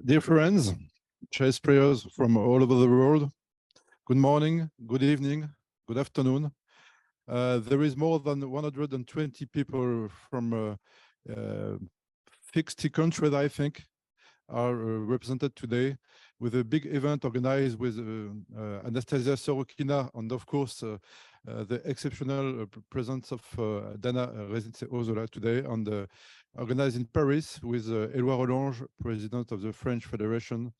Dear friends, chess players from all over the world, good morning, good evening, good afternoon. There is more than 120 people from 60 countries, I think, are represented today with a big event organized with Anastasia Sorokina and, of course, the exceptional presence of Dana Rezitse-Ozola today, and organized in Paris with Éloi Rollange, President of the French Federation.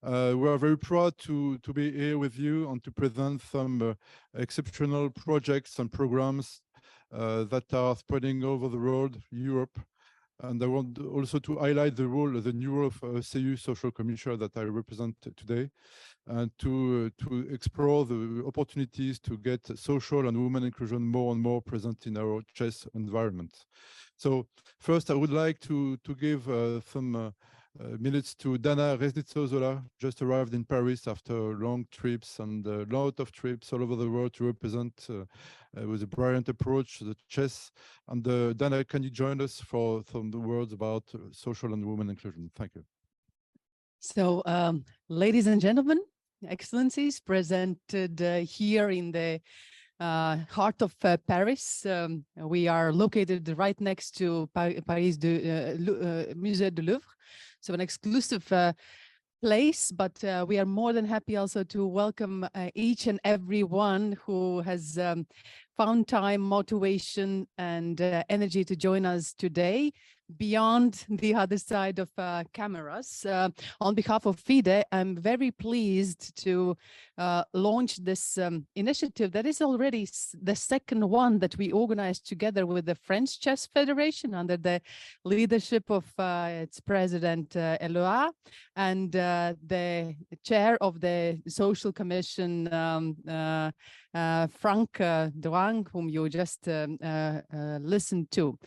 We are very proud to be here with you and to present some exceptional projects and programs that are spreading over the world, Europe. And I want also to highlight the new role of CEU Social Commissioner that I represent today, and to explore the opportunities to get social and women inclusion more and more present in our chess environment. So first, I would like to give some minutes to Dana Rezitse-Ozola, just arrived in Paris after long trips and a lot of trips all over the world to represent with a brilliant approach the chess. And Dana, can you join us for some words about social and women inclusion? Thank you. So, ladies and gentlemen, excellencies presented here in the heart of Paris. We are located right next to Paris Musée du Louvre, so an exclusive place, but we are more than happy also to welcome each and every one who has found time, motivation, and energy to join us today beyond the other side of cameras. On behalf of FIDE, I'm very pleased to launch this initiative that is already the second one that we organized together with the French Chess Federation under the leadership of its president, Éloi, and the chair of the Social Commission, Frank Drang, whom you just listened to.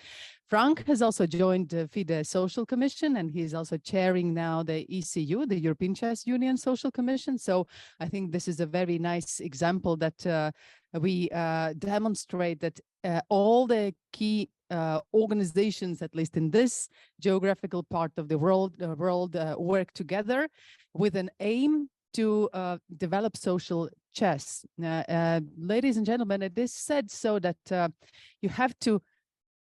Frank has also joined the FIDE Social Commission, and he's also chairing now the ECU, the European Chess Union Social Commission. So I think this is a very nice example that we demonstrate that all the key organizations, at least in this geographical part of the world, work together with an aim to develop social chess. Ladies and gentlemen, it is said so that you have to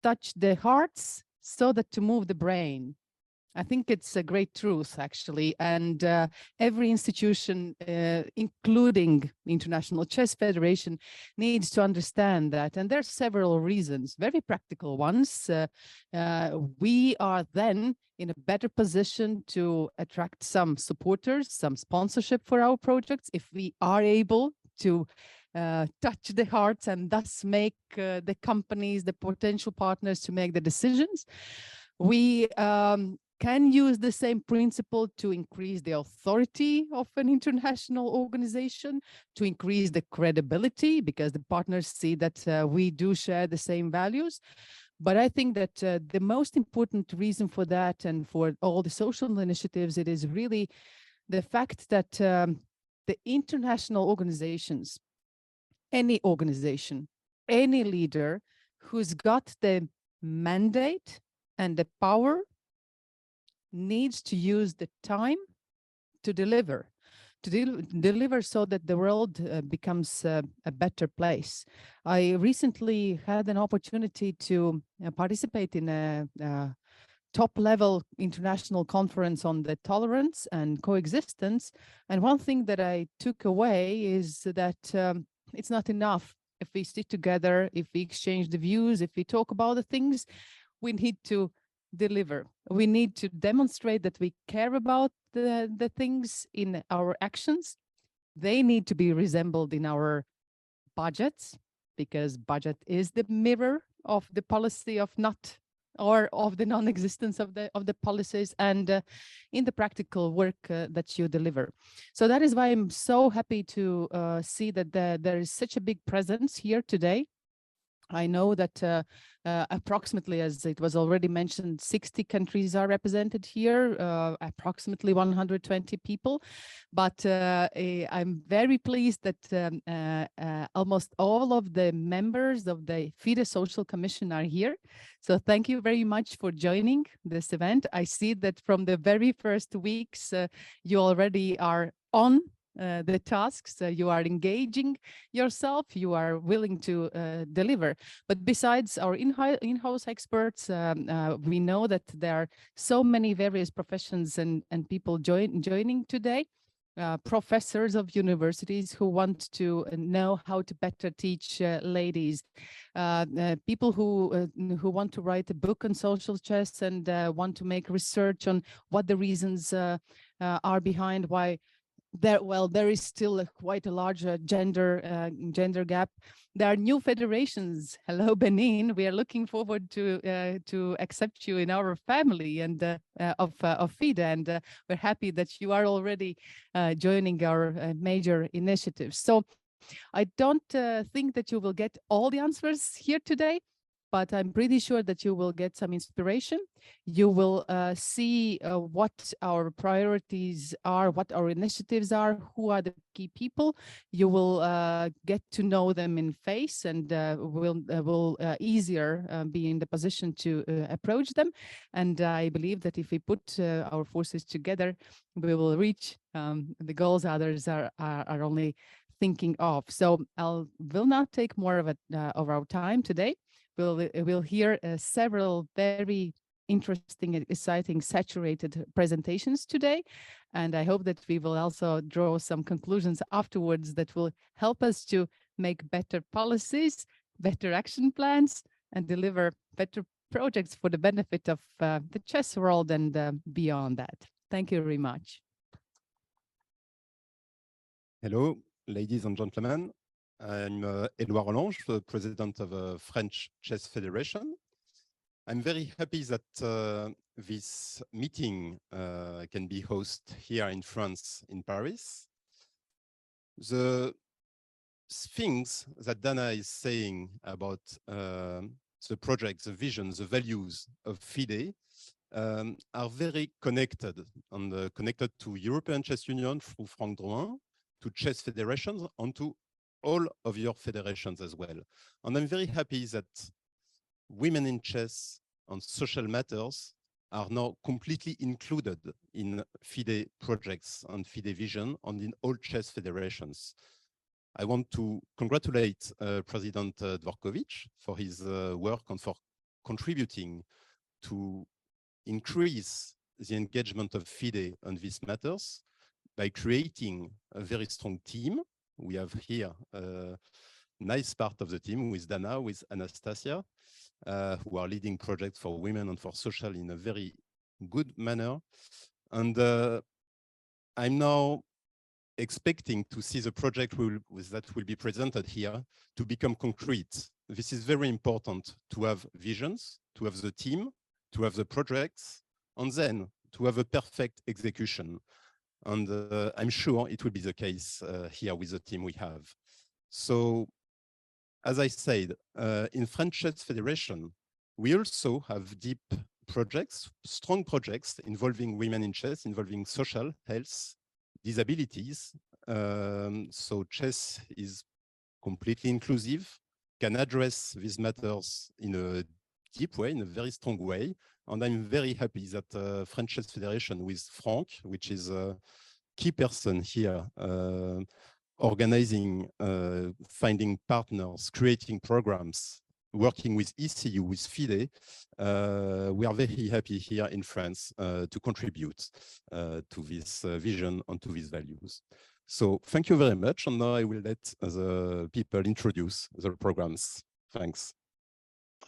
touch the hearts so that to move the brain. I think it's a great truth, actually, and every institution, including International Chess Federation, needs to understand that. And there are several reasons, very practical ones. We are then in a better position to attract some supporters, some sponsorship for our projects, if we are able to touch the hearts and thus make the companies, the potential partners, to make the decisions. We can use the same principle to increase the authority of an international organization, to increase the credibility, because the partners see that we do share the same values. But I think that the most important reason for that, and for all the social initiatives, it is really the fact that the international organizations, any organization, any leader who's got the mandate and the power needs to use the time to deliver, deliver so that the world becomes a better place. I recently had an opportunity to participate in a top-level international conference on the tolerance and coexistence. And one thing that I took away is that it's not enough if we stick together, if we exchange the views, if we talk about the things. We need to deliver. We need to demonstrate that we care about the things in our actions. They need to be resembled in our budgets, because budget is the mirror of the policy of of the non-existence of the policies, and in the practical work that you deliver. So that is why I'm so happy to see that there is such a big presence here today I know that approximately, as it was already mentioned, 60 countries are represented here, approximately 120 people. But I'm very pleased that almost all of the members of the FIDE Social Commission are here. So thank you very much for joining this event. I see that from the very first weeks, you already are on the tasks, you are engaging yourself, you are willing to deliver. But besides our in-house experts, we know that there are so many various professions and people joining today. Professors of universities who want to know how to better teach ladies, people who want to write a book on social chess and want to make research on what the reasons are behind why there is still quite a large gender gap. There are new federations. Hello, Benin. We are looking forward to accept you in our family and of FIDE, and we're happy that you are already joining our major initiatives. So I don't think that you will get all the answers here today, but I'm pretty sure that you will get some inspiration. You will see what our priorities are, what our initiatives are, who are the key people. You will get to know them in face and will easier be in the position to approach them. And I believe that if we put our forces together, we will reach the goals others are only thinking of. So will not take more of our time today. We'll hear several very interesting, exciting, saturated presentations today. And I hope that we will also draw some conclusions afterwards that will help us to make better policies, better action plans, and deliver better projects for the benefit of the chess world and beyond that. Thank you very much. Hello, ladies and gentlemen. I'm Édouard Rollange, the president of the French Chess Federation. I'm very happy that this meeting can be hosted here in France, in Paris. The things that Dana is saying about the project, the vision, the values of FIDE are very connected and connected to European Chess Union through Franck Drouin, to chess federations, and to all of your federations as well. And I'm very happy that women in chess and social matters are now completely included in FIDE projects and FIDE vision and in all chess federations. I want to congratulate President Dvorkovich for his work and for contributing to increase the engagement of FIDE on these matters by creating a very strong team. We have here a nice part of the team with Dana, with Anastasia, who are leading projects for women and for social in a very good manner. And I'm now expecting to see the project that will be presented here to become concrete. This is very important to have visions, to have the team, to have the projects, and then to have a perfect execution. And I'm sure it will be the case here with the team we have. So, as I said, in French Chess Federation, we also have deep projects, strong projects involving women in chess, involving social, health, disabilities. So chess is completely inclusive, can address these matters in a deep way, in a very strong way. And I'm very happy that French Chess Federation with Franck, which is a key person here, organizing, finding partners, creating programs, working with ECU, with FIDE, we are very happy here in France to contribute to this vision and to these values. So thank you very much. And now I will let the people introduce the programs. Thanks.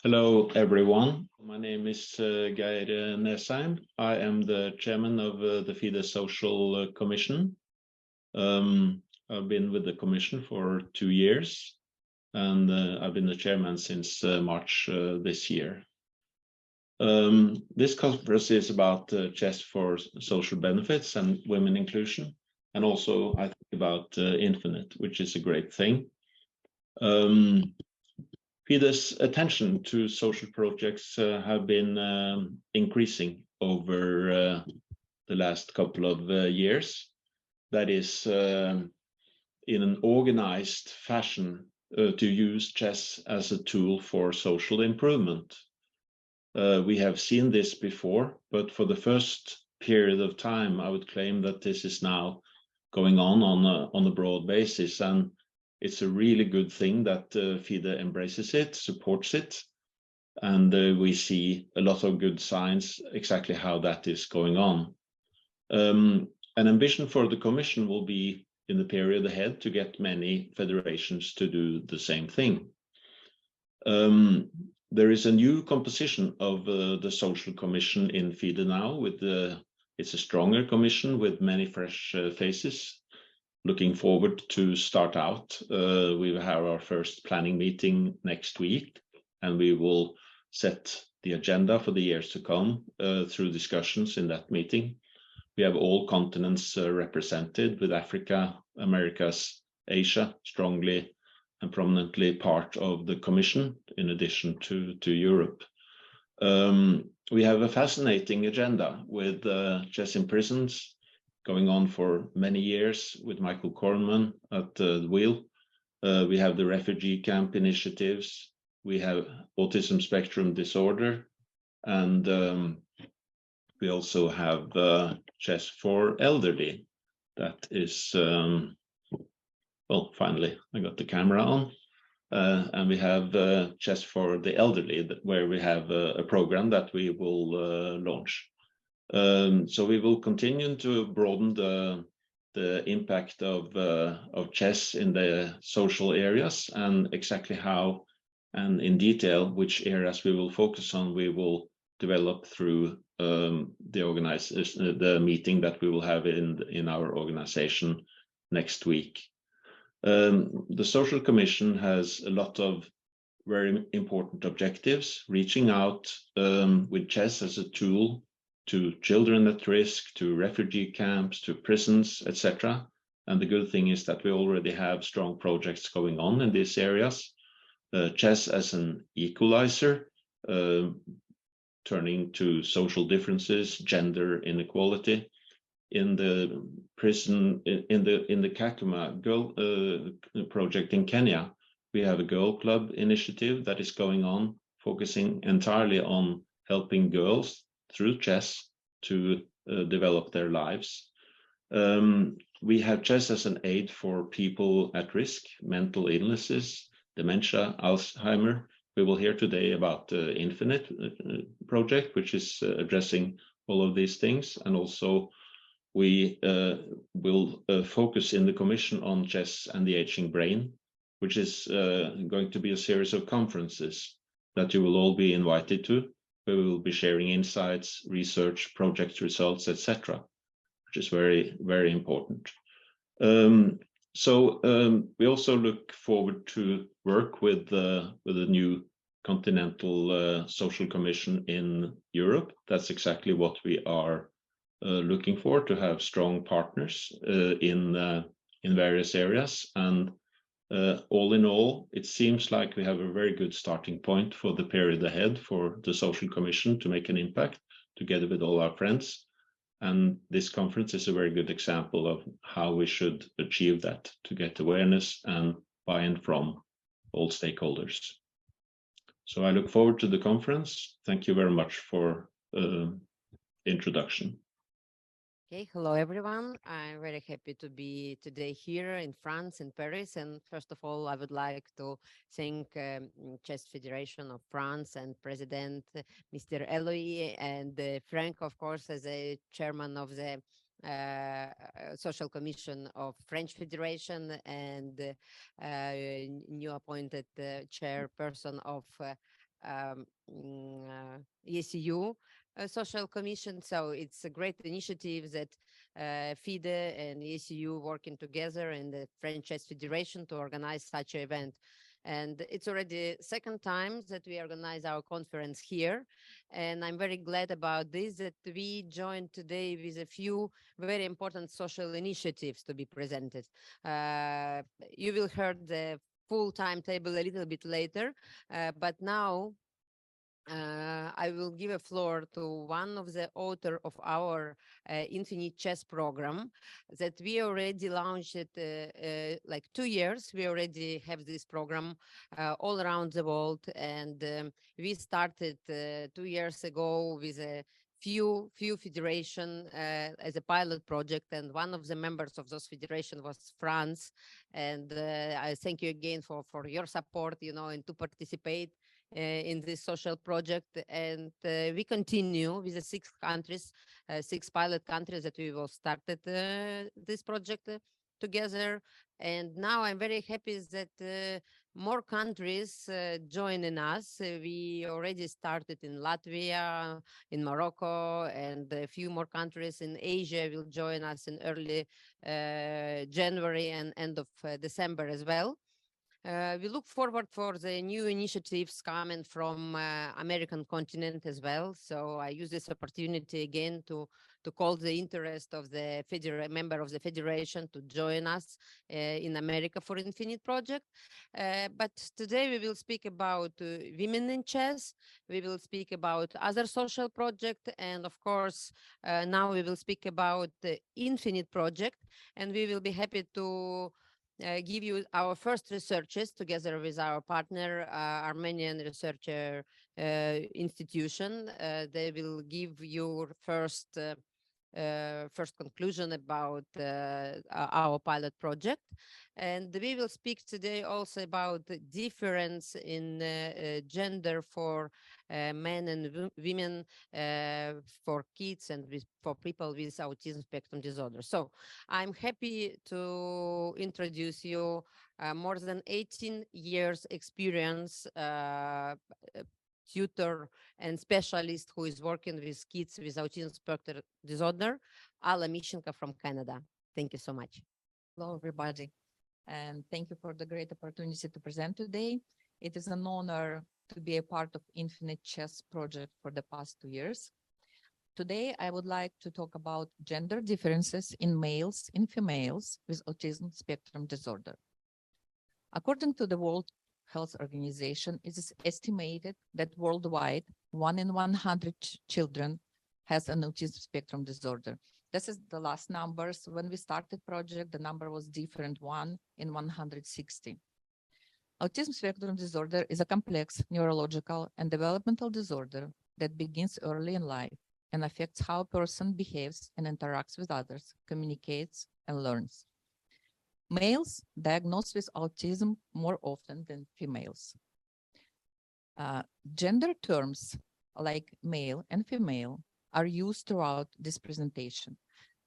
Hello, everyone. My name is Geir Nesheim. I am the chairman of the FIDE Social Commission. I've been with the commission for 2 years, and I've been the chairman since March this year. This conference is about chess for social benefits and women inclusion, and also I think about Infinite, which is a great thing. FIDE's attention to social projects have been increasing over the last couple of years. That is, in an organized fashion, to use chess as a tool for social improvement. We have seen this before, but for the first period of time, I would claim that this is now going on a broad basis, and it's a really good thing that FIDE embraces it, supports it, and we see a lot of good signs exactly how that is going on. An ambition for the Commission will be in the period ahead to get many federations to do the same thing. There is a new composition of the Social Commission in FIDE now. It's a stronger commission with many fresh faces. Looking forward to start out. We will have our first planning meeting next week, and we will set the agenda for the years to come through discussions in that meeting. We have all continents represented, with Africa, Americas, Asia strongly and prominently part of the Commission, in addition to Europe. We have a fascinating agenda with Chess in Prisons going on for many years with Michael Kornman at the wheel. We have the refugee camp initiatives. We have autism spectrum disorder, and we also have chess for elderly. That is, well, finally, I got the camera on. And we have chess for the elderly, where we have a program that we will launch. So we will continue to broaden the impact of chess in the social areas, and exactly how and in detail which areas we will focus on, we will develop through the meeting that we will have in our organization next week. The Social Commission has a lot of very important objectives, reaching out with chess as a tool to children at risk, to refugee camps, to prisons, etc. And the good thing is that we already have strong projects going on in these areas. Chess as an equalizer, turning to social differences, gender inequality. In the prison, in the Kakuma Girl project in Kenya, we have a girl club initiative that is going on, focusing entirely on helping girls through chess to develop their lives. We have chess as an aid for people at risk, mental illnesses, dementia, Alzheimer. We will hear today about the Infinite project, which is addressing all of these things. And also we will focus in the Commission on chess and the aging brain, which is going to be a series of conferences that you will all be invited to. We will be sharing insights, research, project results, etc., which is very, very important. We also look forward to work with the new Continental Social Commission in Europe. That's exactly what we are looking for, to have strong partners in various areas. And all in all, it seems like we have a very good starting point for the period ahead for the Social Commission to make an impact together with all our friends. And this conference is a very good example of how we should achieve that, to get awareness and buy-in from all stakeholders. So I look forward to the conference. Thank you very much for introduction. Okay, hello everyone. I'm very happy to be today here in France, in Paris. And first of all, I would like to thank Chess Federation of France and President Mr. Eloy, and Frank, of course, as a chairman of the Social Commission of French Federation, and new appointed chairperson of ECU Social Commission. So it's a great initiative that FIDE and ECU working together in the French Chess Federation to organize such an event. And it's already second time that we organize our conference here. And I'm very glad about this, that we joined today with a few very important social initiatives to be presented. You will hear the full timetable a little bit later, but now I will give a floor to one of the author of our Infinite Chess program that we already launched it like 2 years. We already have this program all around the world, and we started 2 years ago with a few federation as a pilot project, and one of the members of those federation was France. And I thank you again for your support, and to participate in this social project. And we continue with the 6 countries, 6 pilot countries that we will started this project together. And now I'm very happy that more countries joining us. We already started in Latvia, in Morocco, and a few more countries in Asia will join us in early January and end of December as well. We look forward for the new initiatives coming from American continent as well. So I use this opportunity again to call the interest of the member of the federation to join us in America for Infinite Project. But today we will speak about women in chess. We will speak about other social project, and of course now we will speak about the Infinite Project, and we will be happy to give you our first researches together with our partner, Armenian researcher institution. They will give you first conclusion about our pilot project. And we will speak today also about the difference in gender for men and women, for kids and for people with autism spectrum disorder. So I'm happy to introduce you more than 18 years experience tutor and specialist who is working with kids with autism spectrum disorder, Alla Mishenko from Canada. Thank you so much. Hello, everybody, and thank you for the great opportunity to present today. It is an honor to be a part of Infinite Chess Project for the past 2 years. Today, I would like to talk about gender differences in males and females with autism spectrum disorder. According to the World Health Organization, it is estimated that worldwide, 1 in 100 children has an autism spectrum disorder. This is the last numbers. When we started project, the number was different, 1 in 160. Autism spectrum disorder is a complex neurological and developmental disorder that begins early in life and affects how a person behaves and interacts with others, communicates, and learns. Males diagnosed with autism more often than females. Gender terms like male and female are used throughout this presentation,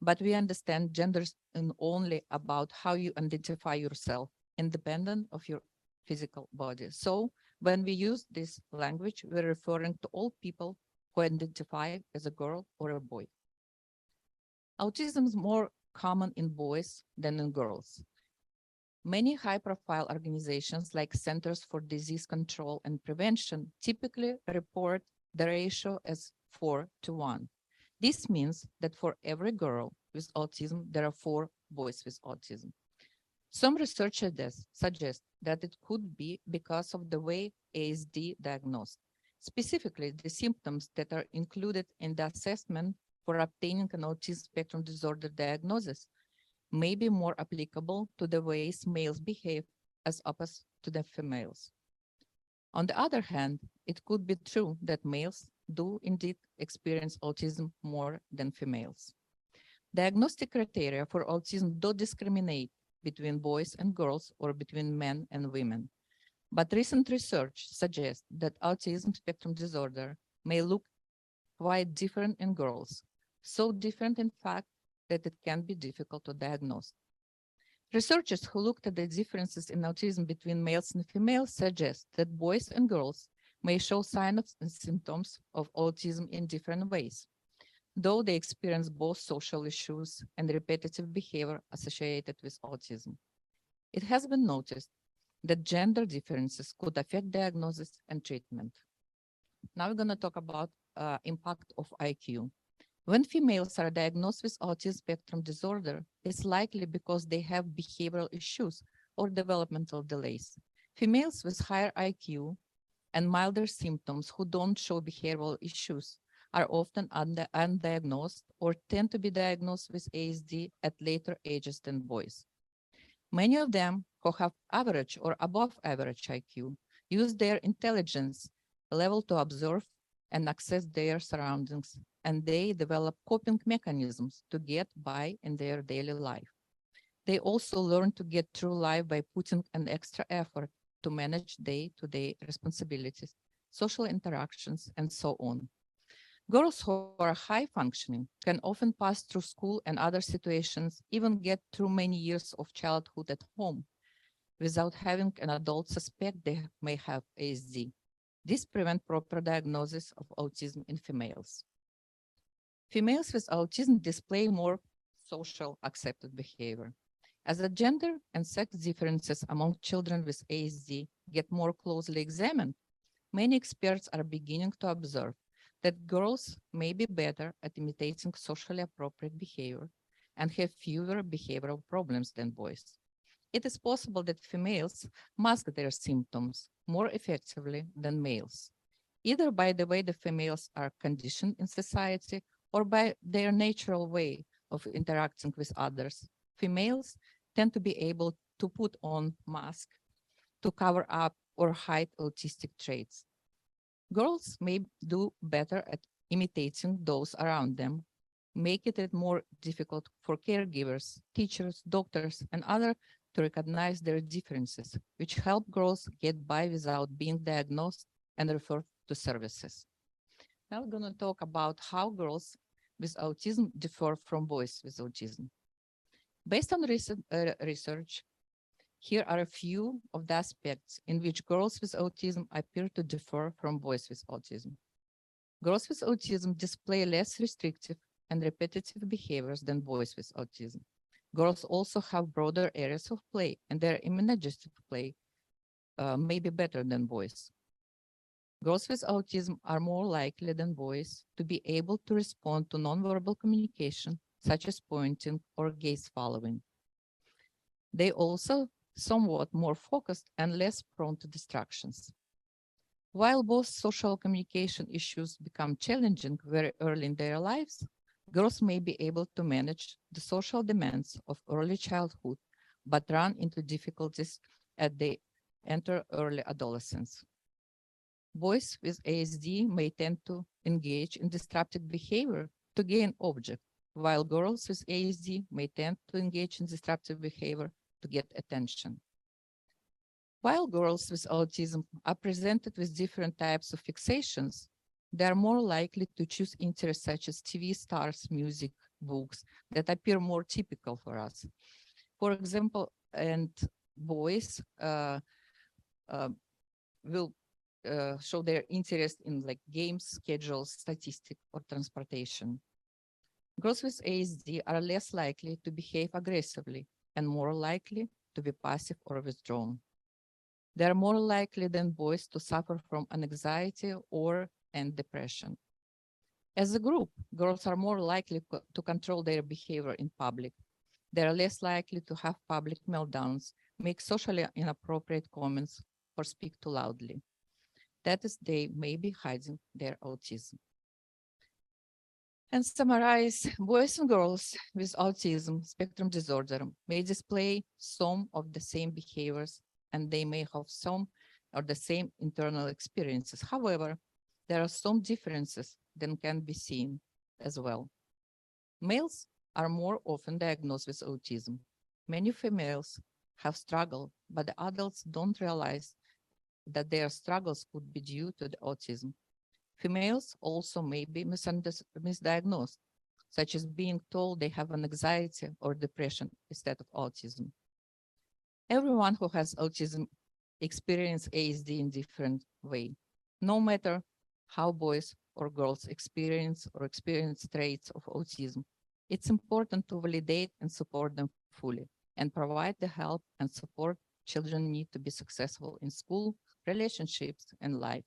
but we understand genders only about how you identify yourself, independent of your physical body. So when we use this language, we're referring to all people who identify as a girl or a boy. Autism is more common in boys than in girls. Many high-profile organizations like Centers for Disease Control and Prevention typically report the ratio as 4:1. This means that for every girl with autism, there are 4 boys with autism. Some researchers suggest that it could be because of the way ASD diagnosed, specifically the symptoms that are included in the assessment for obtaining an autism spectrum disorder diagnosis may be more applicable to the ways males behave as opposed to the females. On the other hand, it could be true that males do indeed experience autism more than females. Diagnostic criteria for autism do discriminate between boys and girls or between men and women. But recent research suggests that autism spectrum disorder may look quite different in girls, so different in fact that it can be difficult to diagnose. Researchers who looked at the differences in autism between males and females suggest that boys and girls may show signs and symptoms of autism in different ways, though they experience both social issues and repetitive behavior associated with autism. It has been noticed that gender differences could affect diagnosis and treatment. Now we're going to talk about impact of IQ. When females are diagnosed with autism spectrum disorder, it's likely because they have behavioral issues or developmental delays. Females with higher IQ and milder symptoms who don't show behavioral issues are often undiagnosed or tend to be diagnosed with ASD at later ages than boys. Many of them who have average or above average IQ use their intelligence level to observe and access their surroundings, and they develop coping mechanisms to get by in their daily life. They also learn to get through life by putting an extra effort to manage day-to-day responsibilities, social interactions, and so on. Girls who are high functioning can often pass through school and other situations, even get through many years of childhood at home without having an adult suspect they may have ASD. This prevents proper diagnosis of autism in females. Females with autism display more social accepted behavior. As the gender and sex differences among children with ASD get more closely examined, many experts are beginning to observe that girls may be better at imitating socially appropriate behavior and have fewer behavioral problems than boys. It is possible that females mask their symptoms more effectively than males, either by the way the females are conditioned in society or by their natural way of interacting with others. Females tend to be able to put on masks to cover up or hide autistic traits. Girls may do better at imitating those around them, making it more difficult for caregivers, teachers, doctors, and others to recognize their differences, which help girls get by without being diagnosed and referred to services. Now we're going to talk about how girls with autism differ from boys with autism. Based on recent research, here are a few of the aspects in which girls with autism appear to differ from boys with autism. Girls with autism display less restrictive and repetitive behaviors than boys with autism. Girls also have broader areas of play, and their imaginative play may be better than boys. Girls with autism are more likely than boys to be able to respond to nonverbal communication, such as pointing or gaze following. They also somewhat more focused and less prone to distractions. While both social communication issues become challenging very early in their lives, girls may be able to manage the social demands of early childhood, but run into difficulties as they enter early adolescence. Boys with ASD may tend to engage in disruptive behavior to gain object, while girls with ASD may tend to engage in disruptive behavior to get attention. While girls with autism are presented with different types of fixations, they are more likely to choose interests such as TV stars, music, books that appear more typical for us. For example, and boys will show their interest in like games, schedules, statistics, or transportation. Girls with ASD are less likely to behave aggressively and more likely to be passive or withdrawn. They are more likely than boys to suffer from anxiety and depression. As a group, girls are more likely to control their behavior in public. They are less likely to have public meltdowns, make socially inappropriate comments, or speak too loudly. That is, they may be hiding their autism. And summarize, boys and girls with autism spectrum disorder may display some of the same behaviors, and they may have some or the same internal experiences. However, there are some differences that can be seen as well. Males are more often diagnosed with autism. Many females have struggled, but the adults don't realize that their struggles could be due to the autism. Females also may be misdiagnosed, such as being told they have an anxiety or depression instead of autism. Everyone who has autism experiences ASD in different way, no matter how boys or girls experience traits of autism. It's important to validate and support them fully and provide the help and support children need to be successful in school, relationships, and life.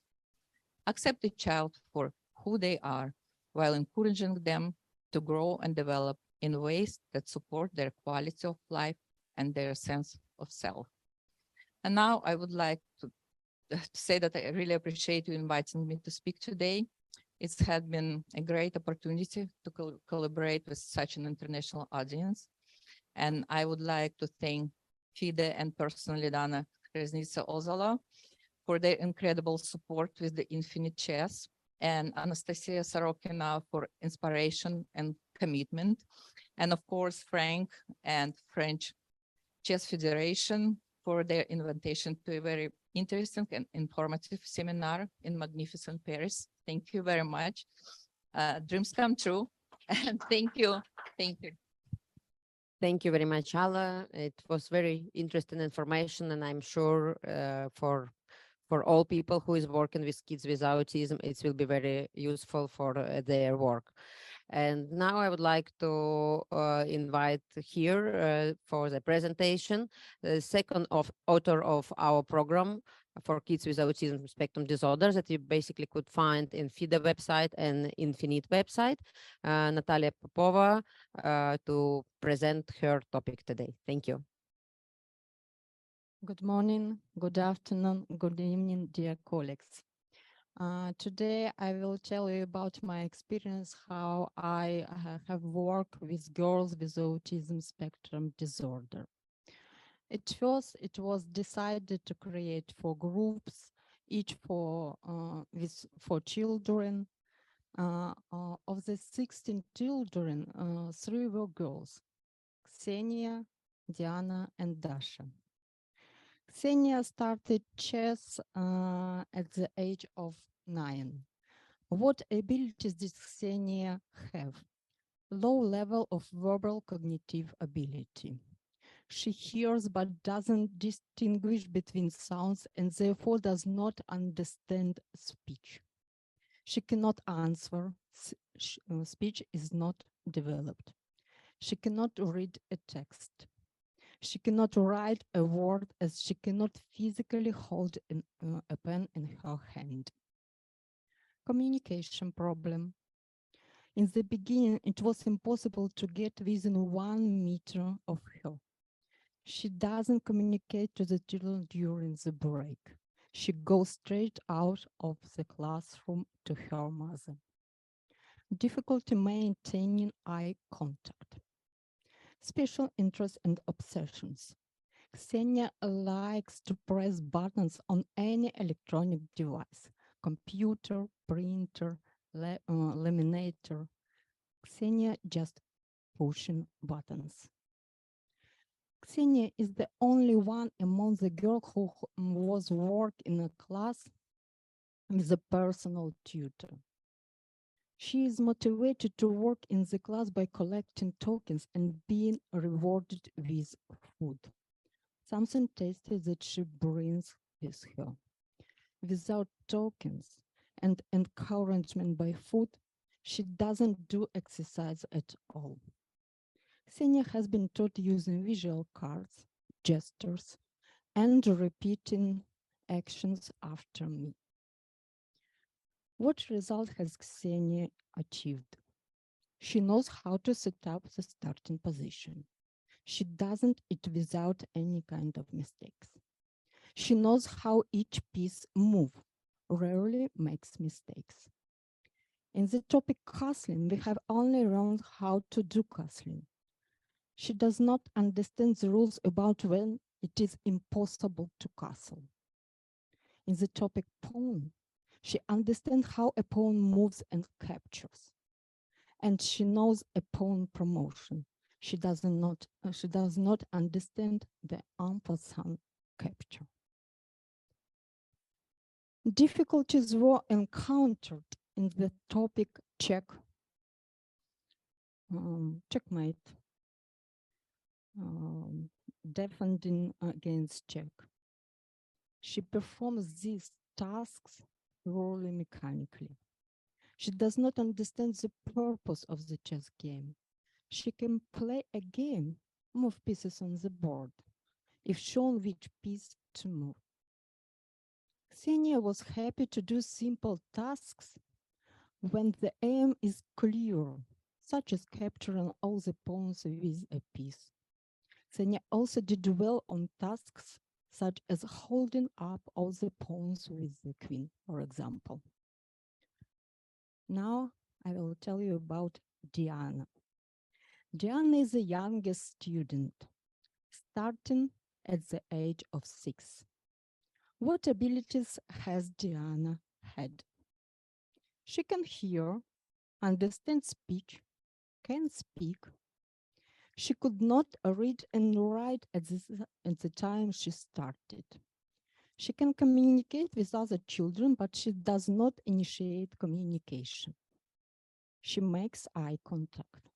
Accept the child for who they are while encouraging them to grow and develop in ways that support their quality of life and their sense of self. And now I would like to say that I really appreciate you inviting me to speak today. It's had been a great opportunity to collaborate with such an international audience. And I would like to thank FIDE and personally Dana Krasnitsa-Ozolo for their incredible support with the Infinite Chess, and Anastasia Sorokina for inspiration and commitment. And of course, Frank and French Chess Federation for their invitation to a very interesting and informative seminar in magnificent Paris. Thank you very much. Dreams come true. And thank you. Thank you. Thank you very much, Ala. It was very interesting information, and I'm sure for all people who is working with kids with autism, it will be very useful for their work. And now I would like to invite here for the presentation, the second author of our program for kids with autism spectrum disorders that you basically could find in FIDE website and Infinite website, Natalia Popova, to present her topic today. Thank you. Good morning, good afternoon, good evening, dear colleagues. Today I will tell you about my experience, how I have worked with girls with autism spectrum disorder. At first, it was decided to create 4 groups, each for children. Of the 16 children, 3 were girls, Ksenia, Diana, and Dasha. Ksenia started chess at the age of 9. What abilities did Ksenia have? Low level of verbal cognitive ability. She hears but doesn't distinguish between sounds and therefore does not understand speech. She cannot answer. Speech is not developed. She cannot read a text. She cannot write a word as she cannot physically hold a pen in her hand. Communication problem. In the beginning, it was impossible to get within 1 meter of her. She doesn't communicate to the children during the break. She goes straight out of the classroom to her mother. Difficulty maintaining eye contact. Special interests and obsessions. Ksenia likes to press buttons on any electronic device, computer, printer, laminator. Ksenia just pushing buttons. Ksenia is the only one among the girls who was working in a class with a personal tutor. She is motivated to work in the class by collecting tokens and being rewarded with food, something tasty that she brings with her. Without tokens and encouragement by food, she doesn't do exercise at all. Ksenia has been taught using visual cards, gestures, and repeating actions after me. What result has Ksenia achieved? She knows how to set up the starting position. She doesn't it without any kind of mistakes. She knows how each piece moves, rarely makes mistakes. In the topic castling, we have only learned how to do castling. She does not understand the rules about when it is impossible to castle. In the topic pawn, she understands how a pawn moves and captures. And she knows a pawn promotion. She does not understand the en passant capture. Difficulties were encountered in the topic checkmate. Defending against check. She performs these tasks purely mechanically. She does not understand the purpose of the chess game. She can play a game, move pieces on the board, if shown which piece to move. Ksenia was happy to do simple tasks when the aim is clear, such as capturing all the pawns with a piece. Ksenia also did well on tasks such as holding up all the pawns with the queen, for example. Now I will tell you about Diana. Diana is the youngest student, starting at the age of 6. What abilities has Diana had? She can hear, understand speech, can speak. She could not read and write at the time she started. She can communicate with other children, but she does not initiate communication. She makes eye contact.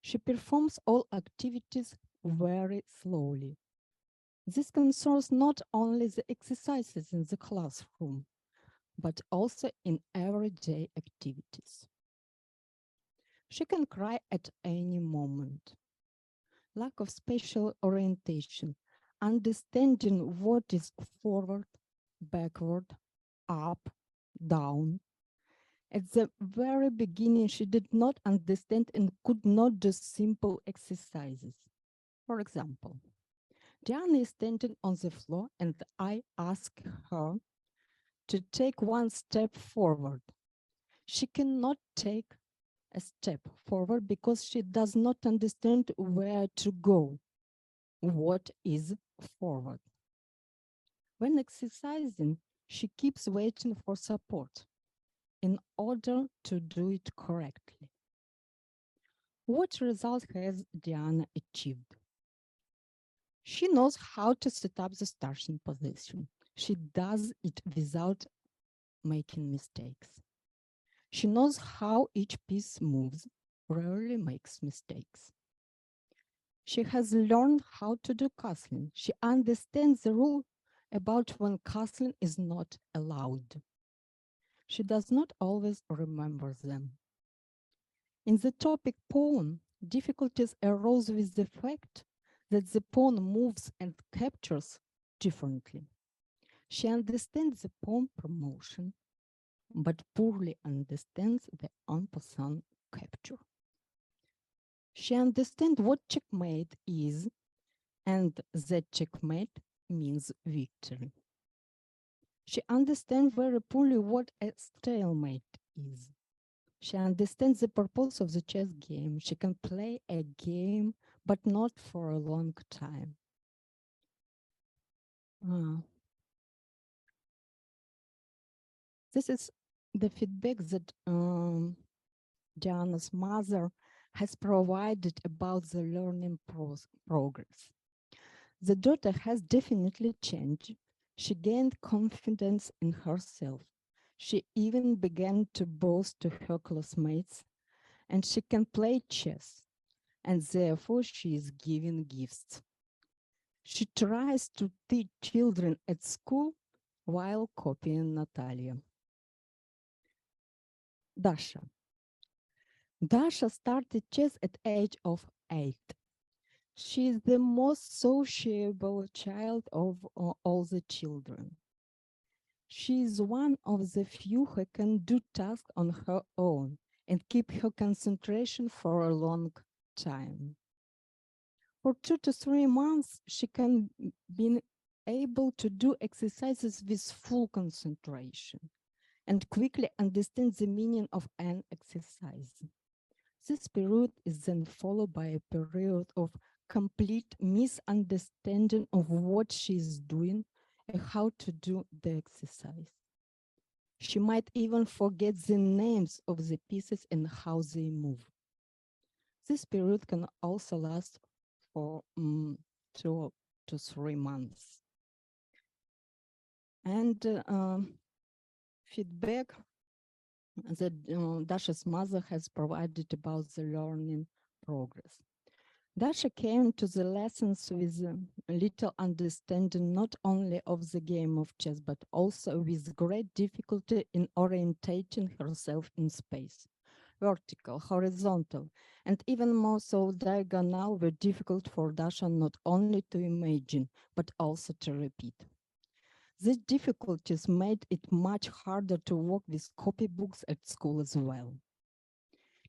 She performs all activities very slowly. This concerns not only the exercises in the classroom, but also in everyday activities. She can cry at any moment. Lack of spatial orientation, understanding what is forward, backward, up, down. At the very beginning, she did not understand and could not do simple exercises. For example, Diana is standing on the floor and I ask her to take one step forward. She cannot take a step forward because she does not understand where to go. What is forward? When exercising, she keeps waiting for support in order to do it correctly. What result has Diana achieved? She knows how to set up the starting position. She does it without making mistakes. She knows how each piece moves, rarely makes mistakes. She has learned how to do castling. She understands the rule about when castling is not allowed. She does not always remember them. In the topic pawn, difficulties arose with the fact that the pawn moves and captures differently. She understands the pawn promotion, but poorly understands the en passant capture. She understands what checkmate is, and that checkmate means victory. She understands very poorly what a stalemate is. She understands the purpose of the chess game. She can play a game, but not for a long time. This is the feedback that Diana's mother has provided about the learning progress. The daughter has definitely changed. She gained confidence in herself. She even began to boast to her classmates, and she can play chess, and therefore she is giving gifts. She tries to teach children at school while copying Natalia. Dasha. Dasha started chess at age of 8. She is the most sociable child of all the children. She is one of the few who can do tasks on her own and keep her concentration for a long time. For 2 to 3 months, she can be able to do exercises with full concentration and quickly understand the meaning of an exercise. This period is then followed by a period of complete misunderstanding of what she is doing and how to do the exercise. She might even forget the names of the pieces and how they move. This period can also last for 2 to 3 months. And feedback that Dasha's mother has provided about the learning progress. Dasha came to the lessons with little understanding not only of the game of chess, but also with great difficulty in orientating herself in space. Vertical, horizontal, and even more so diagonal were difficult for Dasha not only to imagine, but also to repeat. These difficulties made it much harder to work with copybooks at school as well.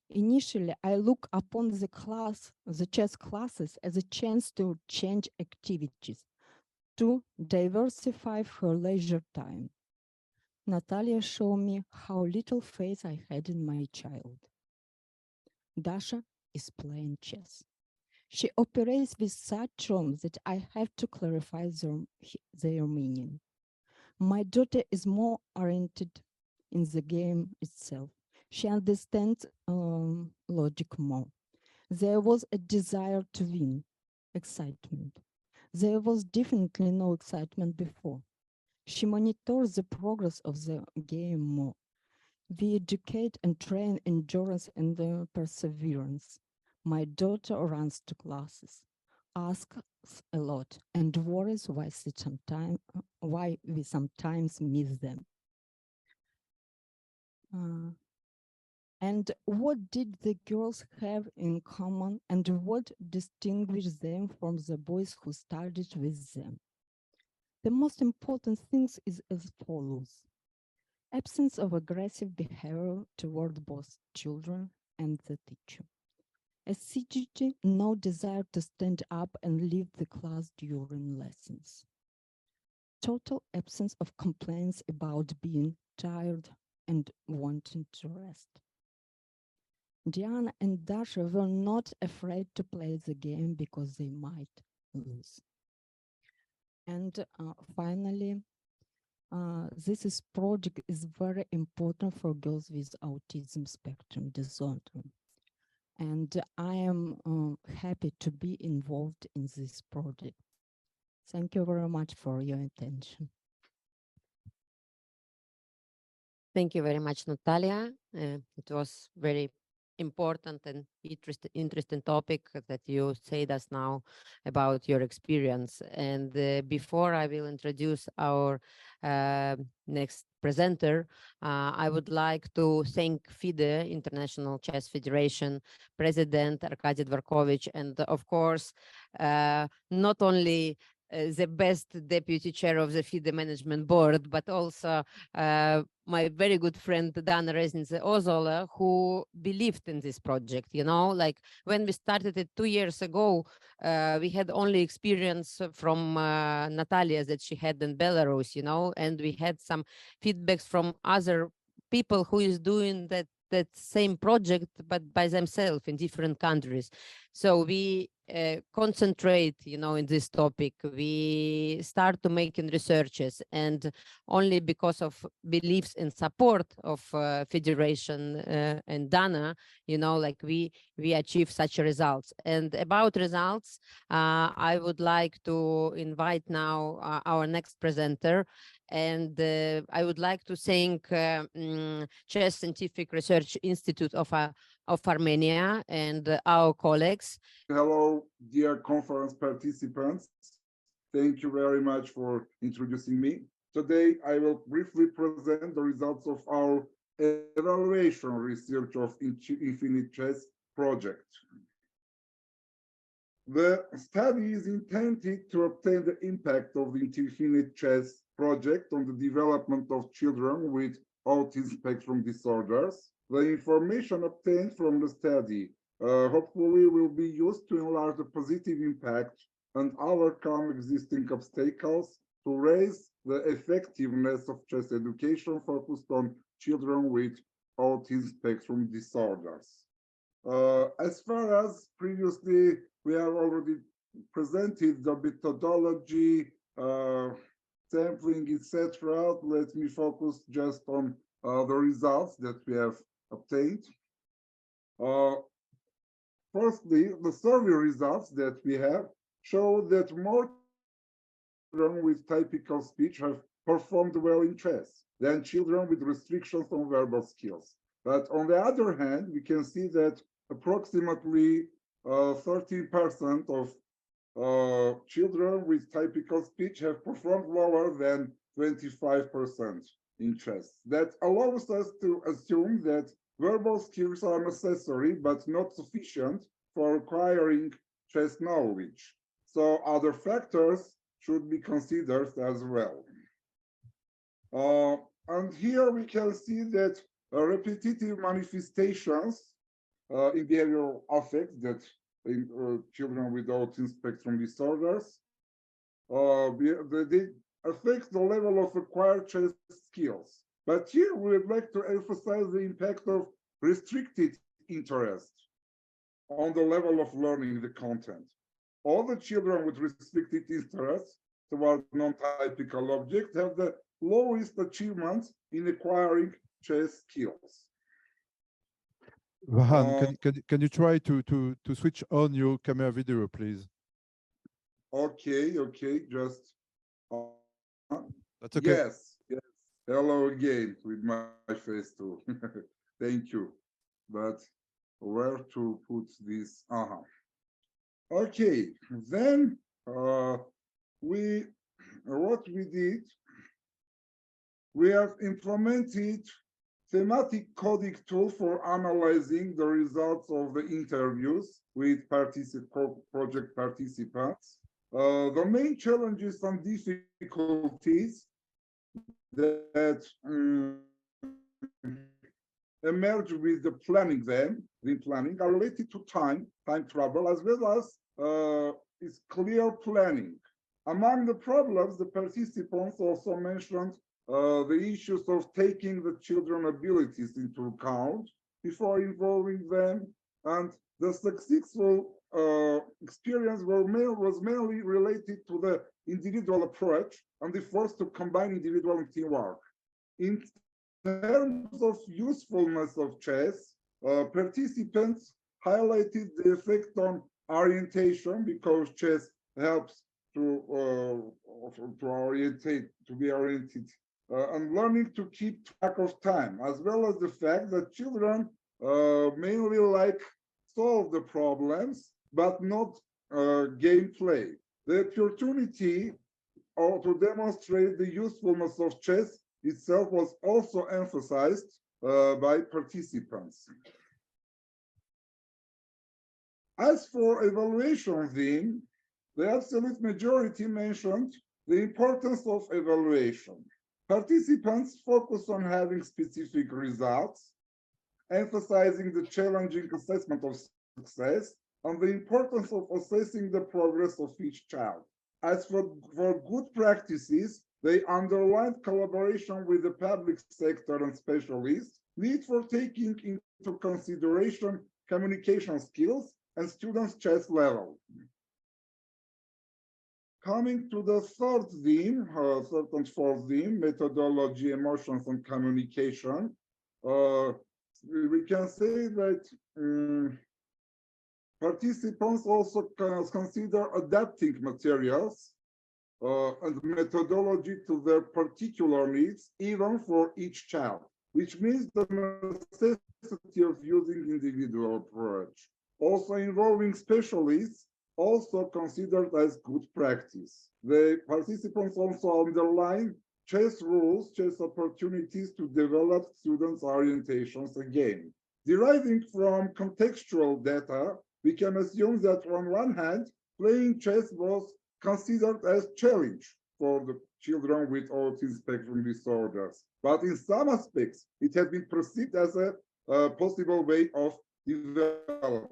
Initially, I looked upon the chess classes as a chance to change activities. to diversify her leisure time. Natalia showed me how little faith I had in my child. Dasha is playing chess. She operates with such terms that I have to clarify their meaning. My daughter is more oriented in the game itself. She understands logic more. There was a desire to win, excitement. There was definitely no excitement before. She monitors the progress of the game more. We educate and train endurance and perseverance. My daughter runs to classes, asks a lot, and worries why we sometimes miss them. And what did the girls have in common, and what distinguished them from the boys who studied with them? The most important thing is as follows. Absence of aggressive behavior toward both children and the teacher. Acidity, no desire to stand up and leave the class during lessons. Total absence of complaints about being tired and wanting to rest. Diana and Dasha were not afraid to play the game because they might lose. And finally, this project is very important for girls with autism spectrum disorder. And I am happy to be involved in this project. Thank you very much for your attention. Thank you very much, Natalia. It was very important and interesting topic that you said us now about your experience. And before I will introduce our next presenter, I would like to thank FIDE, International Chess Federation, President Arkady Dvorkovich, and of course, not only the best deputy chair of the FIDE management board, but also my very good friend Dana Reznice-Ozola, who believed in this project. You know, like when we started it 2 years ago, we had only experience from Natalia that she had in Belarus, you know, and we had some feedbacks from other people who is doing that same project, but by themselves in different countries. So we concentrate, you know, in this topic. We start to making researches, and only because of beliefs and support of Federation and Dana, you know, like we achieve such results. And about results, I would like to invite now our next presenter. And I would like to thank Chess Scientific Research Institute of Armenia and our colleagues. Hello, dear conference participants. Thank you very much for introducing me. Today, I will briefly present the results of our evaluation research of Infinite Chess Project. The study is intended to obtain the impact of the Infinite Chess Project on the development of children with autism spectrum disorders. The information obtained from the study hopefully will be used to enlarge the positive impact and overcome existing obstacles to raise the effectiveness of chess education focused on children with autism spectrum disorders. As far as previously we have already presented the methodology, sampling, etc. Let me focus just on the results that we have obtained. Firstly, the survey results that we have show that more children with typical speech have performed well in chess than children with restrictions on verbal skills. But on the other hand, we can see that approximately 13% of children with typical speech have performed lower than 25% in chess. That allows us to assume that verbal skills are necessary but not sufficient for acquiring chess knowledge. So other factors should be considered as well. And here we can see that repetitive manifestations in behavioral affects that in children with autism spectrum disorders they affect the level of acquired chess skills. But here we would like to emphasize the impact of restricted interest on the level of learning the content. All the children with restricted interests toward non-typical objects have the lowest achievements in acquiring chess skills. Vahan, can you try to switch on your camera video, please? Okay, just That's okay. yes. Hello again with my face too. Thank you. But where to put this? Okay, then what we did, we have implemented thematic coding tool for analyzing the results of the interviews with project participants. The main challenges and difficulties that emerge with the planning are related to time travel, as well as is clear planning. Among the problems, the participants also mentioned the issues of taking the children's abilities into account before involving them, and the successful experience was mainly related to the individual approach and the force to combine individual and teamwork. In terms of usefulness of chess, participants highlighted the effect on orientation, because chess helps to be oriented, and learning to keep track of time, as well as the fact that children mainly like solve the problems, but not gameplay. The opportunity to demonstrate the usefulness of chess itself was also emphasized by participants. As for evaluation theme, the absolute majority mentioned the importance of evaluation. Participants focus on having specific results, emphasizing the challenging assessment of success and the importance of assessing the progress of each child. As for good practices, they underlined collaboration with the public sector and specialists, need for taking into consideration communication skills and students' chess level. Coming to the third and fourth theme, methodology, emotions, and communication, we can say that participants also consider adapting materials and methodology to their particular needs, even for each child, which means the necessity of using individual approach. Also involving specialists, also considered as good practice. The participants also underline chess rules, chess opportunities to develop students' orientations again. Deriving from contextual data, we can assume that on one hand, playing chess was considered as challenge for the children with autism spectrum disorders. But in some aspects, it has been perceived as a possible way of development.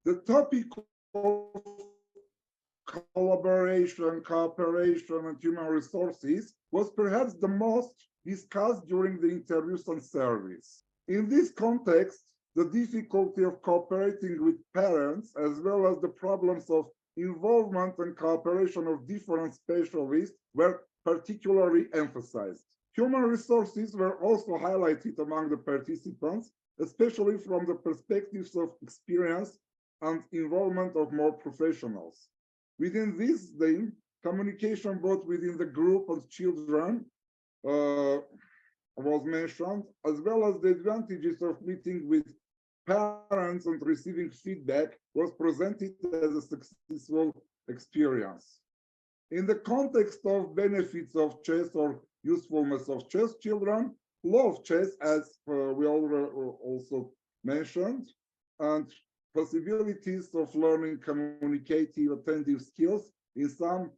The topic of collaboration, cooperation, and human resources was perhaps the most discussed during the interviews and surveys. In this context, the difficulty of cooperating with parents, as well as the problems of involvement and cooperation of different specialists, were particularly emphasized. Human resources were also highlighted among the participants, especially from the perspectives of experience and involvement of more professionals. Within this theme, communication both within the group and children was mentioned, as well as the advantages of meeting with parents and receiving feedback was presented as a successful experience. In the context of benefits of chess or usefulness of chess, children love chess, as we already also mentioned, and possibilities of learning communicative, attentive skills in some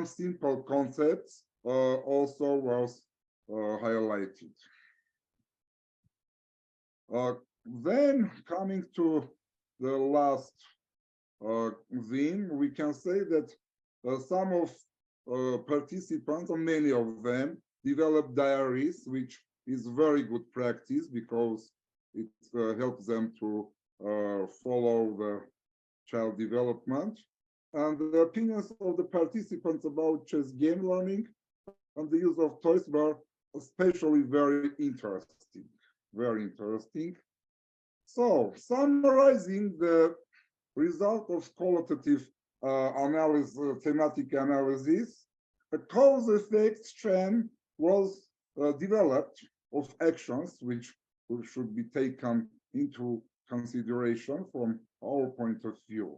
simple concepts also was highlighted. Then coming to the last theme, we can say that some of participants, or many of them, develop diaries, which is very good practice because it helps them to follow the child development. And the opinions of the participants about chess game learning and the use of toys were especially very interesting, very interesting. So, summarizing the result of qualitative analysis, thematic analysis, a cause-effect chain was developed of actions which should be taken into consideration from our point of view.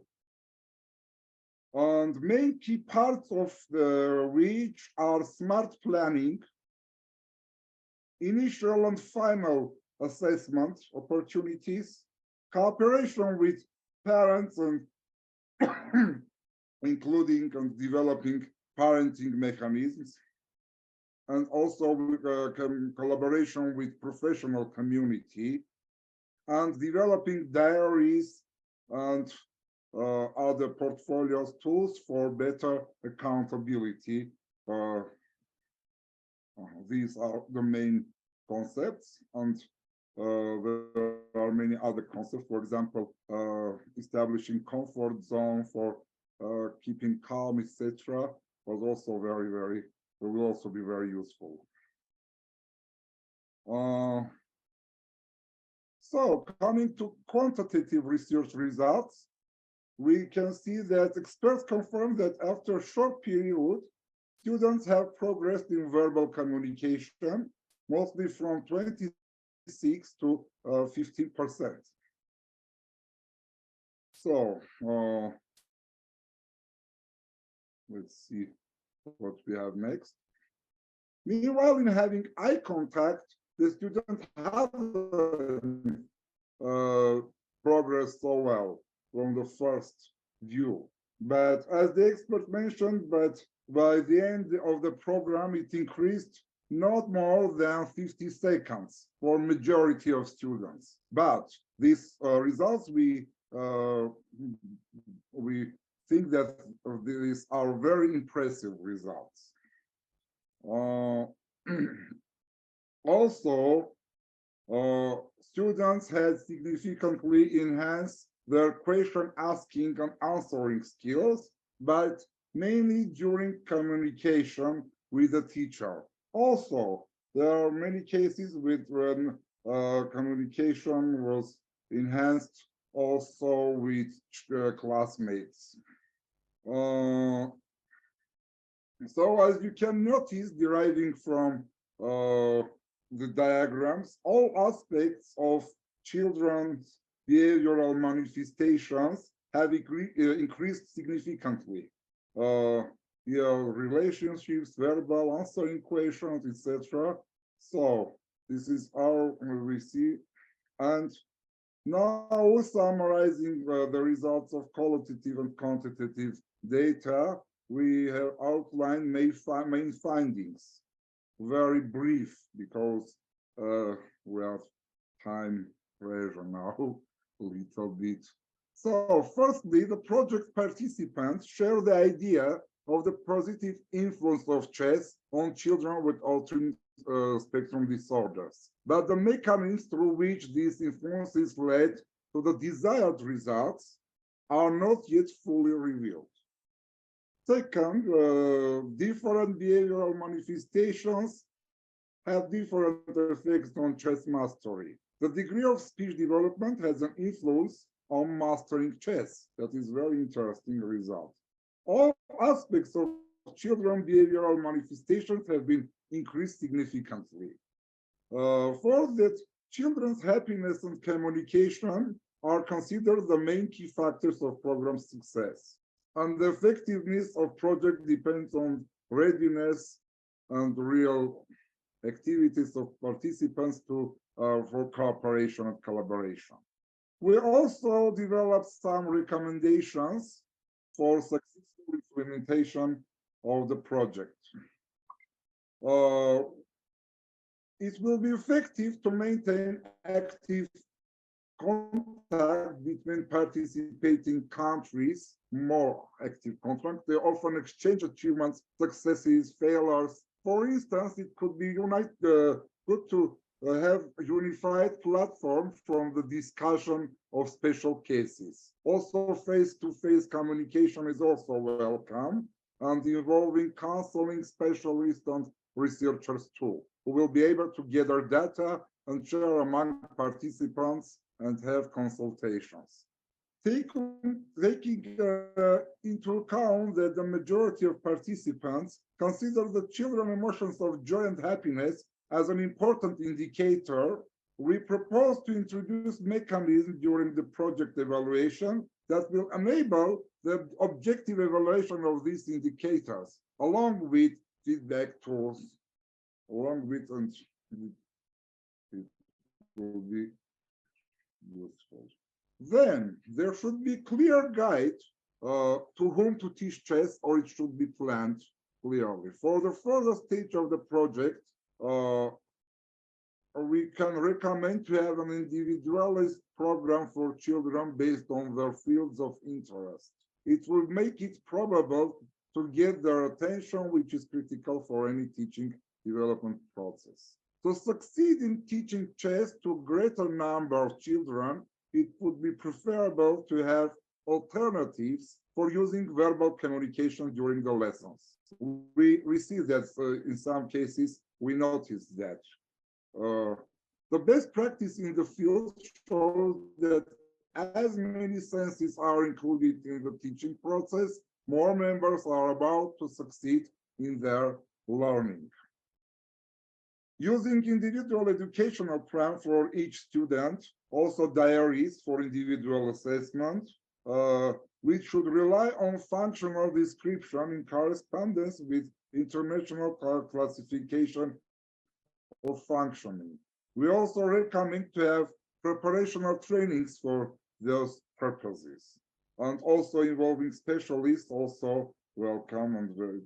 And main key parts of which are smart planning, initial and final assessment opportunities, cooperation with parents and including and developing parenting mechanisms, and also collaboration with professional community, and developing diaries and other portfolios tools for better accountability. These are the main concepts, and there are many other concepts. For example, establishing comfort zone for keeping calm, etc., was also will also be very useful. So coming to quantitative research results, we can see that experts confirm that after a short period, students have progressed in verbal communication, mostly from 26 to 15%. So let's see what we have next. Meanwhile, in having eye contact, the students haven't progressed so well from the first view. But as the expert mentioned, but by the end of the program, it increased not more than 50 seconds for majority of students. But these results, we think that these are very impressive results. Also, students had significantly enhanced their question asking and answering skills, but mainly during communication with the teacher. Also, there are many cases with when communication was enhanced also with classmates. So as you can notice, deriving from the diagrams, all aspects of children's behavioral manifestations have increased significantly. Relationships, verbal answering questions, etc. So this is how we see. And now summarizing the results of qualitative and quantitative data, we have outlined main findings. Very brief because we have time pressure now a little bit. So firstly, the project participants share the idea of the positive influence of chess on children with autism spectrum disorders. But the mechanisms through which these influences led to the desired results are not yet fully revealed. Second, different behavioral manifestations have different effects on chess mastery. The degree of speech development has an influence on mastering chess. That is very interesting result. All aspects of children's behavioral manifestations have been increased significantly. Fourth, that children's happiness and communication are considered the main key factors of program success. And the effectiveness of project depends on readiness and real activities of participants for cooperation and collaboration. We also developed some recommendations for successful implementation of the project. It will be effective to maintain active contact between participating countries, more active contact. They often exchange achievements, successes, failures. For instance, it could be good to have a unified platform from the discussion of special cases. Also, face-to-face communication is also welcome and involving counseling specialists and researchers too, who will be able to gather data and share among participants and have consultations. Taking into account that the majority of participants consider the children's emotions of joy and happiness as an important indicator, we propose to introduce mechanisms during the project evaluation that will enable the objective evaluation of these indicators, along with feedback tools, and it will be useful. Then there should be clear guide to whom to teach chess, or it should be planned clearly. For the further stage of the project, we can recommend to have an individualized program for children based on their fields of interest. It will make it probable to get their attention, which is critical for any teaching development process. To succeed in teaching chess to a greater number of children, it would be preferable to have alternatives for using verbal communication during the lessons. We see that in some cases, we notice that. The best practice in the field shows that as many senses are included in the teaching process, more members are about to succeed in their learning. Using individual educational plan for each student, also diaries for individual assessment, we should rely on functional description in correspondence with international classification of functioning. We also recommend to have preparational trainings for those purposes, and also involving specialists, also welcome and very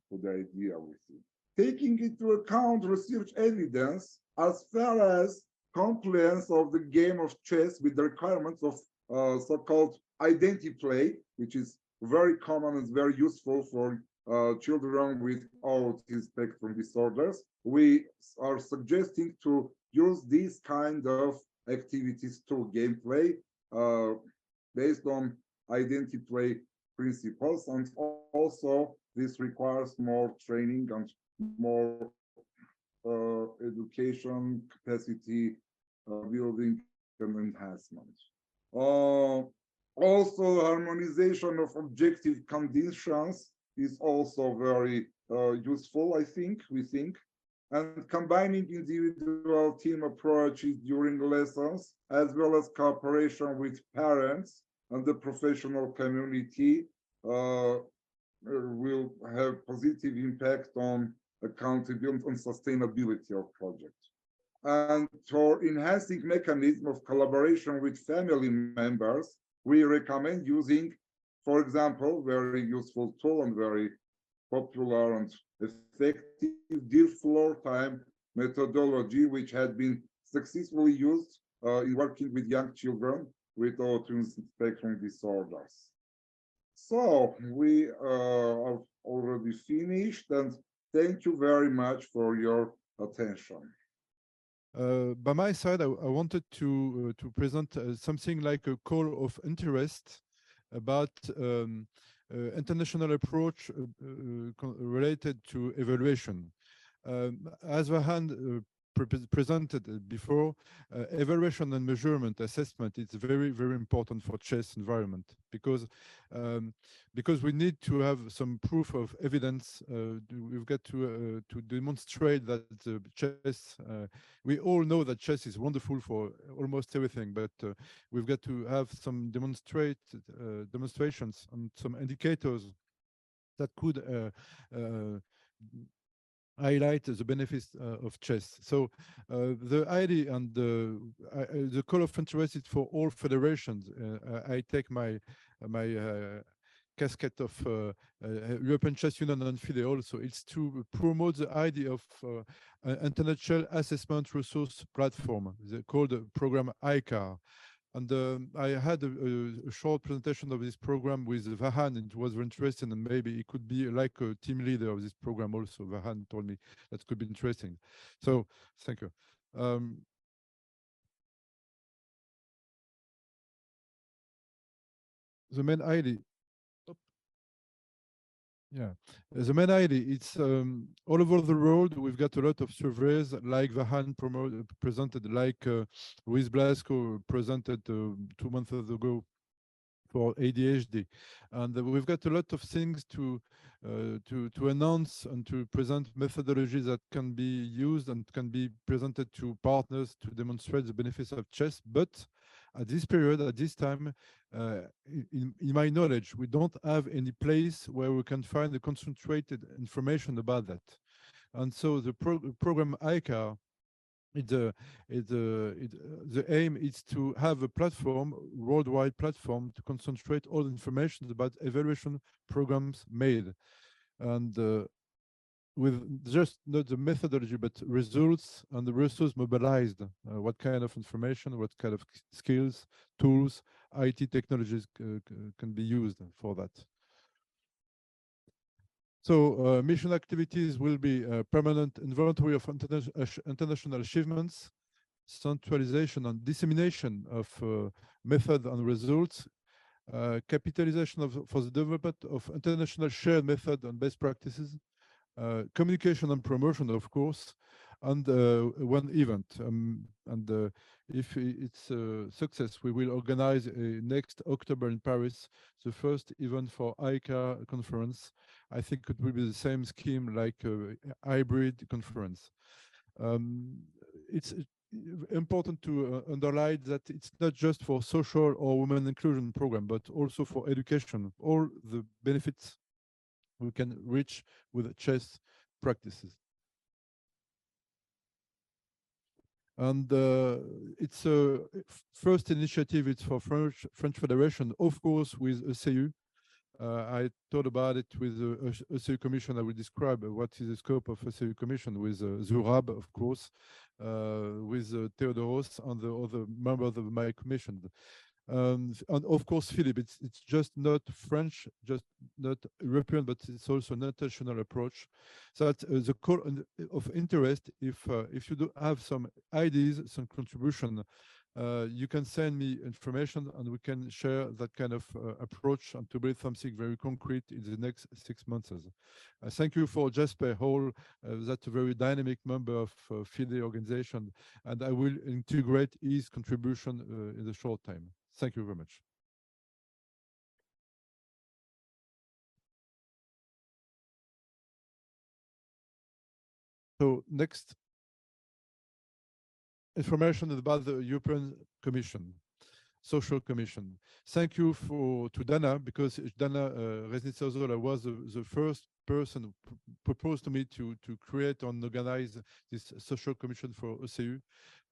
good idea with you. Taking into account research evidence as far as compliance of the game of chess with the requirements of so-called identity play, which is very common and very useful for children with autism spectrum disorders. We are suggesting to use these kind of activities to gameplay based on identity play principles, and also this requires more training and more education, capacity building and enhancement. Also, harmonization of objective conditions is also very useful, we think, and combining individual team approaches during lessons, as well as cooperation with parents and the professional community will have positive impact on accountability and sustainability of projects. And for enhancing mechanism of collaboration with family members, we recommend using, for example, very useful tool and very popular and effective deal floor time methodology, which had been successfully used in working with young children with autism spectrum disorders. So we have already finished, and thank you very much for your attention. By my side, I wanted to present something like a call of interest about international approach related to evaluation. As Vahan presented before, evaluation and measurement assessment is very, very important for chess environment, because we need to have some proof of evidence. We've got to demonstrate that chess, we all know that chess is wonderful for almost everything, but we've got to have some demonstrations and some indicators that could highlight the benefits of chess. So the idea and the call of interest is for all federations. I take my casket of European Chess Union and FIDE also. It's to promote the idea of international assessment resource platform, called program ICAR. And I had a short presentation of this program with Vahan, and it was very interesting, and maybe it could be like a team leader of this program also. Vahan told me that could be interesting. So thank you. The main idea, yeah, the main idea, it's all over the world. We've got a lot of surveys like Vahan presented, like Luis Blasco presented 2 months ago for ADHD, and we've got a lot of things to announce and to present methodologies that can be used and can be presented to partners to demonstrate the benefits of chess. But at this period, at this time, in my knowledge, we don't have any place where we can find the concentrated information about that. And so the program ICAR, the aim is to have a platform, worldwide platform, to concentrate all information about evaluation programs made, and with just not the methodology, but results and the resources mobilized. What kind of information, what kind of skills, tools, IT technologies can be used for that. So mission activities will be permanent inventory of international achievements, centralization and dissemination of method and results, capitalization for the development of international shared method and best practices, communication and promotion, of course, and one event. If it's a success, we will organize next October in Paris, the first event for ICAR conference. I think it will be the same scheme like a hybrid conference. It's important to underline that it's not just for social or women inclusion program, but also for education, all the benefits we can reach with chess practices. And it's a first initiative, it's for French Federation, of course, with ECU. I thought about it with the ECU Commission. I will describe what is the scope of ECU Commission with Zurab, of course, with Theodoros and the other members of my commission. And of course, Philippe, it's just not French, just not European, but it's also an international approach. So that's the core of interest. If you do have some ideas, some contribution, you can send me information and we can share that kind of approach and to build something very concrete in the next 6 months. Thank you for Jasper Hall, that's a very dynamic member of FIDE organization, and I will integrate his contribution in the short time. Thank you very much. So next, information about the European Commission, Social Commission. Thank you to Dana, because Dana Reznitzerzola was the first person who proposed to me to create and organize this Social Commission for OCU.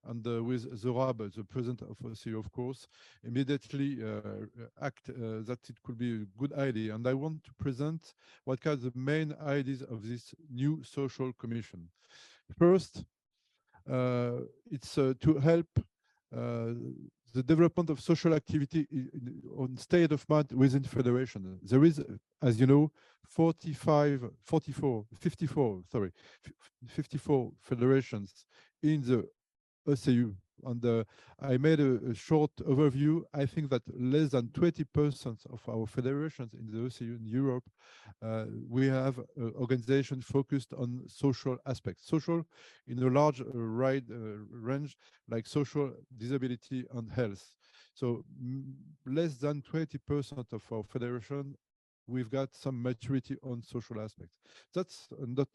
And with Zorab, the president of OCU, of course, immediately act that it could be a good idea. And I want to present what are the main ideas of this new social commission. First, it's to help the development of social activity on state of mind within the federation. There is, as you know, 54 federations in the OCU, and I made a short overview. I think that less than 20% of our federations in the OCU in Europe, we have organizations focused on social aspects, social in a large range, like social, disability, and health. So less than 20% of our federation, we've got some maturity on social aspects. That's not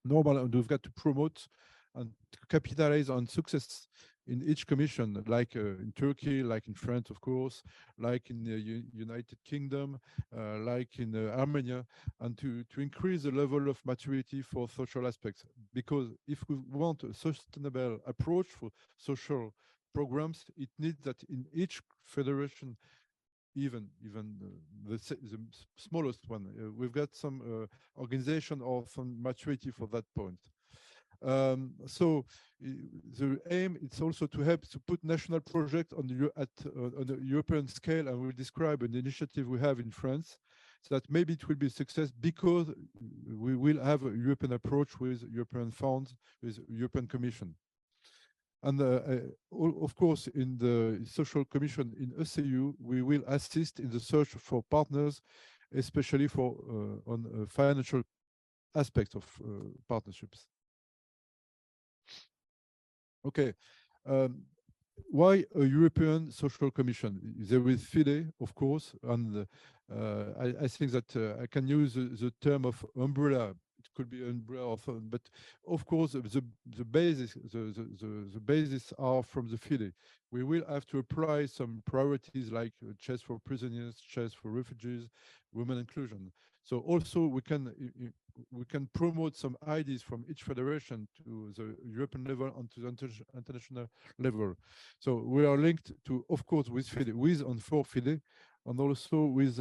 normal, and we've got to promote and to capitalize on success in each commission, like in Turkey, like in France, of course, like in the United Kingdom, like in Armenia, and to increase the level of maturity for social aspects. Because if we want a sustainable approach for social programs, it needs that in each federation, even the smallest one, we've got some organization or some maturity for that point. So the aim is also to help to put national projects on a European scale, and we'll describe an initiative we have in France, so that maybe it will be a success because we will have a European approach with European funds, with European Commission. And of course, in the Social Commission in ECU, we will assist in the search for partners, especially for on financial aspects of partnerships. Okay, why a European Social Commission? There is FIDE, of course, and I think that I can use the term of umbrella. It could be umbrella, but of course the basis are from the FIDE. We will have to apply some priorities like chess for prisoners, chess for refugees, women inclusion. So also we can promote some ideas from each federation to the European level and to the international level. So we are linked to, of course, with FIDE, with and for FIDE, and also with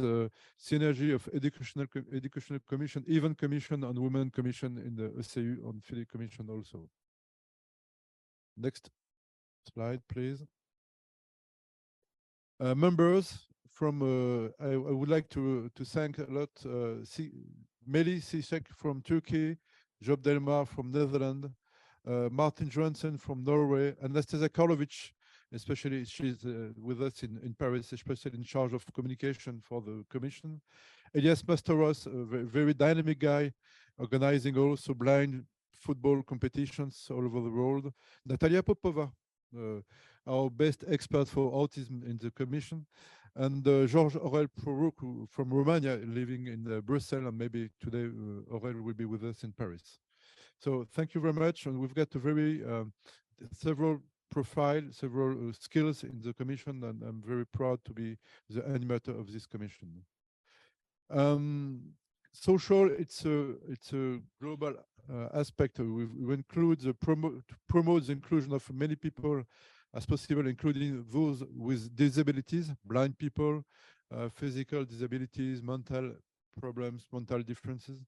synergy of educational commission, even commission and women commission in the ECU on FIDE commission also. Next slide, please. Members from, I would like to thank a lot Meli Sisek from Turkey, Job Delmar from Netherlands, Martin Johansen from Norway, Anastasia Karlovic, especially she's with us in Paris, especially in charge of communication for the Commission. Elias Masteros, a very dynamic guy, organizing also blind football competitions all over the world. Natalia Popova, our best expert for autism in the Commission. And George Aurel Proroc from Romania, living in Brussels, and maybe today Aurel will be with us in Paris. So thank you very much, and we've got a very several skills in the Commission, and I'm very proud to be the animator of this Commission. Social, it's a global aspect. We include the promote the inclusion of many people as possible, including those with disabilities, blind people, physical disabilities, mental problems, mental differences.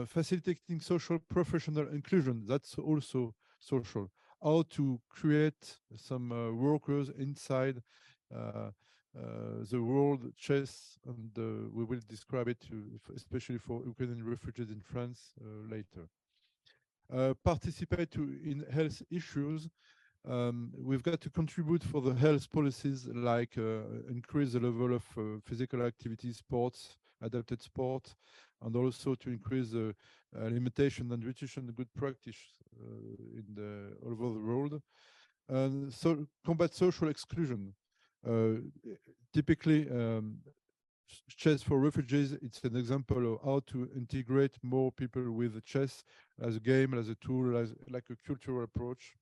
Facilitating social professional inclusion, that's also social. How to create some workers inside the world chess, and we will describe it especially for Ukrainian refugees in France later. Participate in health issues. We've got to contribute for the health policies, like increase the level of physical activity, sports, adapted sport, and also to increase the alimentation and nutrition good practice all over the world. And so combat social exclusion. Typically, chess for refugees, it's an example of how to integrate more people with chess as a game, as a tool, as like a cultural approach.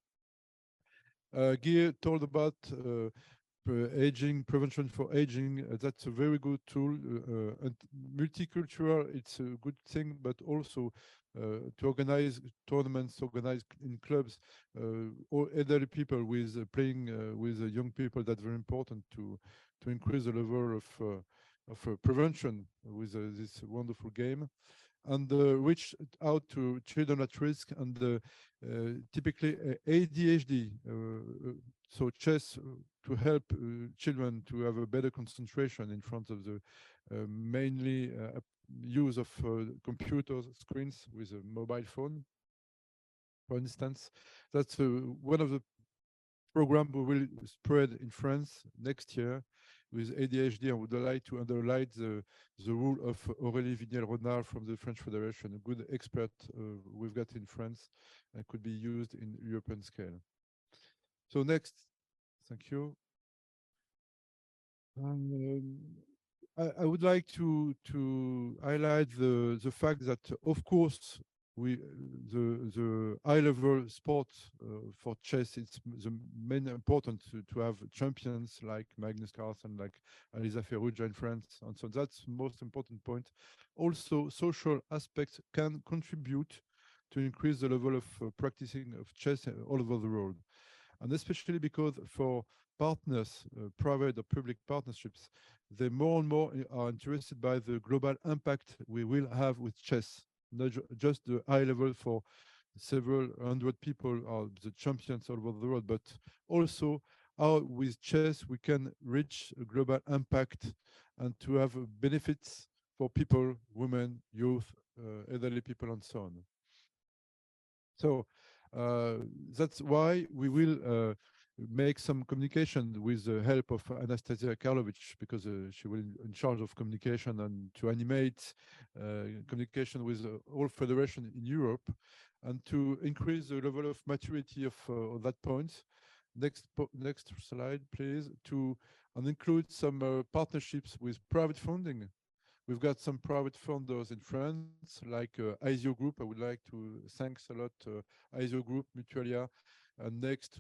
Guy told about aging, prevention for aging. That's a very good tool. And multicultural, it's a good thing, but also to organize tournaments, organize in clubs, or elderly people with playing with young people. That's very important to increase the level of prevention with this wonderful game. And reach out to children at risk, and typically ADHD, so chess to help children to have a better concentration in front of the mainly use of computer screens with a mobile phone, for instance. That's one of the programs we will spread in France next year with ADHD. I would like to underline the role of Aurélie Vignel-Renard from the French Federation, a good expert we've got in France and could be used in European scale. So next, thank you. I would like to highlight the fact that, of course, the high-level sport for chess, it's the main important to have champions like Magnus Carlsen, like Alisa Ferrugia in France, and so that's the most important point. Also, social aspects can contribute to increase the level of practicing of chess all over the world, and especially because for partners, private or public partnerships, they more and more are interested by the global impact we will have with chess, not just the high level for several hundred people are the champions all over the world, but also how with chess we can reach a global impact and to have benefits for people, women, youth, elderly people, and so on. So that's why we will make some communication with the help of Anastasia Karlovich, because she will in charge of communication and to animate communication with all federations in Europe, and to increase the level of maturity of that point. Next slide, please. And include some partnerships with private funding. We've got some private funders in France, like ISO Group. I would like to thank a lot ISO Group, Mutualia. Next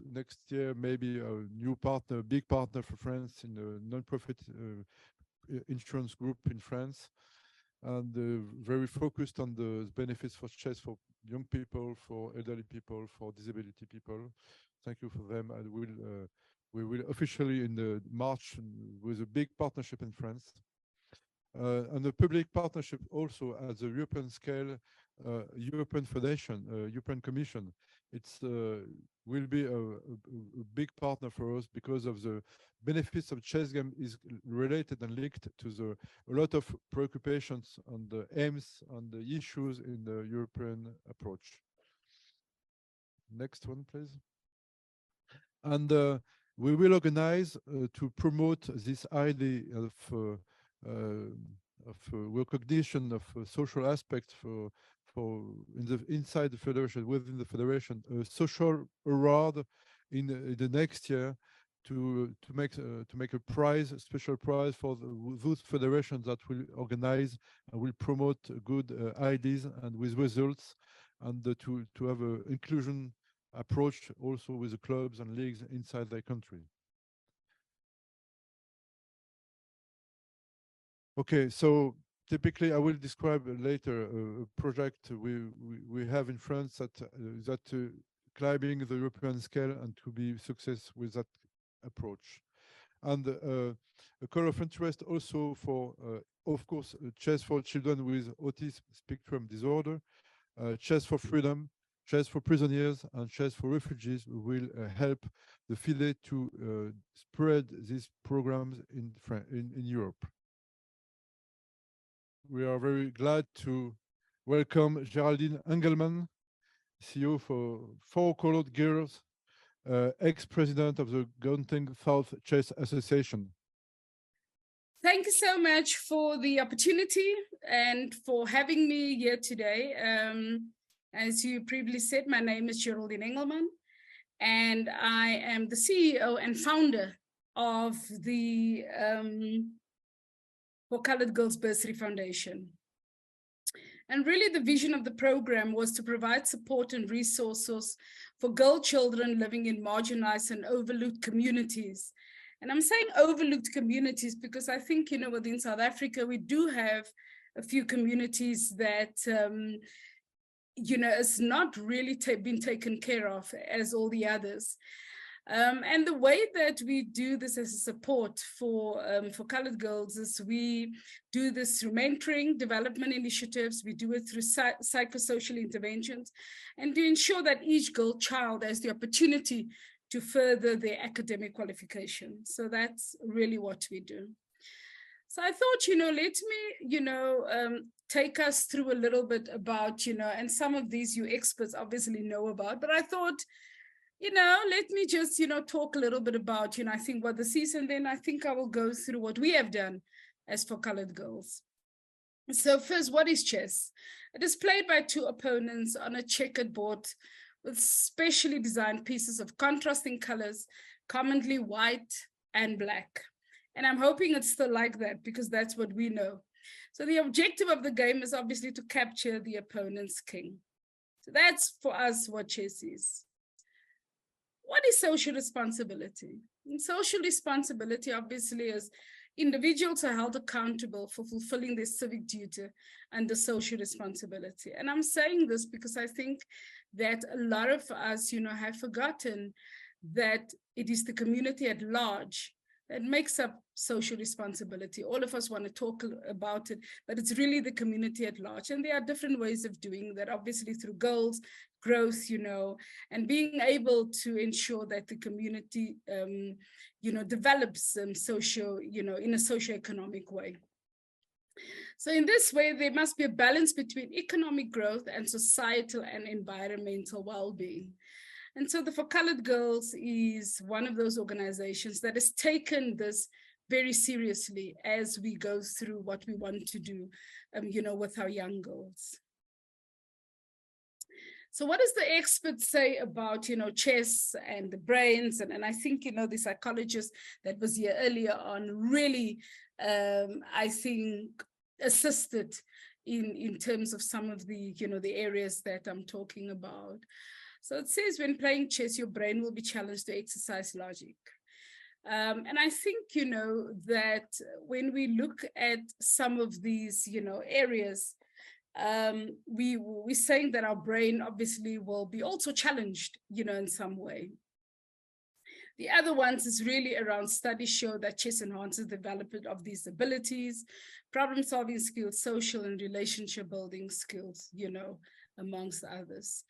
year, maybe a new partner, big partner for France in a non-profit insurance group in France, and very focused on the benefits for chess for young people, for elderly people, for disability people. Thank you for them. And we will officially in the March with a big partnership in France. And a public partnership also at the European scale, European Federation, European Commission. It's will be a big partner for us because of the benefits of chess game is related and linked to a lot of preoccupations on the aims and the issues in the European approach. Next one, please. And we will organize to promote this idea of recognition of social aspects inside the federation, within the federation, a social award in the next year to make a prize, a special prize for those federations that will organize and will promote good ideas and with results, and to have an inclusion approach also with the clubs and leagues inside their country. Okay, so typically I will describe later a project we have in France that climbing the European scale and to be success with that approach. And a call of interest also for, of course, chess for children with autism spectrum disorder, chess for freedom, chess for prisoners, and chess for refugees will help the FIDE to spread these programs in Europe. We are very glad to welcome Geraldine Engelmann, CEO for Four Colored Girls, ex-president of the Gauteng South Chess Association. Thank you so much for the opportunity and for having me here today. As you previously said, my name is Geraldine Engelmann, and I am the CEO and founder of the For Colored Girls Bursary Foundation. And really the vision of the program was to provide support and resources for girl children living in marginalized and overlooked communities. And I'm saying overlooked communities because I think, you know, within South Africa, we do have a few communities that, you know, it's not really been taken care of as all the others. And the way that we do this as a support for colored girls is we do this through mentoring, development initiatives, we do it through psychosocial interventions, and to ensure that each girl child has the opportunity to further their academic qualification. So that's really what we do. So I thought, you know, let me, you know, take us through a little bit about, you know, and some of these you experts obviously know about, but I thought, you know, let me just, you know, talk a little bit about, you know, I think what this is, and then I think I will go through what we have done as For Colored Girls. So first, what is chess? It is played by two opponents on a checkered board with specially designed pieces of contrasting colors, commonly white and black. And I'm hoping it's still like that because that's what we know. So the objective of the game is obviously to capture the opponent's king. So that's for us what chess is. What is social responsibility? And social responsibility obviously is individuals are held accountable for fulfilling their civic duty and the social responsibility. And I'm saying this because I think that a lot of us, you know, have forgotten that it is the community at large that makes up social responsibility. All of us want to talk about it, but it's really the community at large. And there are different ways of doing that, obviously through goals, growth, and being able to ensure that the community, develops in a socio-economic way. So in this way, there must be a balance between economic growth and societal and environmental well-being. And so the For Colored Girls is one of those organizations that has taken this very seriously as we go through what we want to do, with our young girls. So what does the experts say about, chess and the brains? And I think, the psychologist that was here earlier on really, I think, assisted in terms of some of the, the areas that I'm talking about. So it says when playing chess, your brain will be challenged to exercise logic. And I think, that when we look at some of these, areas, we're saying that our brain obviously will be also challenged, in some way. The other ones is really around studies show that chess enhances the development of these abilities, problem-solving skills, social and relationship building skills, amongst others.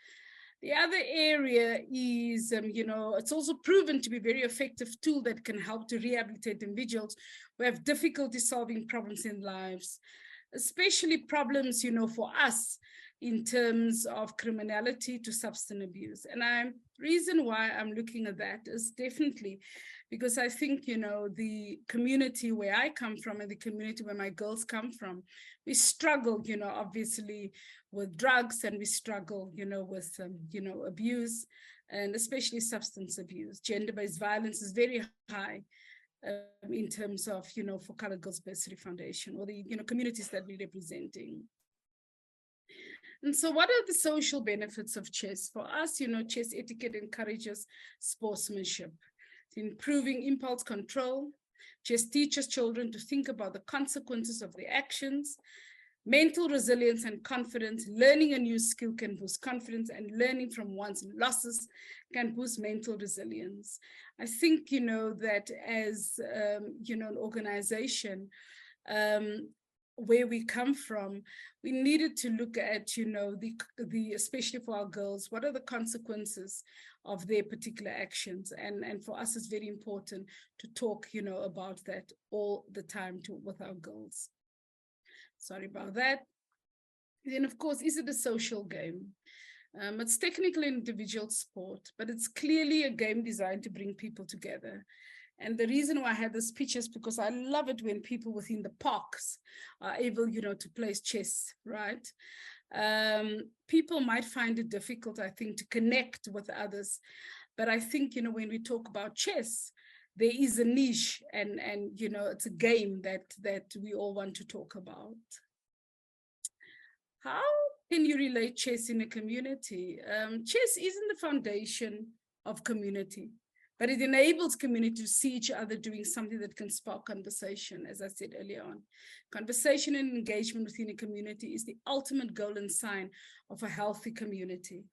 The other area is, it's also proven to be a very effective tool that can help to rehabilitate individuals who have difficulty solving problems in lives, especially problems, for us in terms of criminality to substance abuse. And reason why I'm looking at that is definitely because I think, the community where I come from and the community where my girls come from, we struggle, obviously with drugs, and we struggle, with, abuse, and especially substance abuse. Gender-based violence is very high in terms of, For Colored Girls Bursary Foundation, or the, communities that we're representing. And so what are the social benefits of chess? For us, chess etiquette encourages sportsmanship, improving impulse control. Chess teaches children to think about the consequences of their actions. Mental resilience and confidence. Learning a new skill can boost confidence, and learning from one's losses can boost mental resilience. I think, that as, an organization, where we come from, we needed to look at, the especially for our girls, what are the consequences of their particular actions? And for us, it's very important to talk, about that all the time with our girls. Sorry about that. Then, of course, is it a social game? It's technically an individual sport, but it's clearly a game designed to bring people together. And the reason why I had this picture is because I love it when people within the parks are able, to play chess, right? People might find it difficult, I think, to connect with others. But I think, when we talk about chess, there is a niche, and it's a game that we all want to talk about. How can you relate chess in a community? Chess isn't the foundation of community, but it enables community to see each other doing something that can spark conversation, as I said earlier on. Conversation and engagement within a community is the ultimate goal and sign of a healthy community.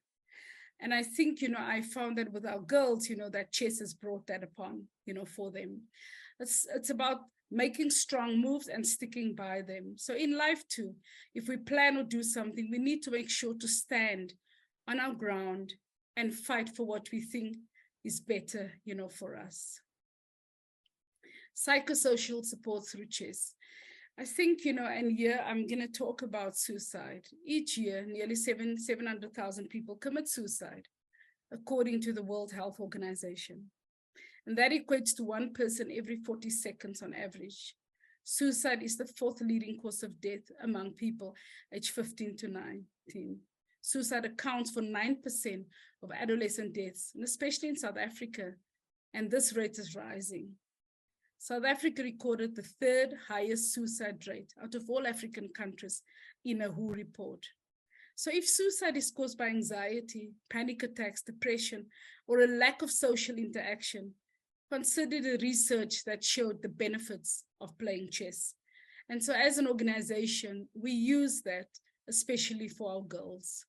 And I think, I found that with our girls, that chess has brought that upon, for them. It's about making strong moves and sticking by them. So in life too, if we plan or do something, we need to make sure to stand on our ground and fight for what we think is better, for us. Psychosocial support through chess. I think, and here I'm going to talk about suicide. Each year, nearly 700,000 people commit suicide, according to the World Health Organization. And that equates to one person every 40 seconds on average. Suicide is the fourth leading cause of death among people aged 15 to 19. Suicide accounts for 9% of adolescent deaths, and especially in South Africa, and this rate is rising. South Africa recorded the third highest suicide rate out of all African countries in a WHO report. So if suicide is caused by anxiety, panic attacks, depression, or a lack of social interaction, consider the research that showed the benefits of playing chess. And so as an organization, we use that, especially for our girls.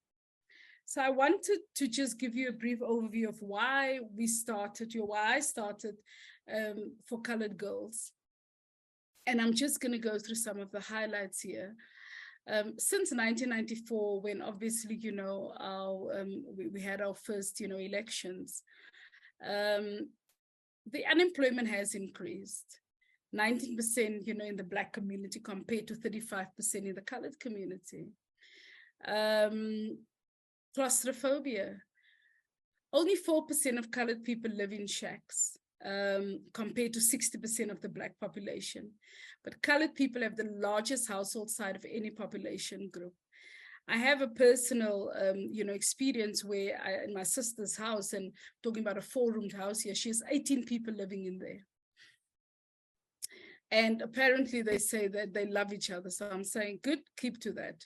So I wanted to just give you a brief overview of why I started for colored girls. And I'm just going to go through some of the highlights here. Since 1994, when obviously, you know, we had our first, you know, elections, the unemployment has increased. 19%, you know, in the Black community compared to 35% in the colored community. Claustrophobia. Only 4% of colored people live in shacks, compared to 60% of the Black population. But colored people have the largest household size of any population group. I have a personal, you know, experience where in my sister's house, and talking about a 4-roomed house here, she has 18 people living in there. And apparently they say that they love each other. So I'm saying, good, keep to that.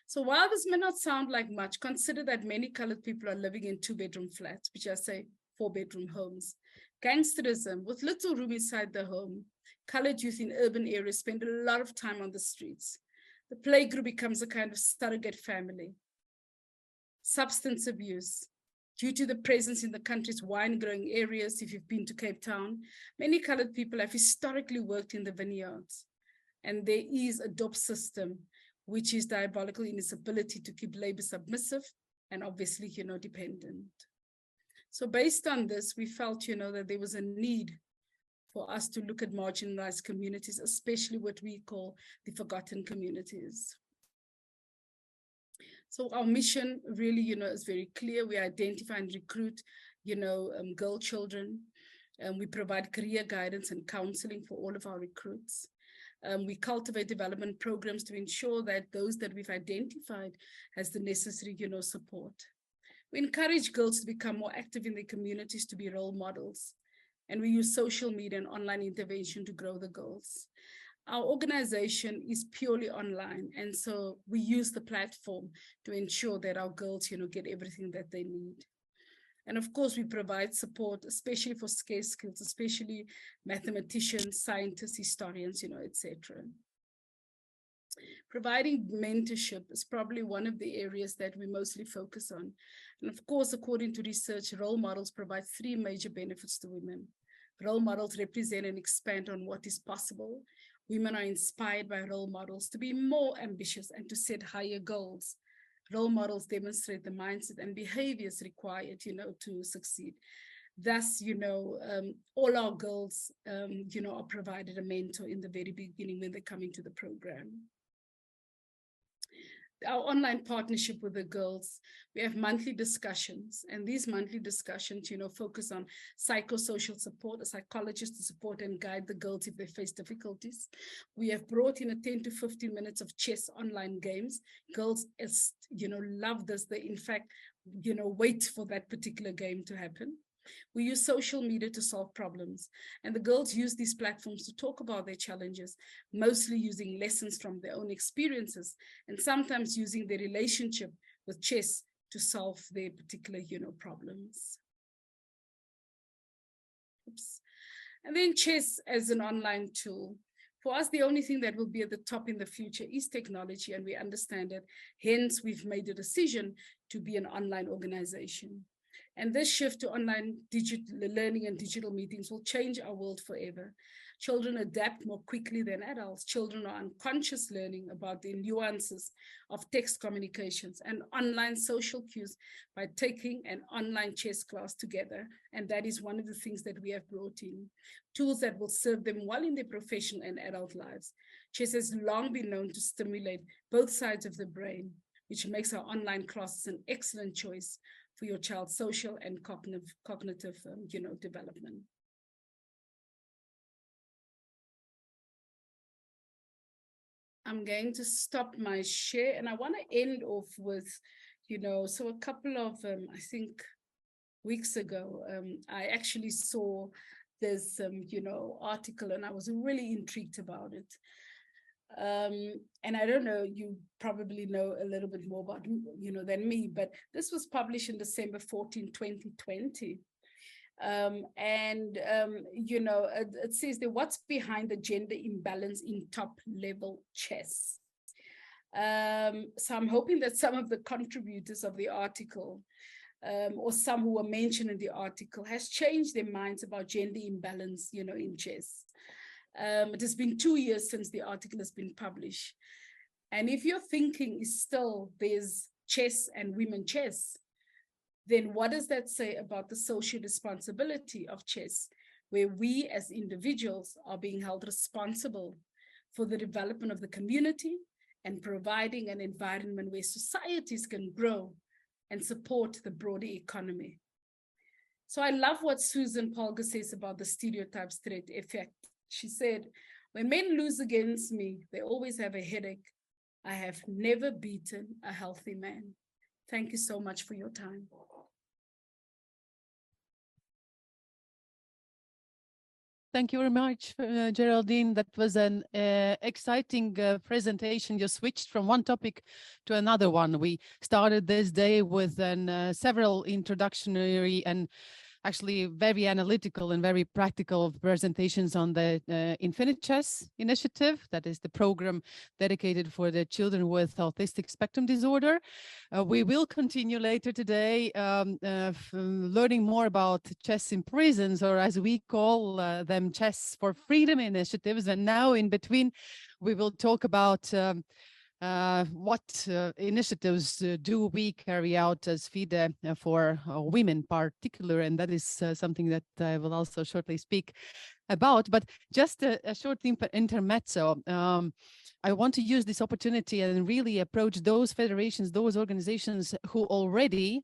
So while this may not sound like much, consider that many colored people are living in 2-bedroom flats, which I say 4-bedroom homes. Gangsterism with little room inside the home. Colored youth in urban areas spend a lot of time on the streets. The playgroup becomes a kind of surrogate family. Substance abuse. Due to the presence in the country's wine-growing areas, if you've been to Cape Town, many colored people have historically worked in the vineyards. And there is a dope system, which is diabolical in its ability to keep labor submissive and obviously, you know, dependent. So based on this, we felt, you know, that there was a need for us to look at marginalized communities, especially what we call the forgotten communities. So our mission really, you know, is very clear. We identify and recruit, you know, girl children. We provide career guidance and counseling for all of our recruits. We cultivate development programs to ensure that those that we've identified has the necessary, you know, support. We encourage girls to become more active in their communities, to be role models. And we use social media and online intervention to grow the girls. Our organization is purely online. And so we use the platform to ensure that our girls, you know, get everything that they need. And of course, we provide support, especially for scarce skills, especially mathematicians, scientists, historians, you know, etc. Providing mentorship is probably one of the areas that we mostly focus on. And of course, according to research, role models provide 3 major benefits to women. Role models represent and expand on what is possible. Women are inspired by role models to be more ambitious and to set higher goals. Role models demonstrate the mindset and behaviors required, you know, to succeed. Thus, you know, all our girls, you know, are provided a mentor in the very beginning when they come into the program. Our online partnership with the girls, we have monthly discussions, and these monthly discussions, you know, focus on psychosocial support, a psychologist to support and guide the girls if they face difficulties. We have brought in a 10 to 15 minutes of chess online games. Girls, you know, love this. They, in fact, you know, wait for that particular game to happen. We use social media to solve problems, and the girls use these platforms to talk about their challenges, mostly using lessons from their own experiences, and sometimes using their relationship with chess to solve their particular, you know, problems. Oops. And then chess as an online tool. For us, the only thing that will be at the top in the future is technology, and we understand that. Hence, we've made a decision to be an online organization. And this shift to online digital learning and digital meetings will change our world forever. Children adapt more quickly than adults. Children are unconscious learning about the nuances of text communications and online social cues by taking an online chess class together. And that is one of the things that we have brought in. Tools that will serve them well in their professional and adult lives. Chess has long been known to stimulate both sides of the brain, which makes our online classes an excellent choice for your child's social and cognitive you know, development. I'm going to stop my share, and I want to end off with, you know, so a couple of, I think, weeks ago, I actually saw this, you know, article, and I was really intrigued about it. And I don't know, you probably know a little bit more about, you know, than me, but this was published in December 14, 2020. You know, it says that what's behind the gender imbalance in top level chess. So I'm hoping that some of the contributors of the article, or some who were mentioned in the article, has changed their minds about gender imbalance, you know, in chess. It has been 2 years since the article has been published. And if your thinking is still there's chess and women chess, then what does that say about the social responsibility of chess, where we as individuals are being held responsible for the development of the community and providing an environment where societies can grow and support the broader economy? So I love what Susan Polgar says about the stereotype threat effect. She said, when men lose against me, they always have a headache. I have never beaten a healthy man. Thank you so much for your time. Thank you very much, Geraldine. That was an exciting presentation. You switched from one topic to another one. We started this day with several introductory and actually very analytical and very practical presentations on the Infinite Chess initiative. That is the program dedicated for the children with autistic spectrum disorder. We will continue later today learning more about chess in prisons, or as we call them, Chess for Freedom initiatives. And now in between, we will talk about what initiatives do we carry out as FIDE for women particular, and that is something that I will also shortly speak about. But just a short intermezzo. I want to use this opportunity and really approach those federations, those organizations who already,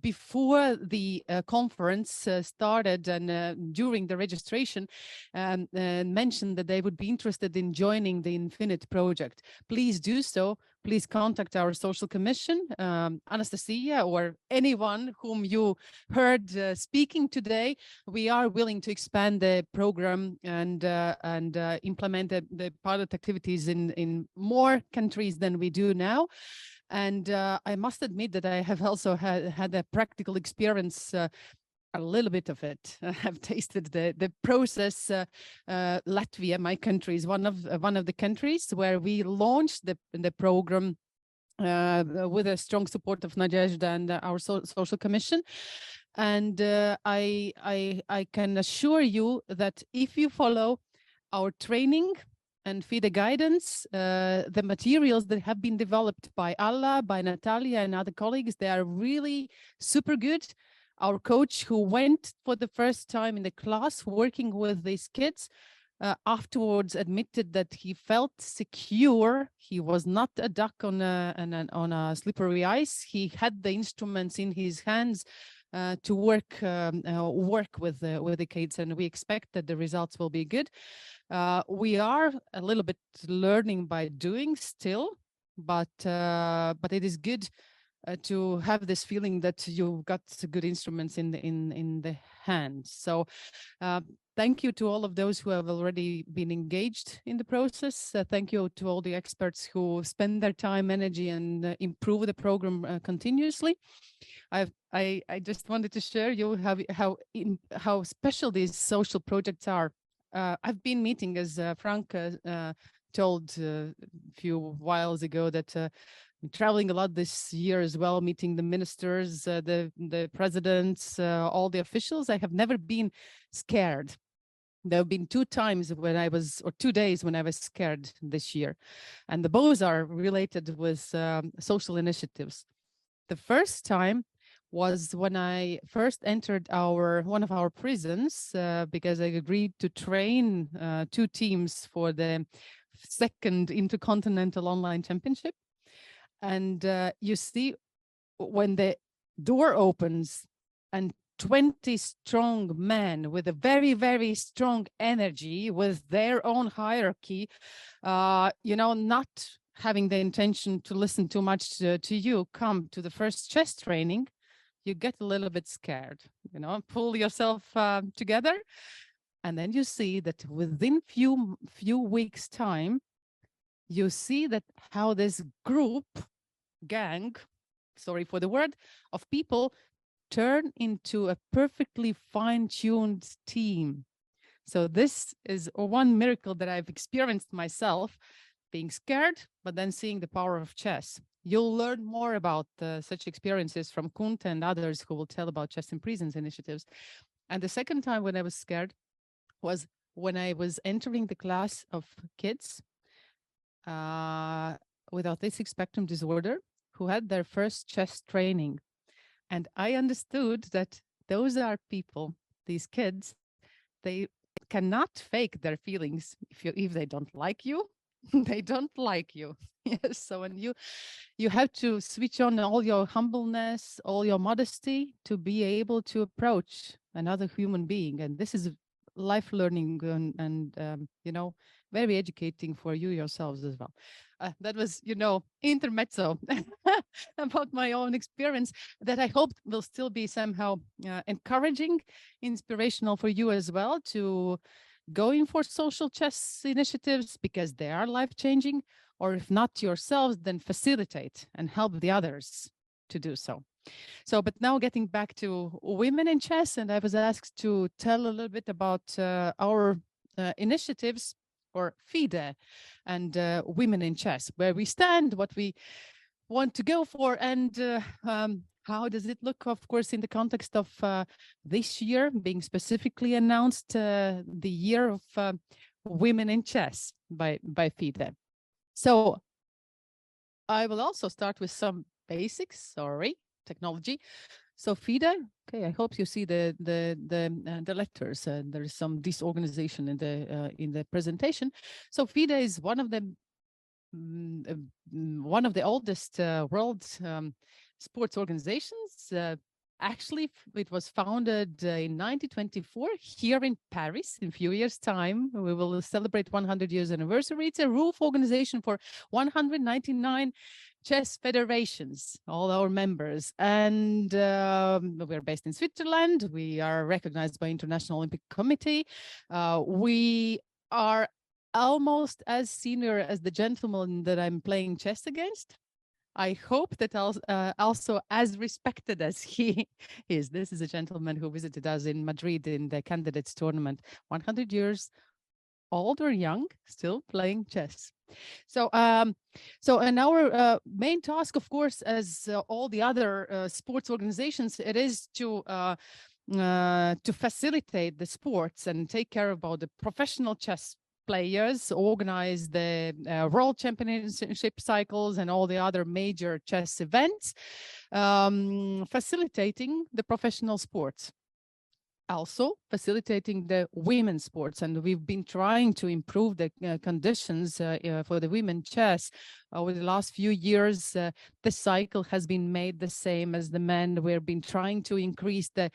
before the conference started and during the registration, mentioned that they would be interested in joining the Infinite project. Please do so. Please contact our social commission, Anastasia, or anyone whom you heard speaking today. We are willing to expand the program and implement the pilot activities in more countries than we do now. And I must admit that I have also had a practical experience, a little bit of it. I have tasted the process. Latvia, my country, is one of the countries where we launched the program with a strong support of Nadezhda and our social commission. And I can assure you that if you follow our training and FIDE guidance, the materials that have been developed by Alla, by Natalia and other colleagues, they are really super good. Our coach, who went for the first time in the class working with these kids, afterwards admitted that he felt secure. He was not a duck on a slippery ice. He had the instruments in his hands to work with the kids, and we expect that the results will be good. We are a little bit learning by doing still, but it is good to have this feeling that you've got good instruments in the hands. So thank you to all of those who have already been engaged in the process. Thank you to all the experts who spend their time, energy, and improve the program continuously. I just wanted to share you how special these social projects are. I've been meeting, as Frank told a few whiles ago, that I'm traveling a lot this year as well, meeting the ministers, the presidents, all the officials. I have never been scared. There have been 2 times when I was, or 2 days when I was scared this year. And both are related with social initiatives. The first time was when I first entered one of our prisons, because I agreed to train 2 teams for the 2nd Intercontinental Online Championship. And you see, when the door opens and 20 strong men with a very, very strong energy, with their own hierarchy, not having the intention to listen too much to you, come to the first chess training, you get a little bit scared, pull yourself together. And then you see that within few weeks' time, you see that how this gang, sorry for the word, of people turn into a perfectly fine-tuned team. So this is one miracle that I've experienced myself, being scared, but then seeing the power of chess. You'll learn more about such experiences from Kunt and others who will tell about Chess in Prisons initiatives. And the second time when I was scared was when I was entering the class of kids with autistic spectrum disorder who had their first chess training. And I understood that those are people, these kids, they cannot fake their feelings. If they don't like you, they don't like you. Yes. So when you have to switch on all your humbleness, all your modesty to be able to approach another human being. And this is life learning and you know, very educating for you yourselves as well. That was, you know, intermezzo about my own experience that I hope will still be somehow encouraging, inspirational for you as well to going for social chess initiatives because they are life-changing, or if not yourselves, then facilitate and help the others to do so. So, but now getting back to women in chess, and I was asked to tell a little bit about our initiatives or FIDE and women in chess, where we stand, what we want to go for, and how does it look, of course, in the context of this year being specifically announced the year of women in chess by FIDE. So I will also start with some basics, technology. So FIDE, okay, I hope you see the letters. There is some disorganization in the presentation. So FIDE is one of the oldest world sports organizations. Actually, it was founded in 1924 here in Paris. In a few years' time, we will celebrate 100 years anniversary. It's a roof organization for 199 chess federations, all our members. And we're based in Switzerland. We are recognized by International Olympic Committee. We are almost as senior as the gentleman that I'm playing chess against. I hope that also as respected as he is. This is a gentleman who visited us in Madrid in the candidates tournament, 100 years old or young, still playing chess. So, and our main task, of course, as all the other sports organizations, it is to facilitate the sports and take care about the professional chess players, organize the world championship cycles and all the other major chess events, facilitating the professional sports. Also facilitating the women's sports, and we've been trying to improve the conditions for the women chess over the last few years. The cycle has been made the same as the men. We've been trying to increase the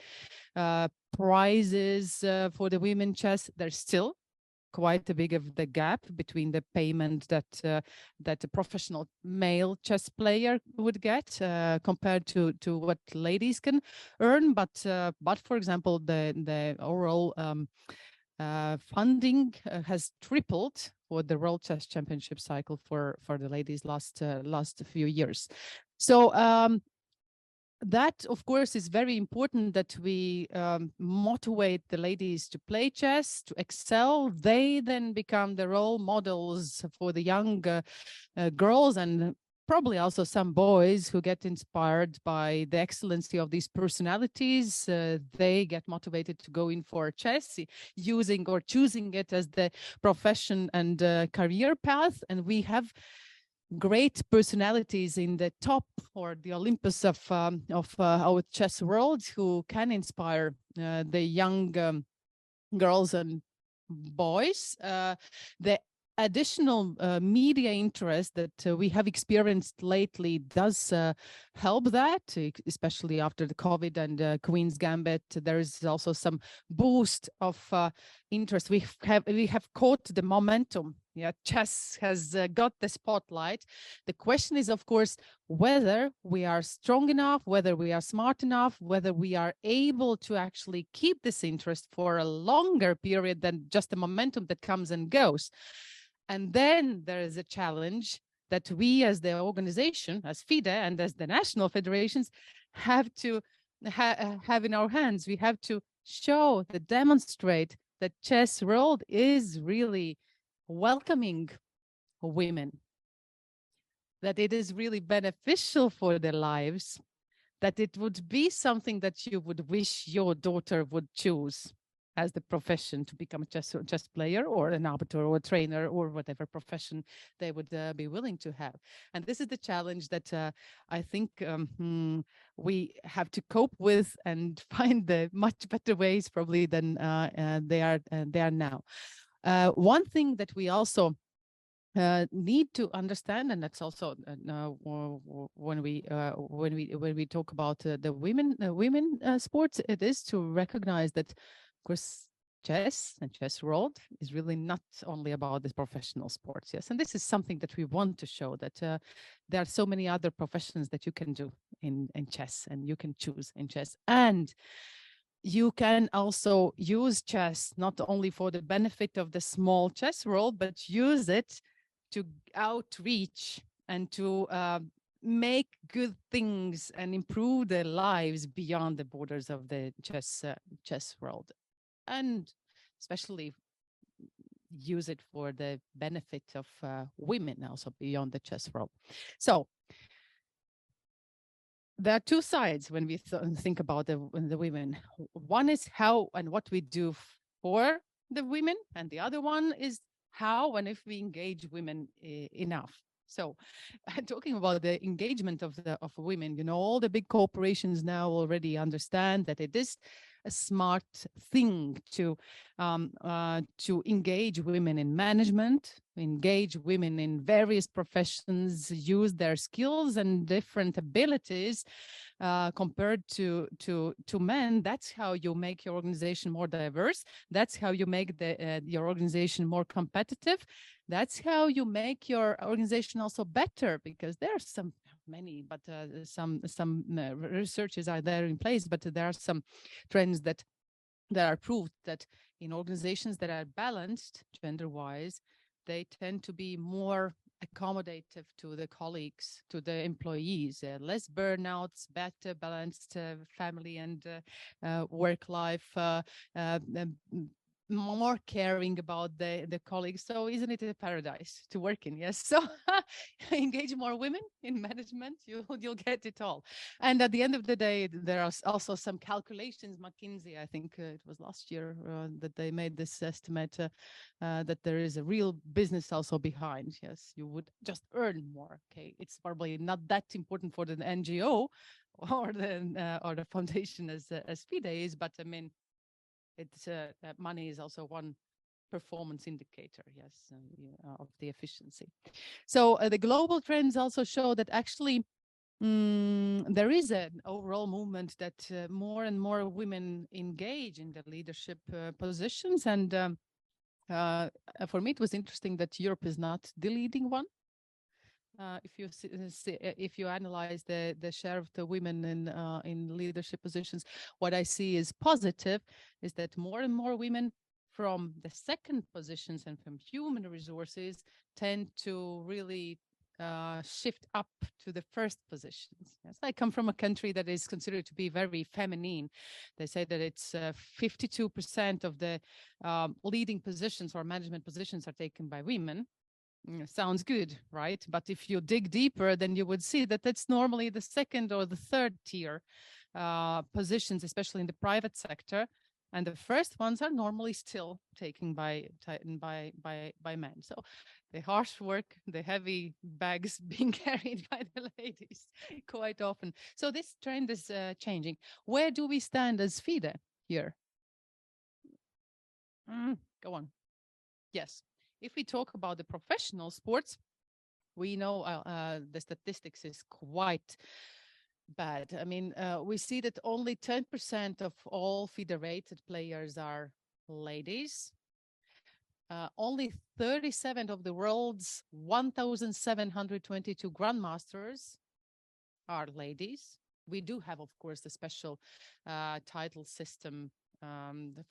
prizes for the women chess. There's still quite a big of the gap between the payment that a professional male chess player would get compared to what ladies can earn. But for example, the overall funding has tripled for the World Chess Championship cycle for the ladies last few years. So that, of course, is very important that we motivate the ladies to play chess, to excel. They then become the role models for the young girls and probably also some boys who get inspired by the excellency of these personalities. They get motivated to go in for chess, using or choosing it as the profession and career path. And we have great personalities in the top or the Olympus of our chess world who can inspire the young girls and boys. The additional media interest that we have experienced lately does help that, especially after the COVID and Queen's Gambit. There is also some boost of interest. We have caught the momentum. Yeah, chess has got the spotlight. The question is, of course, whether we are strong enough, whether we are smart enough, whether we are able to actually keep this interest for a longer period than just the momentum that comes and goes. And then there is a challenge that we as the organization, as FIDE and as the national federations have to have in our hands. We have to show, to demonstrate that chess world is really welcoming women, that it is really beneficial for their lives, that it would be something that you would wish your daughter would choose as the profession to become a chess player or an arbiter or a trainer or whatever profession they would be willing to have. And this is the challenge that I think we have to cope with and find the much better ways probably than they are now. One thing that we also need to understand, and that's also when we talk about the women sports, it is to recognize that, of course, chess and chess world is really not only about the professional sports. Yes, and this is something that we want to show, that there are so many other professions that you can do in chess, and you can choose in chess, and you can also use chess not only for the benefit of the small chess world, but use it to outreach and to make good things and improve their lives beyond the borders of the chess world, and especially use it for the benefit of women also beyond the chess world. So there are two sides when we think about the women. One is how and what we do for the women, and the other one is how and if we engage women enough. So talking about the engagement of women, you know, all the big corporations now already understand that it is a smart thing to engage women in management, engage women in various professions, use their skills and different abilities compared to men. That's how you make your organization more diverse. That's how you make your organization more competitive. That's how you make your organization also better, because there are some researches are there in place, but there are some trends that are proved that in organizations that are balanced gender-wise, they tend to be more accommodative to the colleagues, to the employees, less burnouts, better balanced family and work life, more caring about the colleagues. So isn't it a paradise to work in? Yes. So engage more women in management, you'll get it all. And at the end of the day, there are also some calculations. McKinsey, I think it was last year that they made this estimate that there is a real business also behind. Yes, you would just earn more. Okay, it's probably not that important for the NGO or the foundation as FIDE is, but I mean, it's money is also one performance indicator, yes, of the efficiency. So the global trends also show that actually there is an overall movement that more and more women engage in the leadership positions. And for me, it was interesting that Europe is not the leading one. If you analyze the share of the women in leadership positions, what I see is positive is that more and more women from the second positions and from human resources tend to really shift up to the first positions. Yes, I come from a country that is considered to be very feminine. They say that it's 52% of the leading positions or management positions are taken by women. Sounds good, right? But if you dig deeper, then you would see that that's normally the second or the third tier positions, especially in the private sector. And the first ones are normally still taken by men. So the harsh work, the heavy bags being carried by the ladies quite often. So this trend is changing. Where do we stand as FIDE here? Go on. Yes. If we talk about the professional sports, we know the statistics is quite bad. I mean, we see that only 10% of all FIDE-rated players are ladies. Only 37 of the world's 1,722 grandmasters are ladies. We do have, of course, the special title system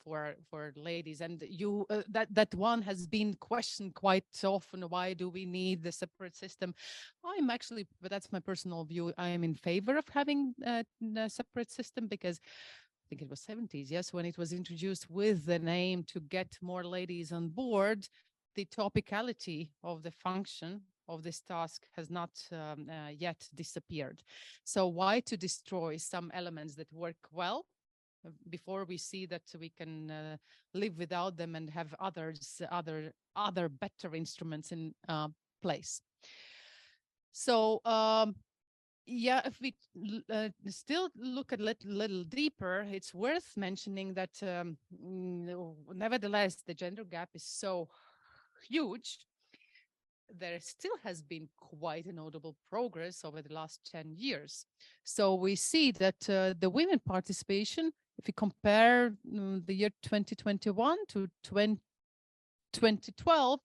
for ladies, and that one has been questioned quite often. Why do we need the separate system? I'm actually, but that's my personal view, I am in favor of having a separate system, because I think it was 70s, yes, when it was introduced with the name to get more ladies on board. the topicality of the function of this task has not yet disappeared. So why to destroy some elements that work well before we see that we can live without them and have other better instruments in place? So yeah, if we still look a little deeper, it's worth mentioning that nevertheless, the gender gap is so huge. There still has been quite a notable progress over the last 10 years. So we see that the women participation, if you compare the year 2021 to 2012,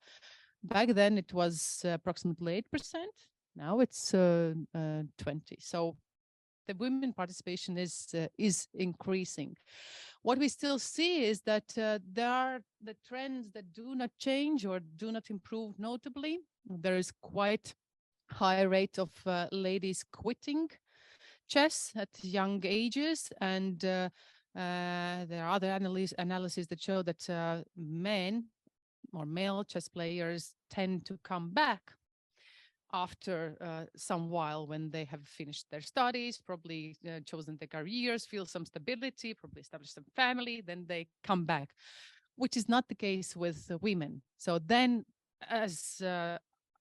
back then it was approximately 8%. Now it's 20. So the women participation is increasing. What we still see is that there are the trends that do not change or do not improve notably. There is quite high rate of ladies quitting chess at young ages, and there are other analyses that show that men or male chess players tend to come back after some while when they have finished their studies, probably chosen their careers, feel some stability, probably established some family, then they come back, which is not the case with women. So then as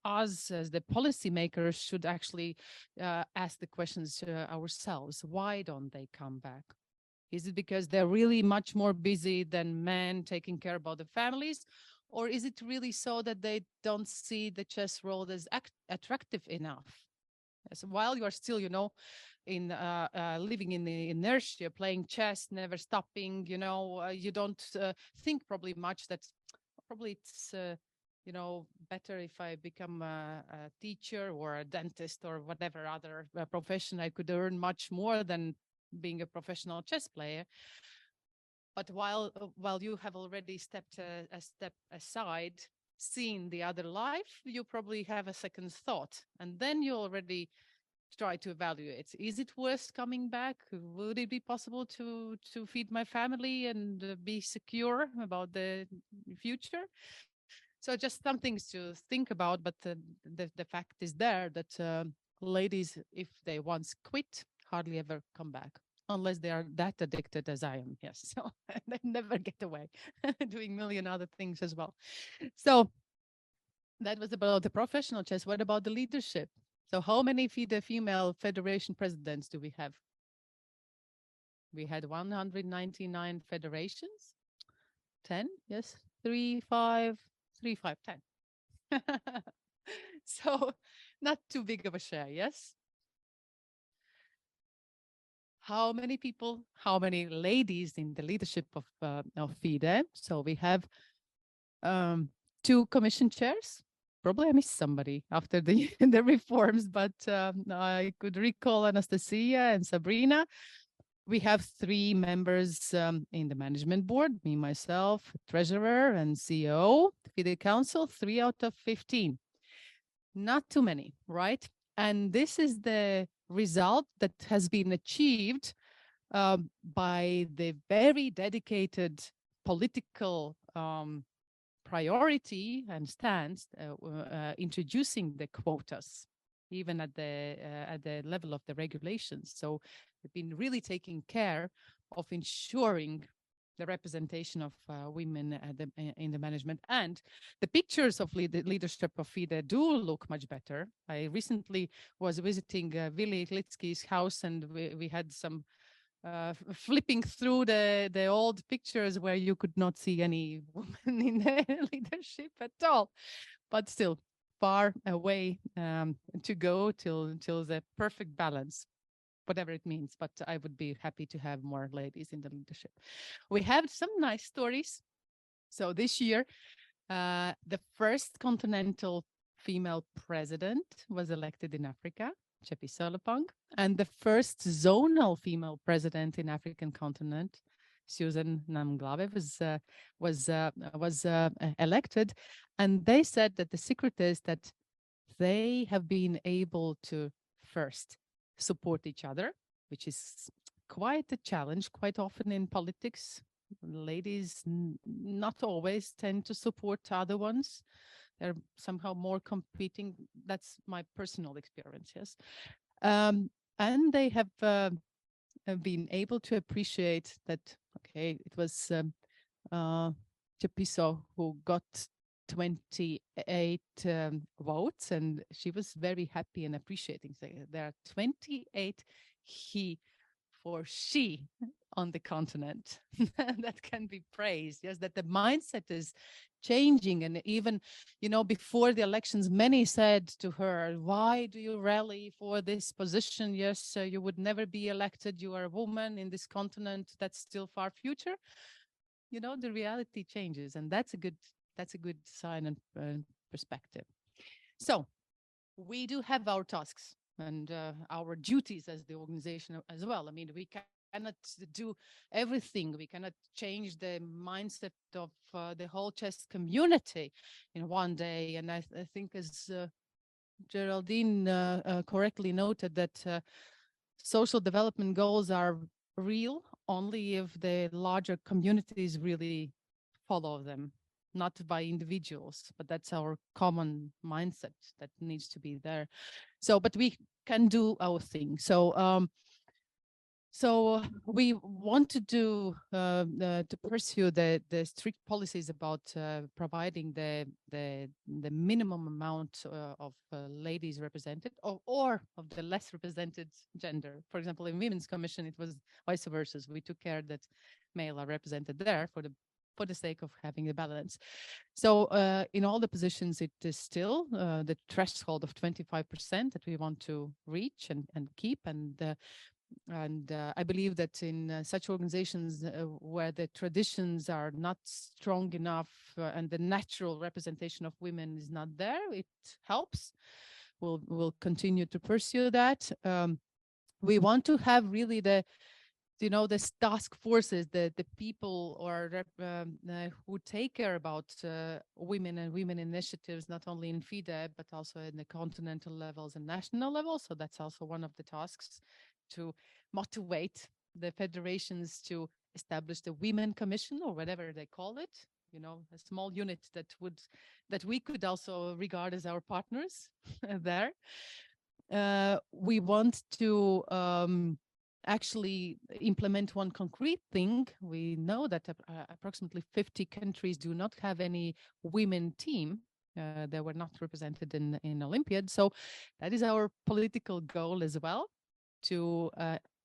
us as the policymakers should actually ask the questions ourselves. Why don't they come back? Is it because they're really much more busy than men taking care about the families? Or is it really so that they don't see the chess world as attractive enough? So while you are still, in living in the inertia, playing chess, never stopping, you don't think probably much that probably it's, better if I become a teacher or a dentist or whatever other profession. I could earn much more than being a professional chess player. But while you have already stepped a step aside, seen the other life, you probably have a second thought. And then you already try to evaluate, is it worth coming back? Would it be possible to feed my family and be secure about the future? So just some things to think about, but the fact is there that ladies, if they once quit, hardly ever come back. Unless they are that addicted as I am, yes. So they never get away, doing a million other things as well. So that was about the professional chess. What about the leadership? So how many FIDE female federation presidents do we have? We had 199 federations. 10, yes, 3, 5, 3, 5, 10. So not too big of a share, yes? How many people, how many ladies in the leadership of FIDE? So we have 2 commission chairs. Probably I missed somebody after the reforms, but I could recall Anastasia and Sabrina. We have 3 members in the management board, me, myself, treasurer and CEO, FIDE Council, 3 out of 15. Not too many, right? And this is the result that has been achieved by the very dedicated political priority and stance introducing the quotas, even at the level of the regulations. So we've been really taking care of ensuring the representation of women in the management. And the pictures of the leadership of FIDE do look much better. I recently was visiting Vili Klitsky's house, and we had some flipping through the old pictures where you could not see any woman in the leadership at all. But still, far away to go till the perfect balance, whatever it means, but I would be happy to have more ladies in the leadership. We have some nice stories. So this year, the first continental female president was elected in Africa, Chepi Solopang, and the first zonal female president in African continent, Susan Namglave, was elected. And they said that the secret is that they have been able to first support each other, which is quite a challenge quite often in politics. ladies not always tend to support other ones. They're somehow more competing. That's my personal experience, yes. And they have been able to appreciate that, okay, it was Chapiso who got 28 votes, and she was very happy and appreciating. So there are 28 he for she on the continent. That can be praised. Yes, that the mindset is changing. And even, you know, before the elections, many said to her, why do you rally for this position? Yes, you would never be elected. You are a woman in this continent. That's still far future. You know, the reality changes, and that's a good sign and perspective. So we do have our tasks and our duties as the organization as well. I mean, we cannot do everything. We cannot change the mindset of the whole chess community in one day. And I think, as Geraldine correctly noted, that social development goals are real only if the larger communities really follow them, not by individuals, but that's our common mindset that needs to be there. So, but we can do our thing. So, we want to do to pursue the strict policies about providing the minimum amount of ladies represented, or of the less represented gender. For example, in Women's Commission, it was vice versa. We took care that male are represented there for the sake of having a balance. So in all the positions, it is still the threshold of 25% that we want to reach and keep. And I believe that in such organizations where the traditions are not strong enough and the natural representation of women is not there, it helps. We'll continue to pursue that. We want to have really the task forces, the people who take care about women and women initiatives, not only in FIDE, but also in the continental levels and national levels. So that's also one of the tasks, to motivate the federations to establish the Women Commission, or whatever they call it, you know, a small unit that we could also regard as our partners there. We want to actually implement one concrete thing. We know that approximately 50 countries do not have any women team. They were not represented in Olympiad. So that is our political goal as well, to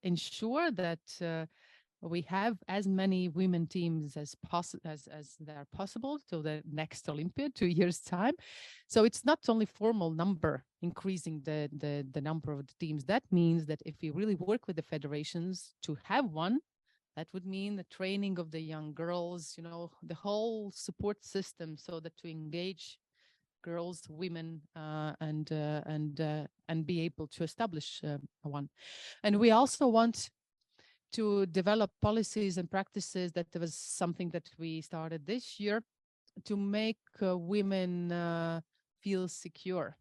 ensure that we have as many women teams as they are possible to the next Olympiad, 2 years time. So it's not only formal number, increasing the number of the teams. That means that if we really work with the federations to have one, that would mean the training of the young girls, you know, the whole support system, so that to engage girls, women, and be able to establish one. And we also want to develop policies and practices. That was something that we started this year, to make women feel secure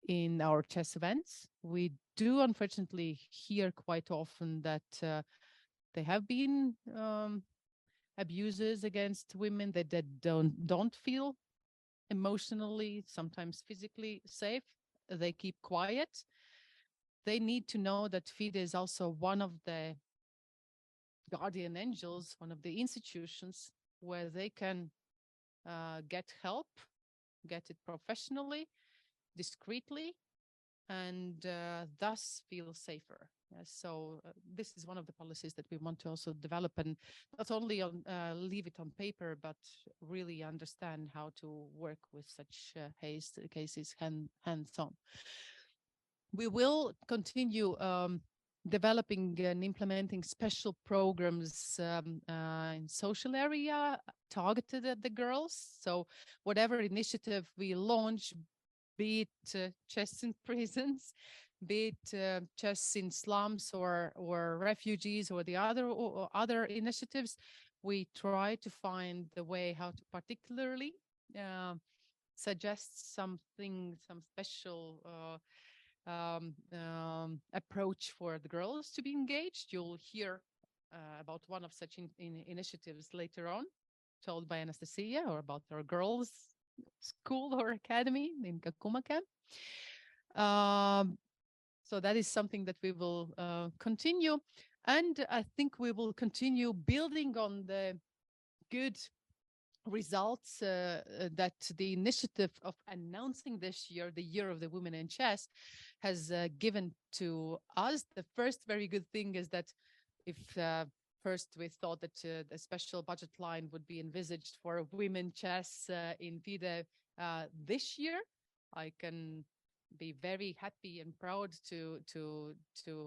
in our chess events. We do unfortunately hear quite often that there have been abuses against women, that don't feel emotionally, sometimes physically safe. They keep quiet. They need to know that FIDE is also one of the guardian angels, one of the institutions where they can get help, get it professionally, discreetly, and thus feel safer. So this is one of the policies that we want to also develop, and not only leave it on paper, but really understand how to work with such cases hands-on. We will continue developing and implementing special programs in social area targeted at the girls. So whatever initiative we launch, be it chess in prisons, be it chess in slums or refugees, or the other initiatives, we try to find the way how to particularly suggest some special approach for the girls to be engaged. You'll hear about one of such initiatives later on, told by Anastasia, or about our girls' school or academy in Kakumaka. So that is something that we will continue. And I think we will continue building on the good results that the initiative of announcing this year, the Year of the Women in Chess, has given to us. The first very good thing is that if first we thought that the special budget line would be envisaged for women chess in FIDE this year, I can be very happy and proud to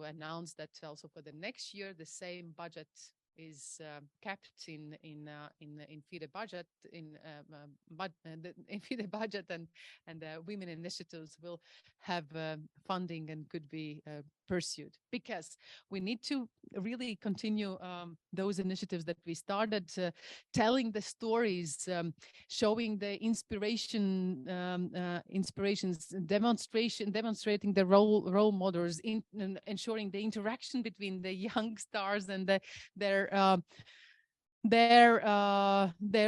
announce that also for the next year the same budget is kept in FIDE budget in FIDE budget, and women initiatives will have funding and could be pursued, because we need to really continue those initiatives that we started, telling the stories, showing the inspirations, demonstrating the role models, ensuring the interaction between the young stars and their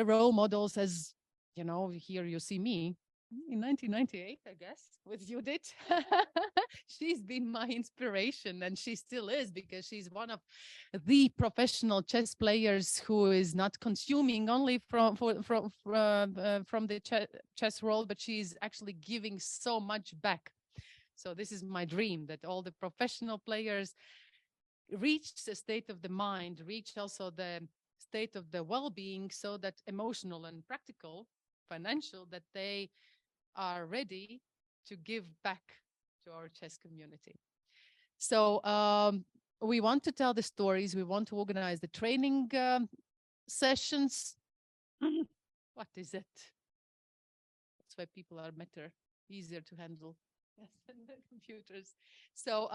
role models. As you know, here you see me in 1998, I guess, with Judith. She's been my inspiration, and she still is, because she's one of the professional chess players who is not consuming only from the chess world, but she's actually giving so much back. So this is my dream, that all the professional players reach the state of the mind, reach also the state of the well-being, so that emotional and practical, financial, that they are ready to give back to our chess community. So we want to tell the stories, we want to organize the training sessions. What is it? That's why people are better, easier to handle than the computers. So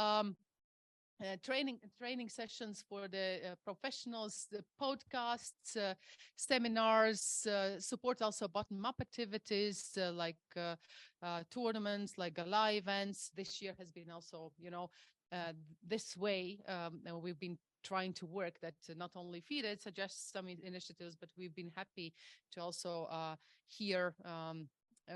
training sessions for the professionals, the podcasts, seminars, support also bottom-up activities like tournaments, like gala events. This year has been also, this way. We've been trying to work that not only FIDE suggests some initiatives, but we've been happy to also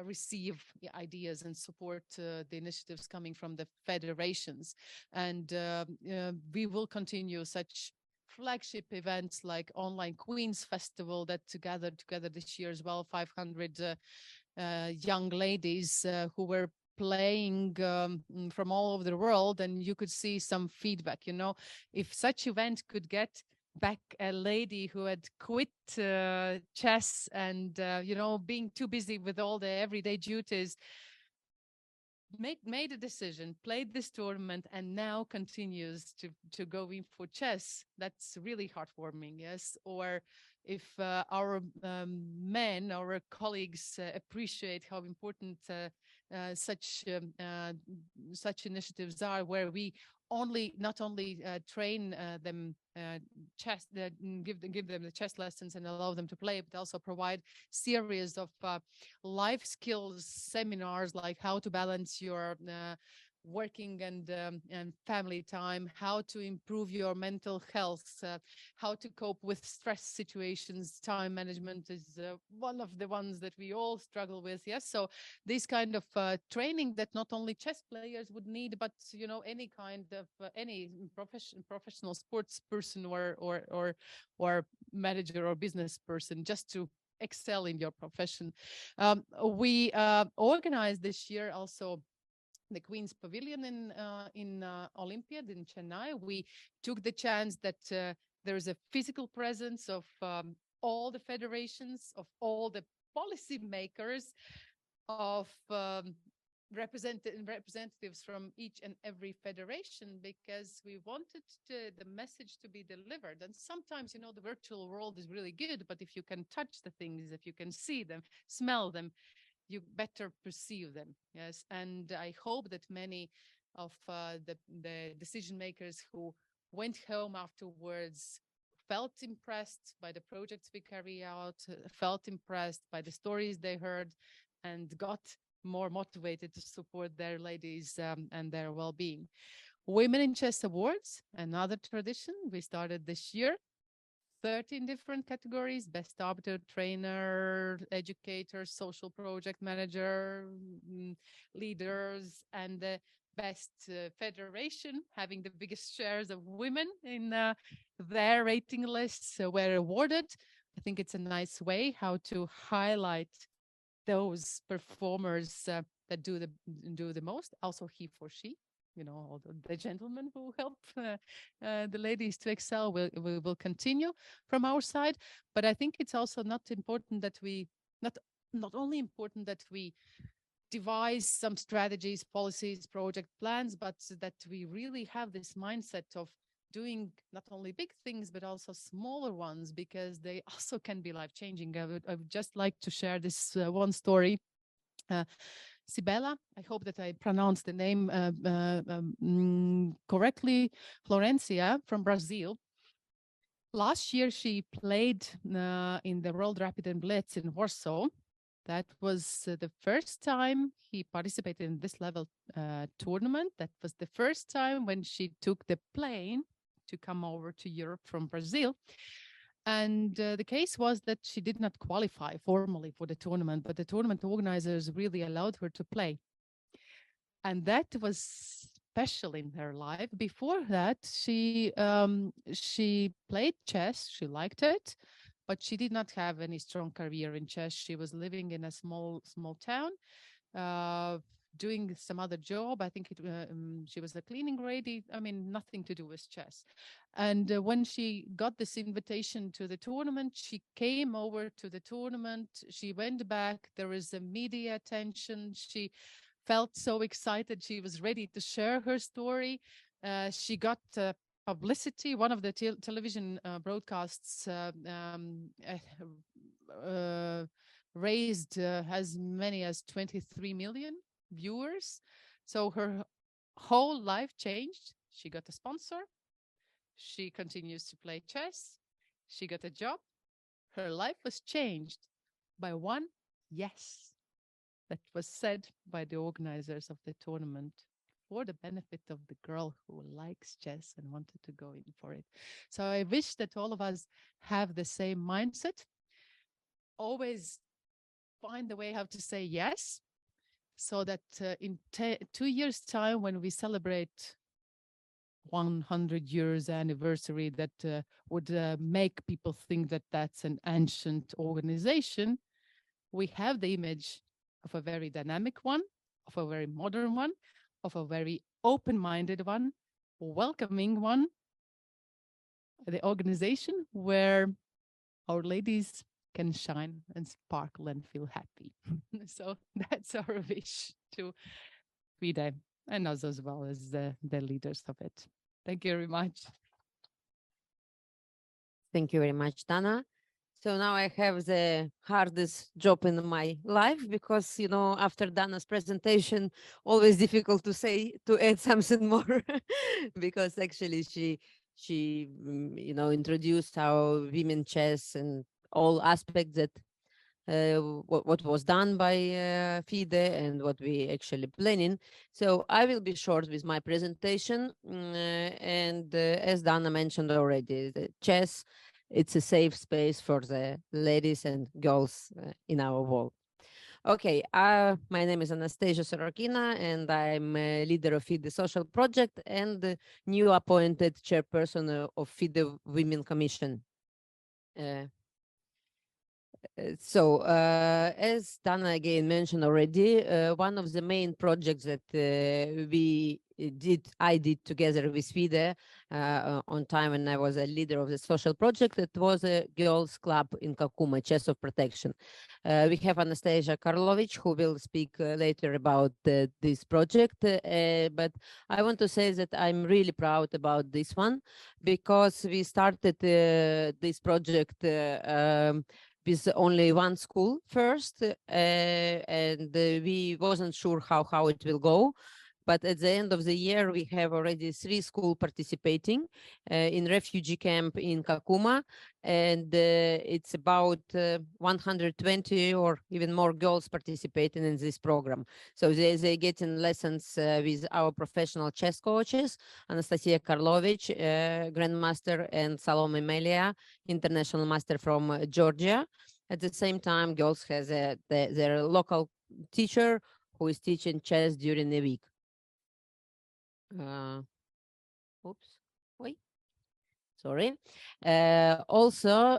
receive ideas and support the initiatives coming from the federations. And we will continue such flagship events like Online Queens Festival that gathered together this year as well 500 young ladies who were playing from all over the world, and you could see some feedback. If such event could get back a lady who had quit chess and being too busy with all the everyday duties, made a decision, played this tournament, and now continues to go in for chess, that's really heartwarming. Yes. Or if our men, our colleagues appreciate how important such initiatives are, where we not only train them chess, give them the chess lessons and allow them to play, but also provide series of life skills seminars, like how to balance your working and family time, how to improve your mental health, how to cope with stress situations. Time management is one of the ones that we all struggle with. Yes, so this kind of training that not only chess players would need, but any kind of any professional sports person or manager or business person, just to excel in your profession. We organized this year also the Queen's Pavilion in Olympiad in Chennai. We took the chance that there is a physical presence of all the federations, of all the policy makers, of representatives from each and every federation, because we wanted the message to be delivered. And sometimes, the virtual world is really good, but if you can touch the things, if you can see them, smell them, you better perceive them. Yes. And I hope that many of the decision makers who went home afterwards felt impressed by the projects we carry out, felt impressed by the stories they heard, and got more motivated to support their ladies and their well-being. Women in Chess Awards, another tradition we started this year. 13 different categories: best arbiter, trainer, educator, social project manager, leaders, and the best federation, having the biggest shares of women in their rating lists, were awarded. I think it's a nice way how to highlight those performers that do the most. Also he for she, you know, all the gentlemen who help the ladies to excel will continue from our side. But I think it's also not important that we not only important that we devise some strategies, policies, project plans, but that we really have this mindset of doing not only big things, but also smaller ones, because they also can be life-changing. I would just like to share this one story. Sibela, I hope that I pronounced the name correctly, Florencia from Brazil. Last year, she played in the World Rapid and Blitz in Warsaw. That was the first time he participated in this level tournament. That was the first time when she took the plane to come over to Europe from Brazil. And the case was that she did not qualify formally for the tournament, but the tournament organizers really allowed her to play. And that was special in her life. Before that, she played chess. She liked it, but she did not have any strong career in chess. She was living in a small town, doing some other job. I think she was a cleaning lady. I mean, nothing to do with chess. And when she got this invitation to the tournament, she came over to the tournament. She went back. There was a media attention. She felt so excited. She was ready to share her story. She got publicity. One of the television broadcasts raised as many as 23 million viewers. So her whole life changed. She got a sponsor. She continues to play chess. She got a job. Her life was changed by one yes that was said by the organizers of the tournament for the benefit of the girl who likes chess and wanted to go in for it. So I wish that all of us have the same mindset. Always find a way how to say yes, so that in 2 years' time, when we celebrate 100 years anniversary, that would make people think that that's an ancient organization, we have the image of a very dynamic one, of a very modern one, of a very open-minded one, welcoming one, the organization where our ladies can shine and sparkle and feel happy. So that's our wish to FIDE and us as well as the leaders of it. Thank you very much. Thank you very much, Dana. So now I have the hardest job in my life, because, you know, after Dana's presentation, always difficult to add something more, because actually she you know, introduced our women chess and all aspects that what was done by FIDE and what we actually planning. So I will be short with my presentation, and as Dana mentioned already, the chess, it's a safe space for the ladies and girls in our world. Okay, my name is Anastasia Sorokina, and I'm a leader of FIDE Social Project and the new appointed chairperson of FIDE Women Commission. So as Dana again mentioned already, one of the main projects that I did together with FIDE on time when I was a leader of the social project, it was a girls club in Kakuma, Chess of Protection. We have Anastasia Karlovich, who will speak later about this project, but I want to say that I'm really proud about this one, because we started this project with only one school first, and we wasn't sure how it will go. but at the end of the year, we have already 3 schools participating in refugee camp in Kakuma, and it's about 120 or even more girls participating in this program. So they getting lessons with our professional chess coaches, Anastasia Karlovich, grandmaster, and Salome Melia, international master from Georgia. At the same time, girls has their local teacher who is teaching chess during the week. Oops, wait, sorry. Also,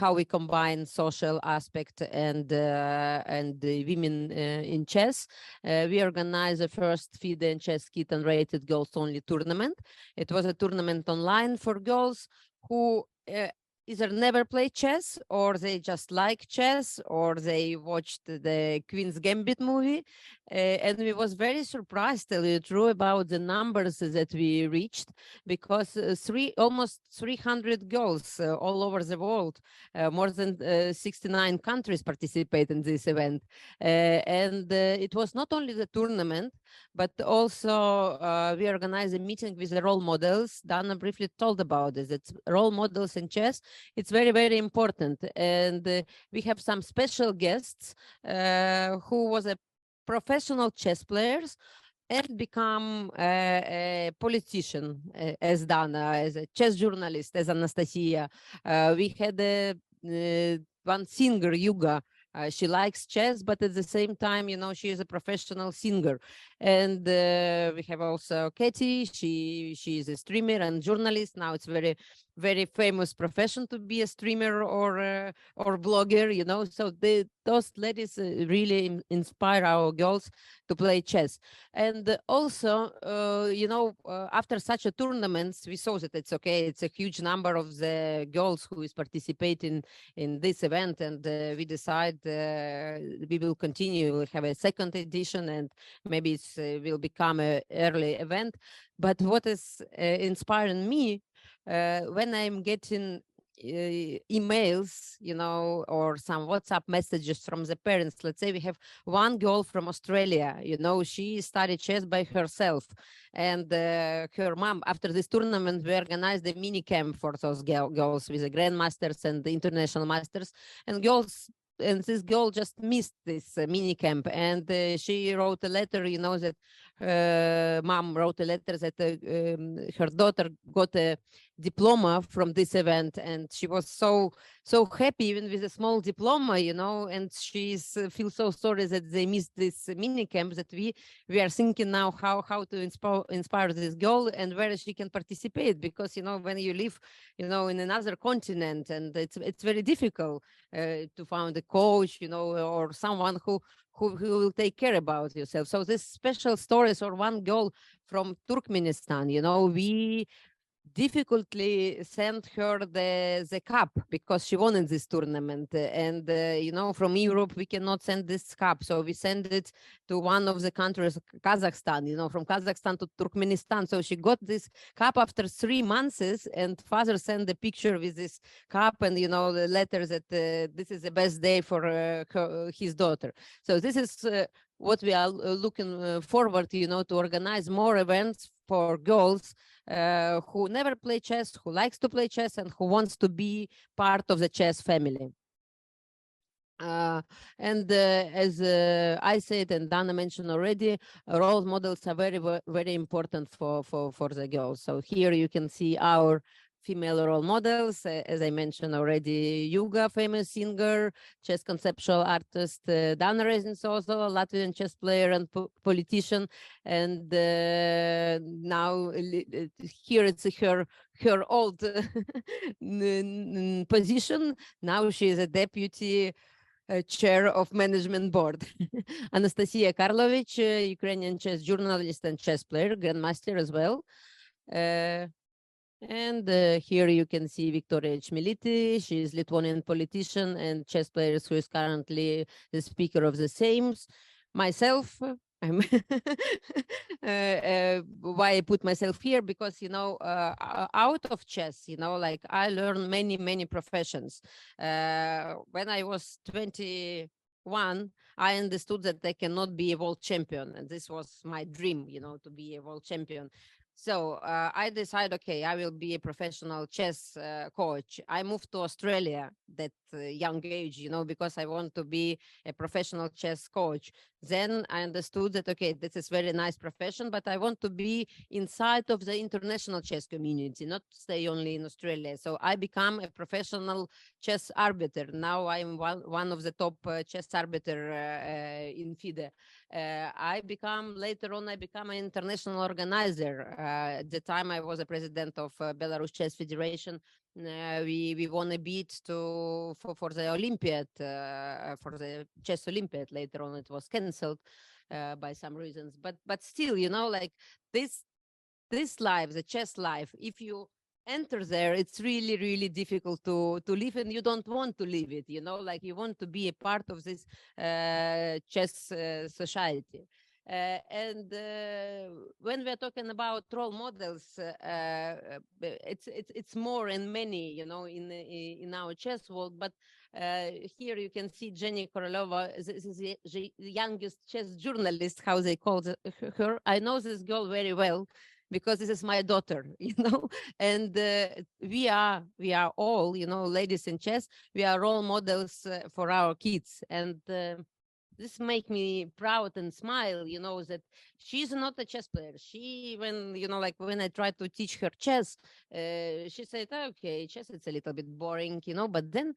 how we combine social aspect and the women in chess. We organized the first FIDE and Chess Kitten rated girls only tournament. It was a tournament online for girls who either never play chess, or they just like chess, or they watched the Queen's Gambit movie. And we was very surprised, tell you the truth, about the numbers that we reached, because almost 300 girls all over the world, more than 69 countries participate in this event. And it was not only the tournament, but also we organized a meeting with the role models. Dana briefly told about this. It's role models in chess. It's very, very important. And we have some special guests who was a professional chess players and become a politician, as Dana, as a chess journalist, as Anastasia. We had one singer, Yuga. She likes chess, but at the same time, you know, she is a professional singer. And we have also Katie. She is a streamer and journalist. Now it's very, very famous profession to be a streamer or blogger, you know. So those ladies really inspire our girls to play chess. And also, you know, after such a tournaments, we saw that it's okay. It's a huge number of the girls who is participating in this event, and we decide we will continue, have a second edition, and maybe it will become an early event. But what is inspiring me when I'm getting emails, you know, or some WhatsApp messages from the parents. Let's say we have one girl from Australia, you know, she studied chess by herself, and her mom, after this tournament, we organized a mini camp for those girls with the grandmasters and the international masters, and this girl just missed this mini camp, and she wrote a letter, you know, that mom wrote a letter that her daughter got a diploma from this event, and she was so happy even with a small diploma, you know, and she's feels so sorry that they missed this mini camp, that we are thinking now how to inspire this girl and where she can participate, because, you know, when you live, you know, in another continent, and it's very difficult to find a coach, you know, or someone who will take care about yourself. So this special stories, or one girl from Turkmenistan, you know, we difficultly sent her the cup because she won in this tournament, and you know, from Europe we cannot send this cup, so we send it to one of the countries, Kazakhstan, you know, from Kazakhstan to Turkmenistan. So she got this cup after 3 months, and father sent the picture with this cup, and, you know, the letter that this is the best day for his daughter. So this is what we are looking forward to, you know, to organize more events for girls who never play chess, who likes to play chess, and who wants to be part of the chess family. And as I said, and Dana mentioned already, role models are very, very important for the girls. So here you can see our female role models. As I mentioned already, Yuga, famous singer, chess conceptual artist, Dana Reznic, also a Latvian chess player and politician. And now here it's her old position. Now she is a deputy chair of management board. Anastasia Karlovich, Ukrainian chess journalist and chess player, grandmaster as well. And here you can see Victoria Chmeliti. She is Lithuanian politician and chess player who is currently the speaker of the Seims. Myself, I'm why I put myself here, because, you know, out of chess, you know, like I learned many professions. When I was 21, one, I understood that I cannot be a world champion. And this was my dream, you know, to be a world champion. So I decided, okay, I will be a professional chess coach. I moved to Australia that young age, you know, because I want to be a professional chess coach. Then I understood that, okay, this is very nice profession, but I want to be inside of the international chess community, not stay only in Australia. So I become a professional chess arbiter. Now I'm one of the top chess arbiter in FIDE. Later on, I become an international organizer. At the time I was a president of Belarus Chess Federation. We won a bid for the Olympiad, for the chess Olympiad. Later on, it was cancelled by some reasons. But still, you know, like this life, the chess life, if you enter there, it's really, really difficult to live, and you don't want to live it, you know, like you want to be a part of this chess society. And when we're talking about role models, it's more in many, you know, in our chess world. But here you can see Jenny Korolova, the youngest chess journalist, how they call her. I know this girl very well, because this is my daughter, you know, and we are all, you know, ladies in chess, we are role models for our kids. And this make me proud and smile, you know, that she's not a chess player. She, when, you know, like when I tried to teach her chess, she said, okay, chess, it's a little bit boring, you know, but then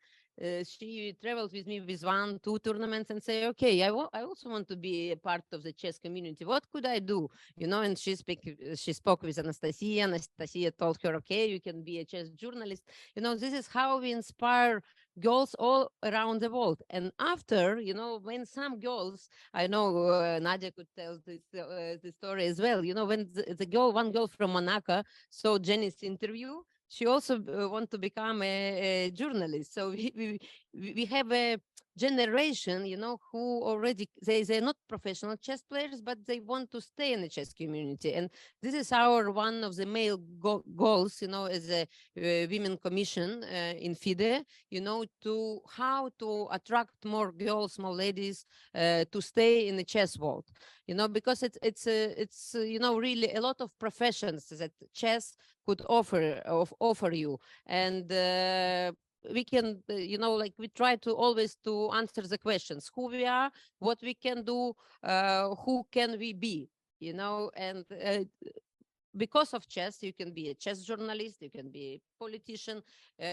she traveled with me with 1-2 tournaments and say, okay, I also want to be a part of the chess community. What could I do? You know, and she spoke with Anastasia. Anastasia told her, okay, you can be a chess journalist. You know, this is how we inspire girls all around the world. And after, you know, when some girls, I know Nadia could tell this story as well, you know, when one girl from Monaco saw Jenny's interview, she also want to become a journalist. So we have a generation, you know, who already, they're not professional chess players, but they want to stay in the chess community. And this is one of the male goals, you know, as a women commission in FIDE, you know, to how to attract more girls, more ladies to stay in the chess world, you know, because it's you know, really a lot of professions that chess could offer you. And we can, you know, like we try to always to answer the questions, who we are, what we can do, who can we be, you know. And because of chess, you can be a chess journalist, you can be a politician,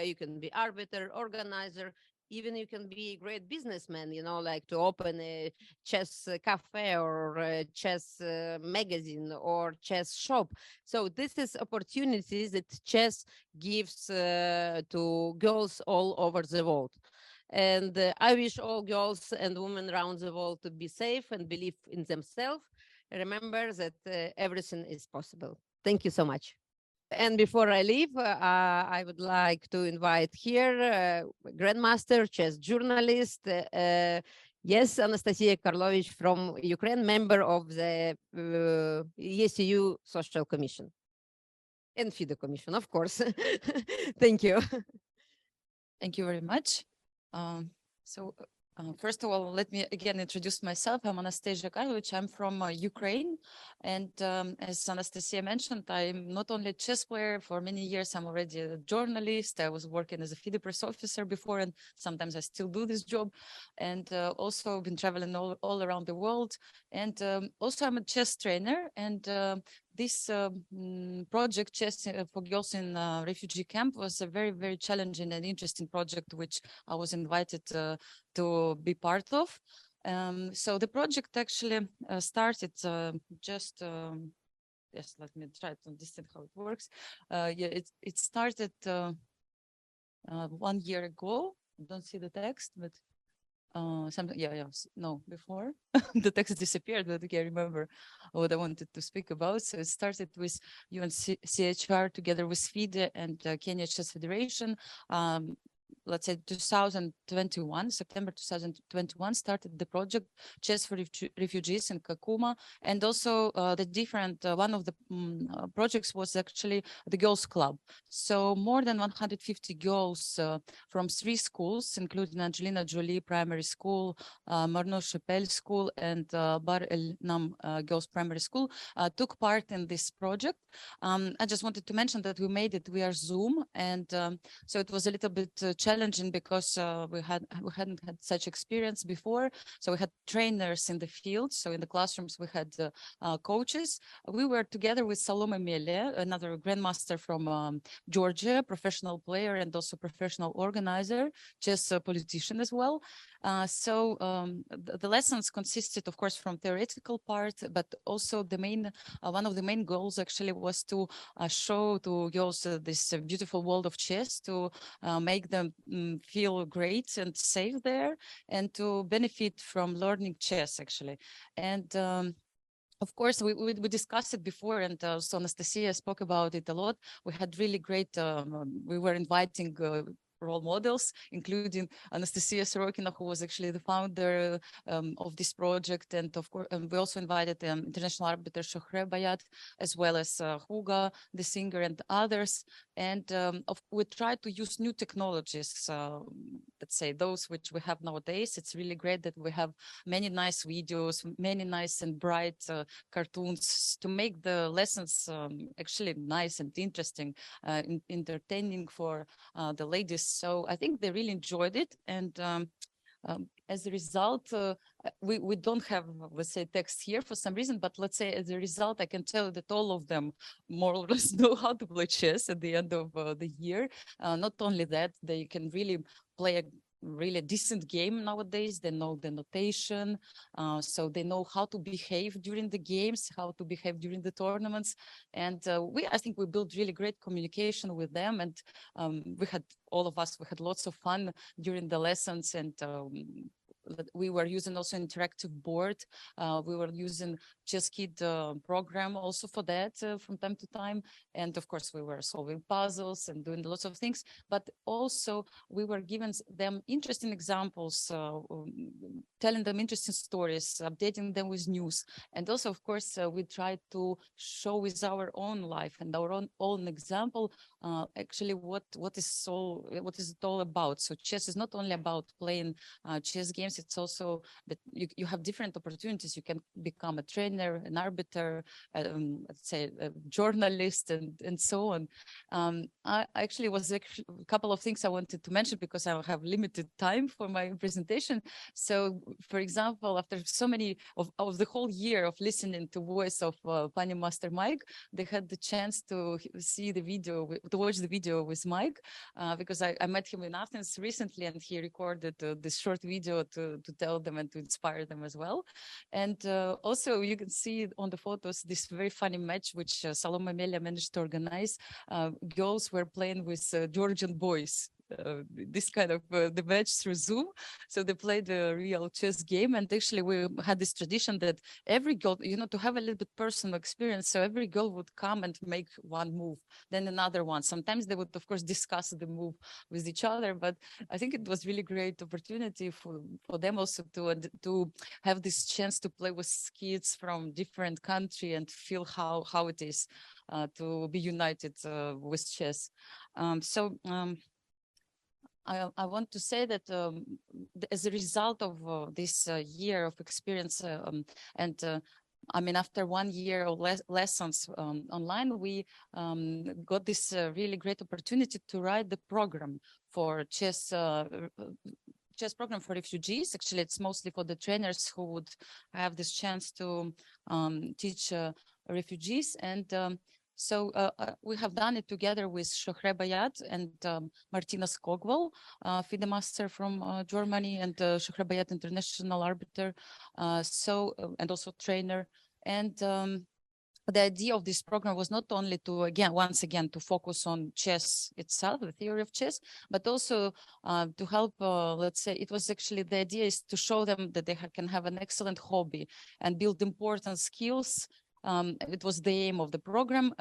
you can be arbiter, organizer, even you can be a great businessman, you know, like to open a chess cafe or a chess magazine or chess shop. So this is opportunities that chess gives to girls all over the world. And I wish all girls and women around the world to be safe and believe in themselves. Remember that everything is possible. Thank you so much. And before I leave, I would like to invite here Grandmaster, chess journalist, yes, Anastasia Karlovich from Ukraine, member of the ESU Social Commission and FIDE Commission, of course. Thank you. Thank you very much. First of all, let me again introduce myself. I'm Anastasia Karlovich. I'm from Ukraine. And as Anastasia mentioned, I'm not only a chess player. For many years, I'm already a journalist. I was working as a FIDE press officer before, and sometimes I still do this job. And also been traveling all around the world. And also I'm a chess trainer. And this project, Chess for Girls in Refugee Camp, was a very, very challenging and interesting project, which I was invited to be part of. So the project actually started just, yes, let me try to understand how it works. Yeah, it started 1 year ago. I don't see the text, but something, no, before the text disappeared, but I can't remember what I wanted to speak about. So it started with UNCHR together with FIDE and Kenya Chess Federation. let's say 2021, September 2021, started the project Chess for Refugees in Kakuma. And also the different, one of the projects was actually the Girls Club. So more than 150 girls from 3 schools, including Angelina Jolie Primary School, Marno Chapelle School, and Bar El Nam Girls Primary School, took part in this project. I just wanted to mention that we made it via Zoom, and so it was a little bit challenging because we hadn't had such experience before. So we had trainers in the field. So in the classrooms we had coaches. We were together with Salome Mele, another grandmaster from Georgia, professional player and also professional organizer, chess politician as well. So the lessons consisted, of course, from theoretical part, but also the main one of the main goals actually was to show to girls this beautiful world of chess, to make them feel great and safe there, and to benefit from learning chess actually. And of course, we discussed it before, and so Anastasia spoke about it a lot. We had really great, we were inviting role models, including Anastasia Sorokina, who was actually the founder of this project. And of course, we also invited international arbiter Shohreh Bayat, as well as Huga, the singer, and others. And we tried to use new technologies, let's say those which we have nowadays. It's really great that we have many nice videos, many nice and bright cartoons to make the lessons actually nice and interesting, entertaining for the ladies. So I think they really enjoyed it. And as a result, we don't have, let's say, text here for some reason, but let's say as a result, I can tell you that all of them more or less know how to play chess at the end of the year. Not only that, they can really play a really decent game nowadays. They know the notation, so they know how to behave during the games, how to behave during the tournaments. And I think we built really great communication with them, and we had lots of fun during the lessons. And we were using also interactive board. We were using Chess Kid program also for that from time to time. And of course, we were solving puzzles and doing lots of things, but also we were giving them interesting examples, telling them interesting stories, updating them with news. And also, of course, we tried to show with our own life and our own example, actually what is it all about. So chess is not only about playing chess games, it's also that you have different opportunities. You can become a trainer, an arbiter, let's say a journalist, and so on. I actually was a couple of things I wanted to mention because I have limited time for my presentation. So, for example, after so many of the whole year of listening to voice of Pani Master Mike, they had the chance to see the video, to watch the video with Mike, because I met him in Athens recently, and he recorded this short video to tell them and to inspire them as well. And also you can see on the photos this very funny match which Salome Melia managed to organize. Girls were playing with Georgian boys. This kind of the match through Zoom. So they played a real chess game, and actually we had this tradition that every girl, to have a little bit personal experience. So every girl would come and make one move, then another one. Sometimes they would, of course, discuss the move with each other, but I think it was really great opportunity for them also to have this chance to play with kids from different country and feel how it is to be united with chess. I want to say that as a result of this year of experience I mean, after 1 year of lessons online, we got this really great opportunity to write the program for chess program for refugees. Actually, it's mostly for the trainers who would have this chance to teach refugees. And so we have done it together with Shohreh Bayat and Martina Skogwal, FIDE master from Germany, and Shohreh Bayat, international arbiter, and also trainer. And the idea of this program was not only to, once again, to focus on chess itself, the theory of chess, but also to help, let's say, it was actually, the idea is to show them that they can have an excellent hobby and build important skills. It was the aim of the program.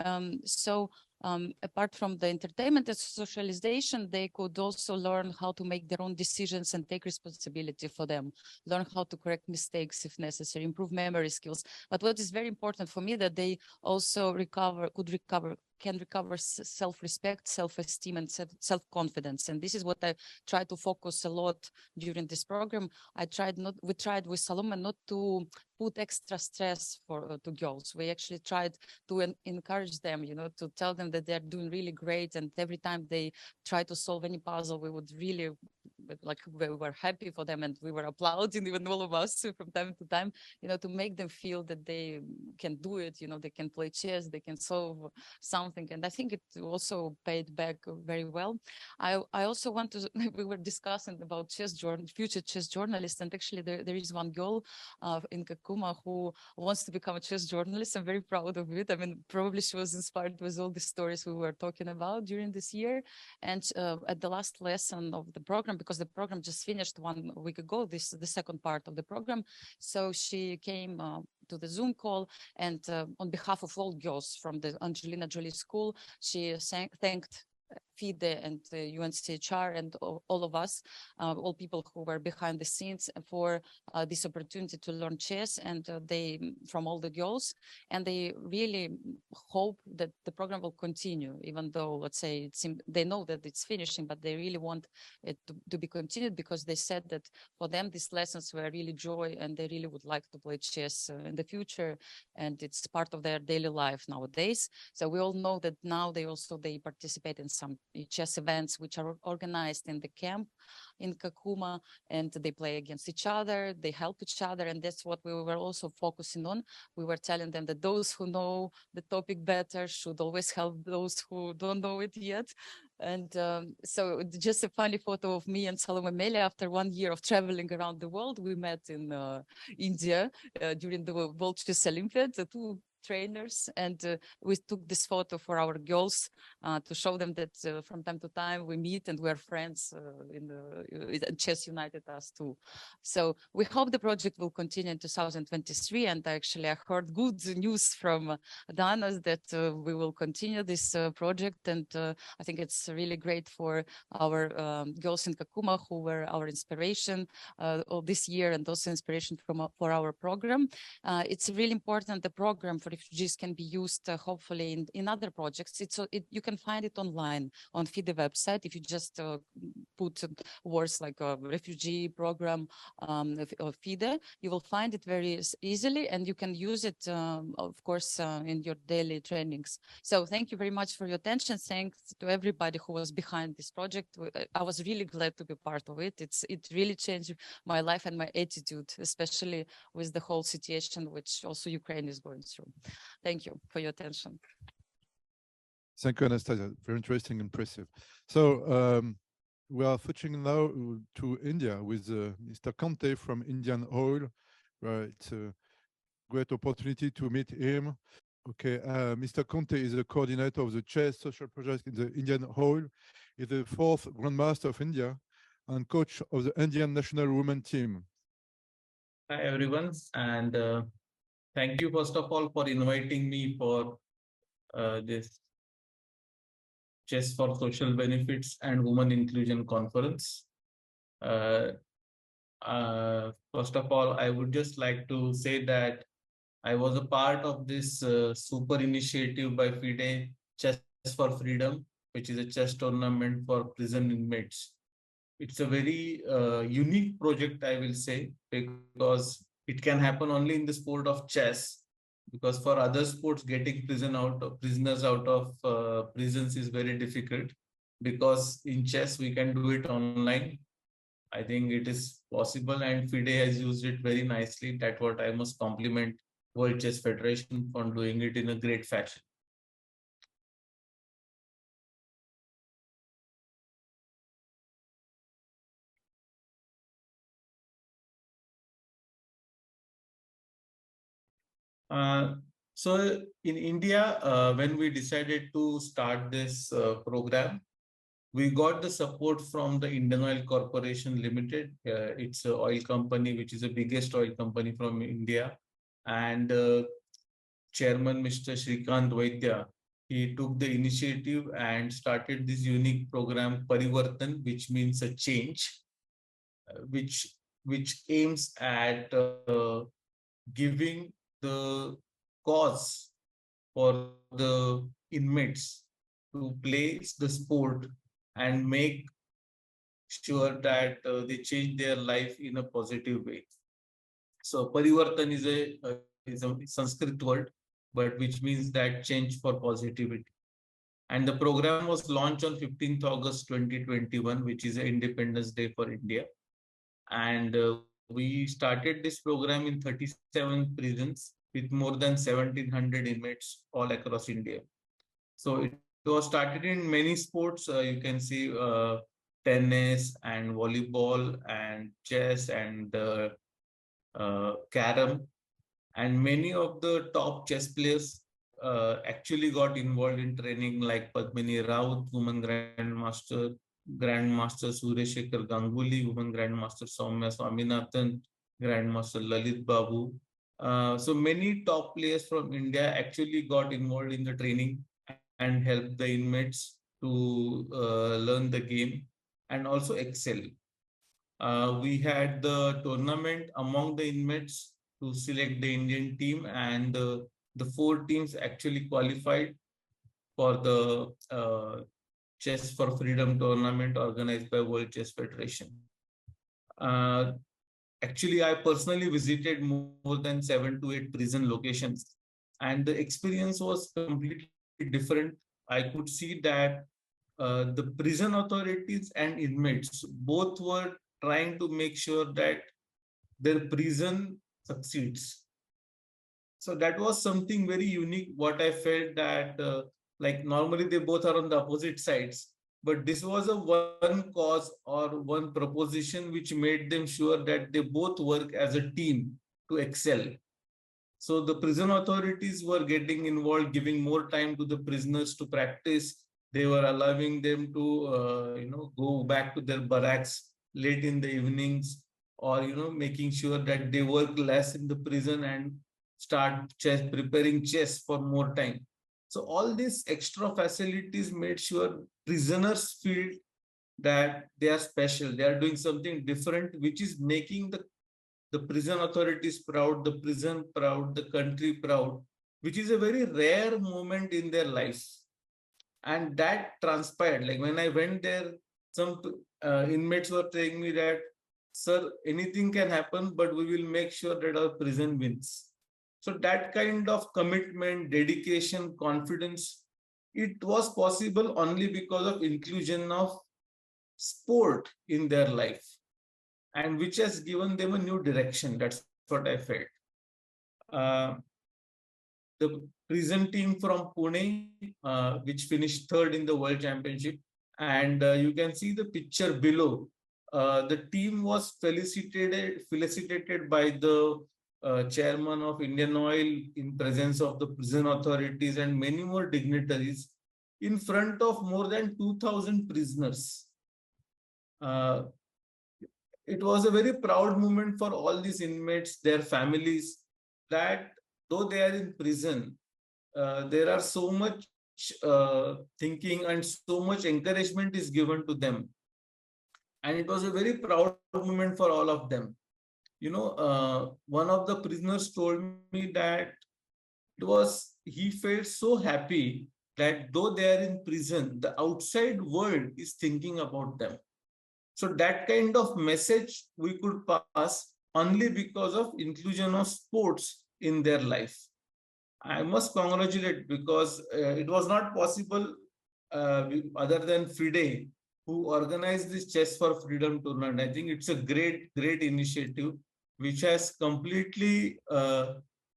So apart from the entertainment and socialization, they could also learn how to make their own decisions and take responsibility for them, learn how to correct mistakes if necessary, improve memory skills. But what is very important for me, that they also can recover self-respect, self-esteem, and self-confidence. And this is what I try to focus a lot during this program. We tried with Salome not to put extra stress to girls. We actually tried to encourage them, to tell them that they're doing really great. And every time they try to solve any puzzle, we would really, we were happy for them, and we were applauding, even all of us from time to time, to make them feel that they can do it, they can play chess, they can solve something. And I think it also paid back very well. I also want to, we were discussing about future chess journalists, and actually there is one girl in Kakuma who wants to become a chess journalist. I'm very proud of it. I mean, probably she was inspired with all the stories we were talking about during this year. And at the last lesson of the program, because the program just finished 1 week ago, the second part of the program, so she came to the Zoom call, and on behalf of all girls from the Angelina Jolie School, she thanked FIDE and UNCHR and all of us, all people who were behind the scenes, for this opportunity to learn chess, and from all the girls. And they really hope that the program will continue, even though, let's say, they know that it's finishing, but they really want it to be continued, because they said that for them, these lessons were really joy, and they really would like to play chess in the future, and it's part of their daily life nowadays. So we all know that now they participate in some chess events which are organized in the camp in Kakuma, and they play against each other, they help each other, and that's what we were also focusing on. We were telling them that those who know the topic better should always help those who don't know it yet. And so just a funny photo of me and Salome Mele after 1 year of traveling around the world. We met in India during the World Chess Olympiad, the two trainers, and we took this photo for our girls to show them that from time to time we meet and we're friends. Chess united us too. So we hope the project will continue in 2023, and actually I heard good news from Dana that we will continue this project, and I think it's really great for our girls in Kakuma, who were our inspiration of this year, and also inspiration for our program. It's really important the program for refugees can be used hopefully in other projects. You can find it online on FIDE website. If you just put words like refugee program of FIDE, you will find it very easily, and you can use it, of course, in your daily trainings. So thank you very much for your attention. Thanks to everybody who was behind this project. I was really glad to be part of it. It really changed my life and my attitude, especially with the whole situation which also Ukraine is going through. Thank you for your attention. Thank you, Anastasia. Very interesting, impressive. So we are switching now to India with Mr. Kante from Indian Oil. It's a great opportunity to meet him. Okay, Mr. Kante is the coordinator of the Chess Social Project in the Indian Oil. He's the 4th Grandmaster of India and coach of the Indian national women team. Hi, everyone, and thank you, first of all, for inviting me for this Chess for Social Benefits and Women Inclusion Conference. First of all, I would just like to say that I was a part of this super initiative by FIDE, Chess for Freedom, which is a chess tournament for prison inmates. It's a very unique project, I will say, because it can happen only in the sport of chess, because for other sports, getting prisoners out of prisons is very difficult, because in chess, we can do it online. I think it is possible, and FIDE has used it very nicely. That's what I must compliment World Chess Federation for doing it in a great fashion. So in India, when we decided to start this program, we got the support from the Indian Oil Corporation Limited. It's an oil company, which is the biggest oil company from India. And Chairman Mr. Shrikant Vaidya, he took the initiative and started this unique program Parivartan, which means a change, which aims at giving the cause for the inmates to play the sport and make sure that they change their life in a positive way. So Parivartan is a Sanskrit word, but which means that change for positivity. And the program was launched on 15th August 2021, which is an Independence Day for India. And we started this program in 37 prisons with more than 1,700 inmates all across India. So it was started in many sports. You can see tennis and volleyball and chess and carom. And many of the top chess players actually got involved in training, like Padmini Raut, woman Grandmaster Sureshekhar Ganguly, woman Grandmaster Soumya Swaminathan, Grandmaster Lalit Babu. So many top players from India actually got involved in the training and helped the inmates to learn the game and also excel. We had the tournament among the inmates to select the Indian team, and the 4 teams actually qualified for the Chess for Freedom tournament organized by World Chess Federation. Actually, I personally visited more than 7 to 8 prison locations, and the experience was completely different. I could see that the prison authorities and inmates both were trying to make sure that their prison succeeds. So that was something very unique. What I felt that like normally they both are on the opposite sides, but this was a one cause or one proposition which made them sure that they both work as a team to excel. So the prison authorities were getting involved, giving more time to the prisoners to practice. They were allowing them to go back to their barracks late in the evenings, or making sure that they work less in the prison and start preparing chess for more time. So all these extra facilities made sure prisoners feel that they are special, they are doing something different, which is making the prison authorities proud, the prison proud, the country proud, which is a very rare moment in their lives. And that transpired. Like when I went there, some inmates were telling me that, sir, anything can happen, but we will make sure that our prison wins. So that kind of commitment, dedication, confidence, it was possible only because of inclusion of sport in their life, and which has given them a new direction. That's what I felt. The prison team from Pune, which finished 3rd in the World Championship, and you can see the picture below. The team was felicitated by the chairman of Indian Oil in presence of the prison authorities and many more dignitaries in front of more than 2,000 prisoners. It was a very proud moment for all these inmates, their families, that though they are in prison, there are so much thinking and so much encouragement is given to them. And it was a very proud moment for all of them. One of the prisoners told me that he felt so happy that though they are in prison, the outside world is thinking about them. So that kind of message we could pass only because of inclusion of sports in their life. I must congratulate, because it was not possible other than FIDE, who organized this Chess for Freedom tournament. I think it's a great initiative which has completely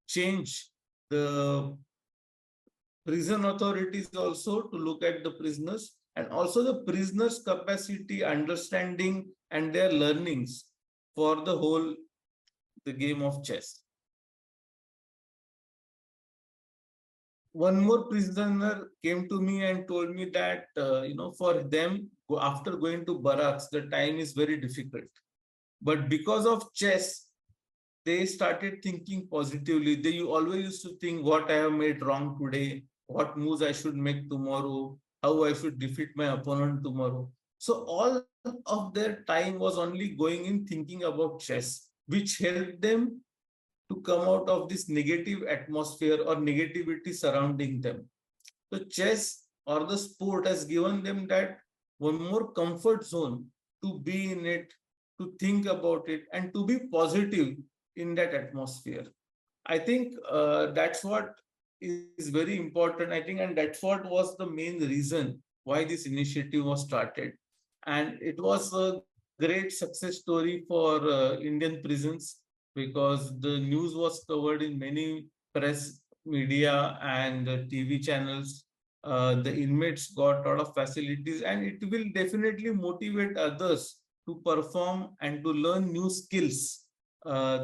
changed the prison authorities also to look at the prisoners, and also the prisoners' capacity, understanding, and their learnings for the game of chess. One more prisoner came to me and told me that, for them, after going to barracks, the time is very difficult. But because of chess, they started thinking positively. They always used to think what I have made wrong today, what moves I should make tomorrow, how I should defeat my opponent tomorrow. So all of their time was only going in thinking about chess, which helped them to come out of this negative atmosphere or negativity surrounding them. So chess or the sport has given them that one more comfort zone to be in it, to think about it, and to be positive in that atmosphere. I think that's what is very important, I think, and that's what was the main reason why this initiative was started. And it was a great success story for Indian prisons, because the news was covered in many press, media, and TV channels. The inmates got a lot of facilities, and it will definitely motivate others to perform and to learn new skills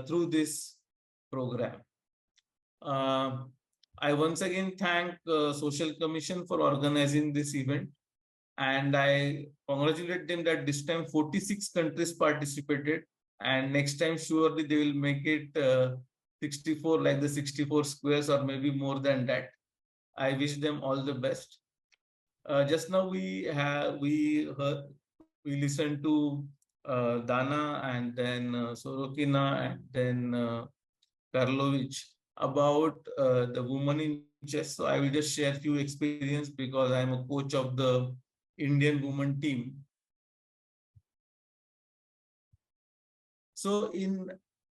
through this program. I once again thank Social Commission for organizing this event, and I congratulate them that this time 46 countries participated, and next time surely they will make it 64, like the 64 squares, or maybe more than that. I wish them all the best. Just now we listened to Dana, and then Sorokina, and then Karlovich about the woman in chess. So I will just share a few experience, because I am a coach of the Indian women team. So in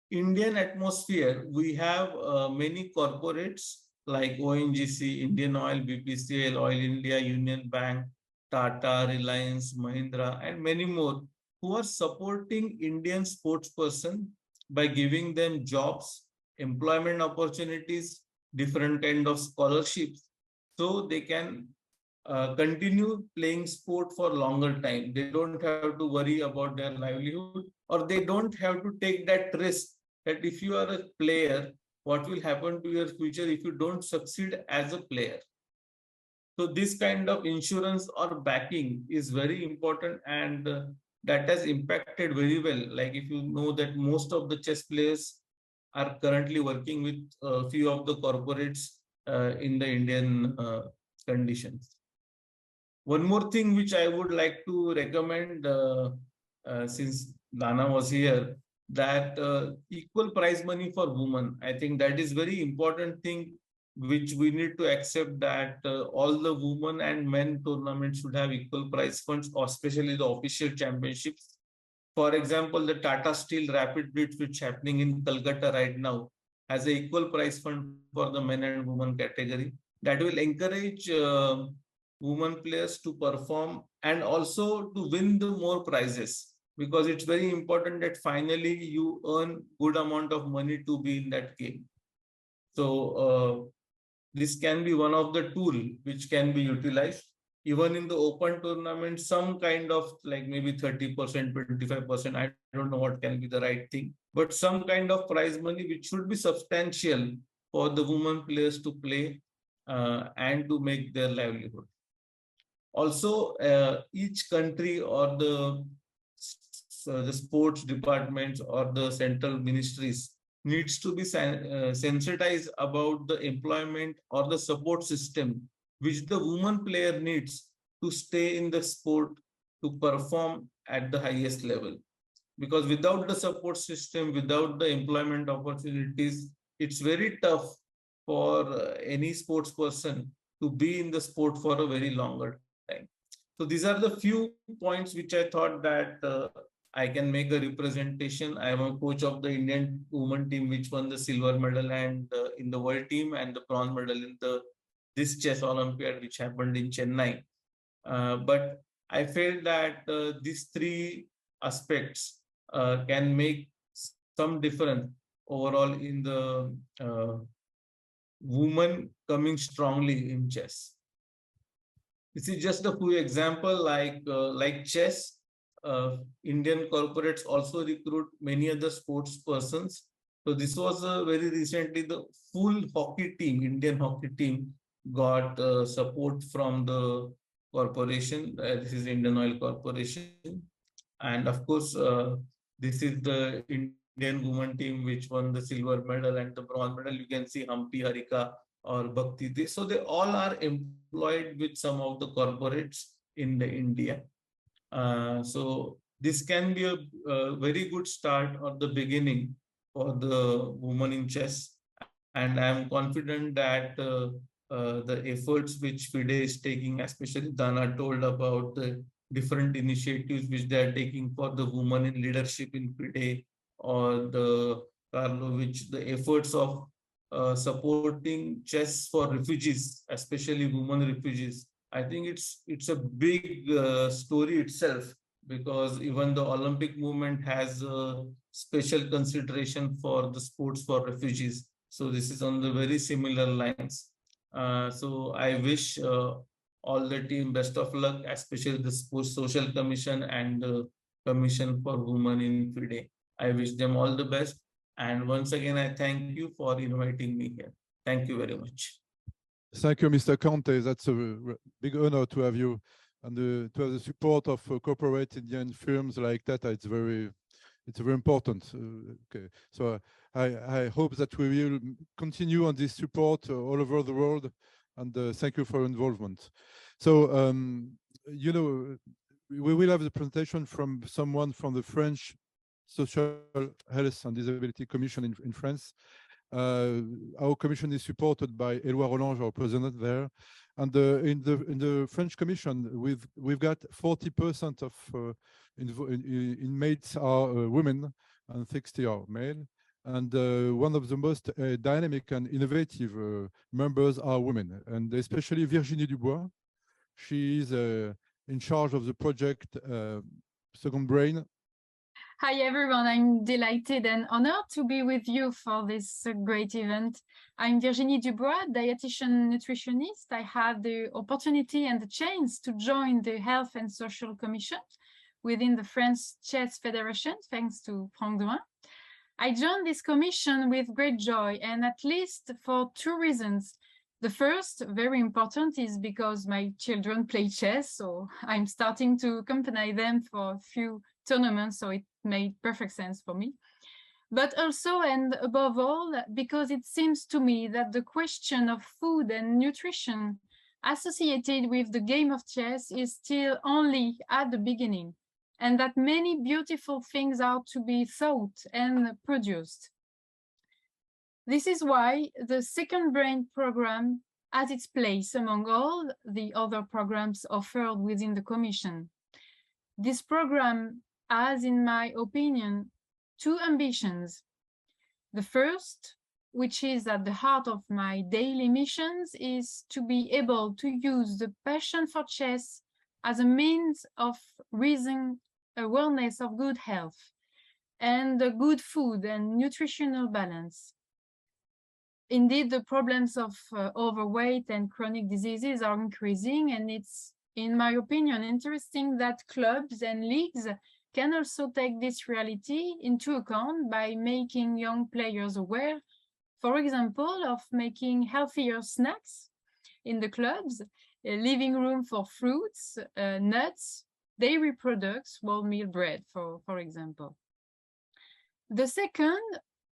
Indian atmosphere, we have many corporates like ONGC, Indian Oil, BPCL, Oil India, Union Bank, Tata, Reliance, Mahindra, and many more, who are supporting Indian sportsperson by giving them jobs, employment opportunities, different kind of scholarships, so they can continue playing sport for longer time. They don't have to worry about their livelihood, or they don't have to take that risk that if you are a player, what will happen to your future if you don't succeed as a player. So this kind of insurance or backing is very important, and that has impacted very well. Like, if you know that most of the chess players are currently working with a few of the corporates in the Indian conditions. One more thing which I would like to recommend, since Dana was here, that equal prize money for women. I think that is very important thing which we need to accept, that all the women and men tournaments should have equal prize funds, especially the official championships. For example, the Tata Steel Rapid Blitz, which is happening in Calcutta right now, has an equal prize fund for the men and women category. That will encourage women players to perform and also to win the more prizes, because it's very important that finally you earn good amount of money to be in that game. So this can be one of the tool which can be utilized. Even in the open tournament, some kind of, like, maybe 30%, 25%, I don't know what can be the right thing, but some kind of prize money which should be substantial for the women players to play and to make their livelihood. Also, each country or the sports departments or the central ministries needs to be sensitized about the employment or the support system which the woman player needs to stay in the sport, to perform at the highest level. Because without the support system, without the employment opportunities, it's very tough for any sports person to be in the sport for a very longer time. So these are the few points which I thought that I can make a representation. I am a coach of the Indian women team, which won the silver medal and in the world team, and the bronze medal in this chess Olympiad, which happened in Chennai. But I felt that these three aspects can make some difference overall in the women coming strongly in chess. This is just a few example, like chess. Indian corporates also recruit many other sports persons. So this was very recently the full hockey team, Indian hockey team, got support from the corporation. This is Indian Oil Corporation, and of course this is the Indian women team which won the silver medal and the bronze medal. You can see Hampi Harika or Bhakti. So they all are employed with some of the corporates in India. So this can be a very good start or the beginning for the women in chess. And I'm confident that the efforts which FIDE is taking, especially Dana told about the different initiatives which they are taking for the women in leadership in FIDE, or the Carlo, which the efforts of supporting chess for refugees, especially women refugees. I think it's a big story itself, because even the Olympic movement has a special consideration for the sports for refugees. So this is on the very similar lines. So I wish all the team best of luck, especially the Sports Social Commission and the Commission for Women in FIDE. I wish them all the best. And once again, I thank you for inviting me here. Thank you very much. Thank you, Mr. Conte. That's a big honor to have you and to have the support of corporate Indian firms like that. It's very important. Okay, so I hope that we will continue on this support all over the world, and thank you for your involvement. So you know, we will have the presentation from someone from the French Social Health and Disability Commission in France. Our commission is supported by Éloi Rollange, our president there, and in the French commission, we've got 40% of inmates are women and 60 are male, and one of the most dynamic and innovative members are women, and especially Virginie Dubois. She is in charge of the project Second Brain. Hi everyone, I'm delighted and honored to be with you for this great event. I'm Virginie Dubois, dietitian nutritionist. I had the opportunity and the chance to join the Health and Social Commission within the French Chess Federation, thanks to Franck Drouin. I joined this commission with great joy, and at least for two reasons. The first, very important, is because my children play chess, so I'm starting to accompany them for a few tournaments, so it made perfect sense for me. But also, and above all, because it seems to me that the question of food and nutrition associated with the game of chess is still only at the beginning, and that many beautiful things are to be thought and produced. This is why the Second Brain program has its place among all the other programs offered within the Commission. This program has, in my opinion, two ambitions. The first, which is at the heart of my daily missions, is to be able to use the passion for chess as a means of raising awareness of good health and good food and nutritional balance. Indeed, the problems of overweight and chronic diseases are increasing, and it's, in my opinion, interesting that clubs and leagues can also take this reality into account by making young players aware, for example, of making healthier snacks in the clubs, leaving room for fruits, nuts, dairy products, wholemeal bread, for example. The second,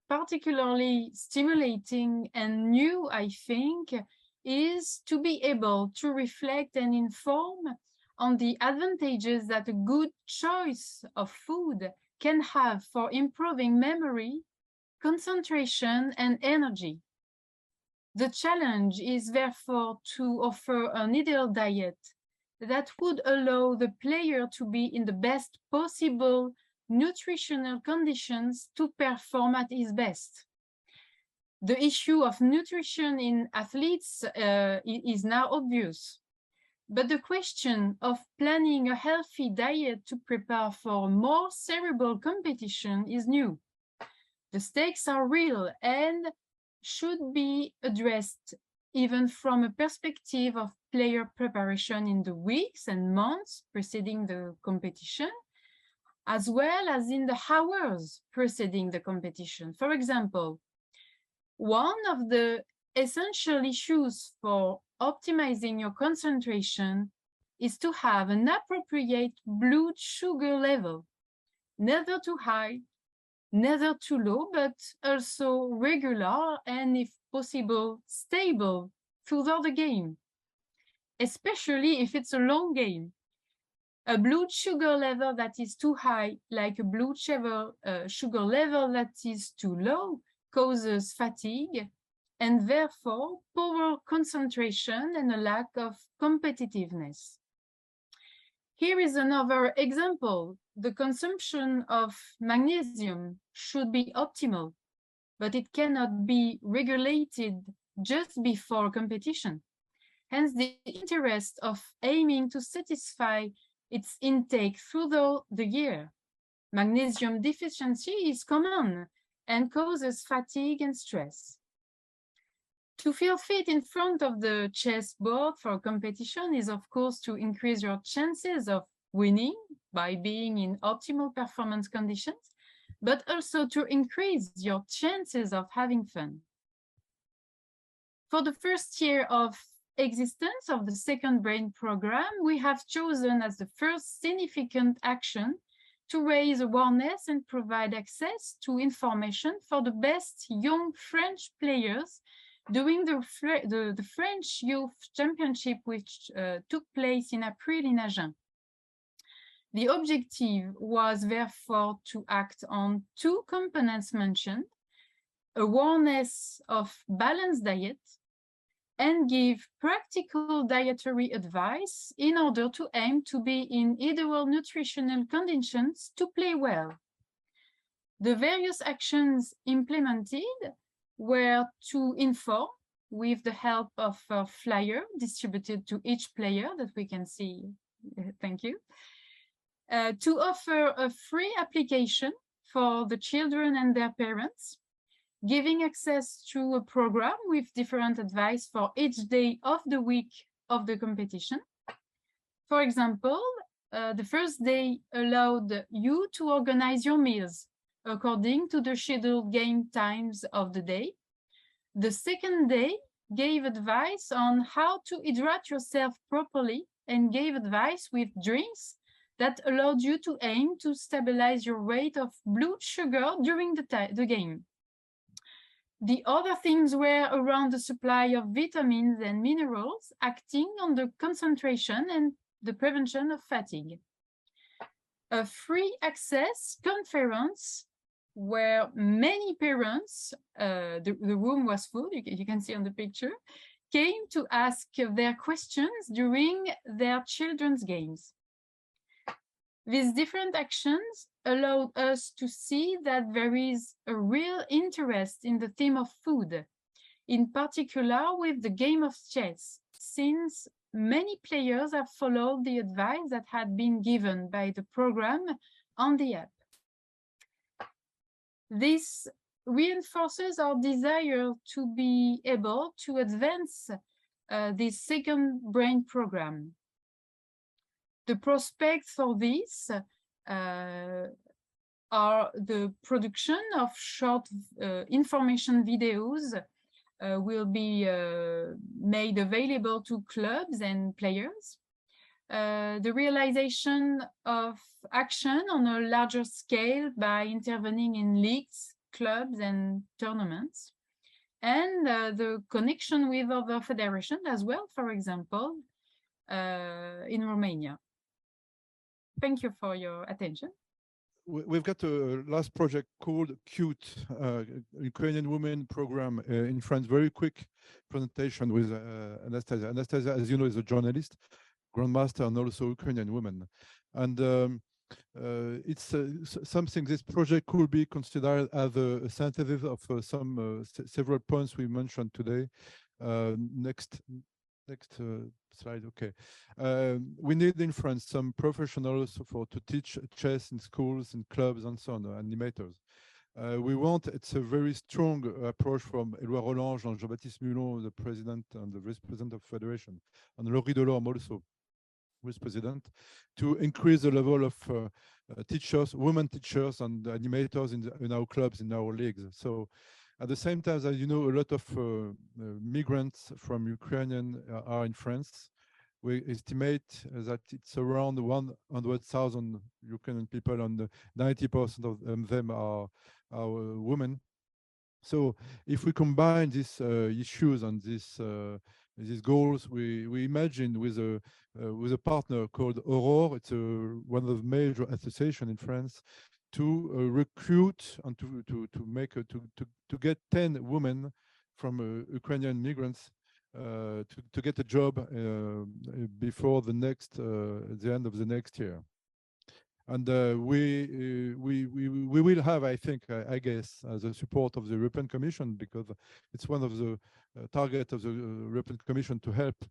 particularly stimulating and new, I think, is to be able to reflect and inform on the advantages that a good choice of food can have for improving memory, concentration, and energy. The challenge is therefore to offer an ideal diet that would allow the player to be in the best possible nutritional conditions to perform at his best. The issue of nutrition in athletes is now obvious. But the question of planning a healthy diet to prepare for more cerebral competition is new. The stakes are real and should be addressed even from a perspective of player preparation in the weeks and months preceding the competition, as well as in the hours preceding the competition. For example, one of the essential issues for optimizing your concentration is to have an appropriate blood sugar level, neither too high, neither too low, but also regular and, if possible stable throughout the game, especially if it's a long game. A blood sugar level that is too high, like a blood sugar level that is too low, causes fatigue and therefore poor concentration and a lack of competitiveness. Here is another example. The consumption of magnesium should be optimal, but it cannot be regulated just before competition. Hence, the interest of aiming to satisfy its intake throughout the year. Magnesium deficiency is common and causes fatigue and stress. To feel fit in front of the chess board for competition is, of course, to increase your chances of winning by being in optimal performance conditions, but also to increase your chances of having fun. For the first year of existence of the second brain program, we have chosen as the first significant action to raise awareness and provide access to information for the best young French players during the French Youth Championship, which took place in April in Agen. The objective was therefore to act on two components mentioned: awareness of balanced diet and give practical dietary advice in order to aim to be in ideal nutritional conditions to play well. The various actions implemented were to inform with the help of a flyer distributed to each player that we can see. Thank you. To offer a free application for the children and their parents, giving access to a program with different advice for each day of the week of the competition. For example, the first day allowed you to organize your meals according to the scheduled game times of the day. The second day gave advice on how to hydrate yourself properly and gave advice with drinks that allowed you to aim to stabilize your rate of blood sugar during the game. The other things were around the supply of vitamins and minerals, acting on the concentration and the prevention of fatigue. A free access conference where many parents, the room was full, you can see on the picture, came to ask their questions during their children's games. These different actions allowed us to see that there is a real interest in the theme of food, in particular with the game of chess, since many players have followed the advice that had been given by the program on the app. This reinforces our desire to be able to advance this second brain program. The prospects for this are the production of short information videos will be made available to clubs and players. The realization of action on a larger scale by intervening in leagues, clubs, and tournaments, and the connection with other federations as well, for example, in Romania. Thank you for your attention. We've got a last project called CUTE, Ukrainian Women Program in France. Very quick presentation with Anastasia. Anastasia, as you know, is a journalist, grandmaster, and also Ukrainian woman. And it's something, this project could be considered as a synthesis of several points we mentioned today. Next slide, okay. We need in France some professionals to teach chess in schools, in clubs, and so on, animators. It's a very strong approach from Éloi Rollange and Jean-Baptiste Mulon, the president and the vice president of the federation, and Laurie Delorme also, vice president, to increase the level of teachers, women teachers and animators in our clubs, in our leagues. So at the same time, as you know, a lot of migrants from Ukraine are in France. We estimate that it's around 100,000 Ukrainian people, and 90% of them are women. So if we combine these issues and these goals, we imagined with a partner called Aurore. It's one of the major associations in France, to recruit and to get 10 women from Ukrainian migrants to get a job before the end of the next year. And we will have, I think, I guess, the support of the European Commission, because it's one of the targets of the European Commission to help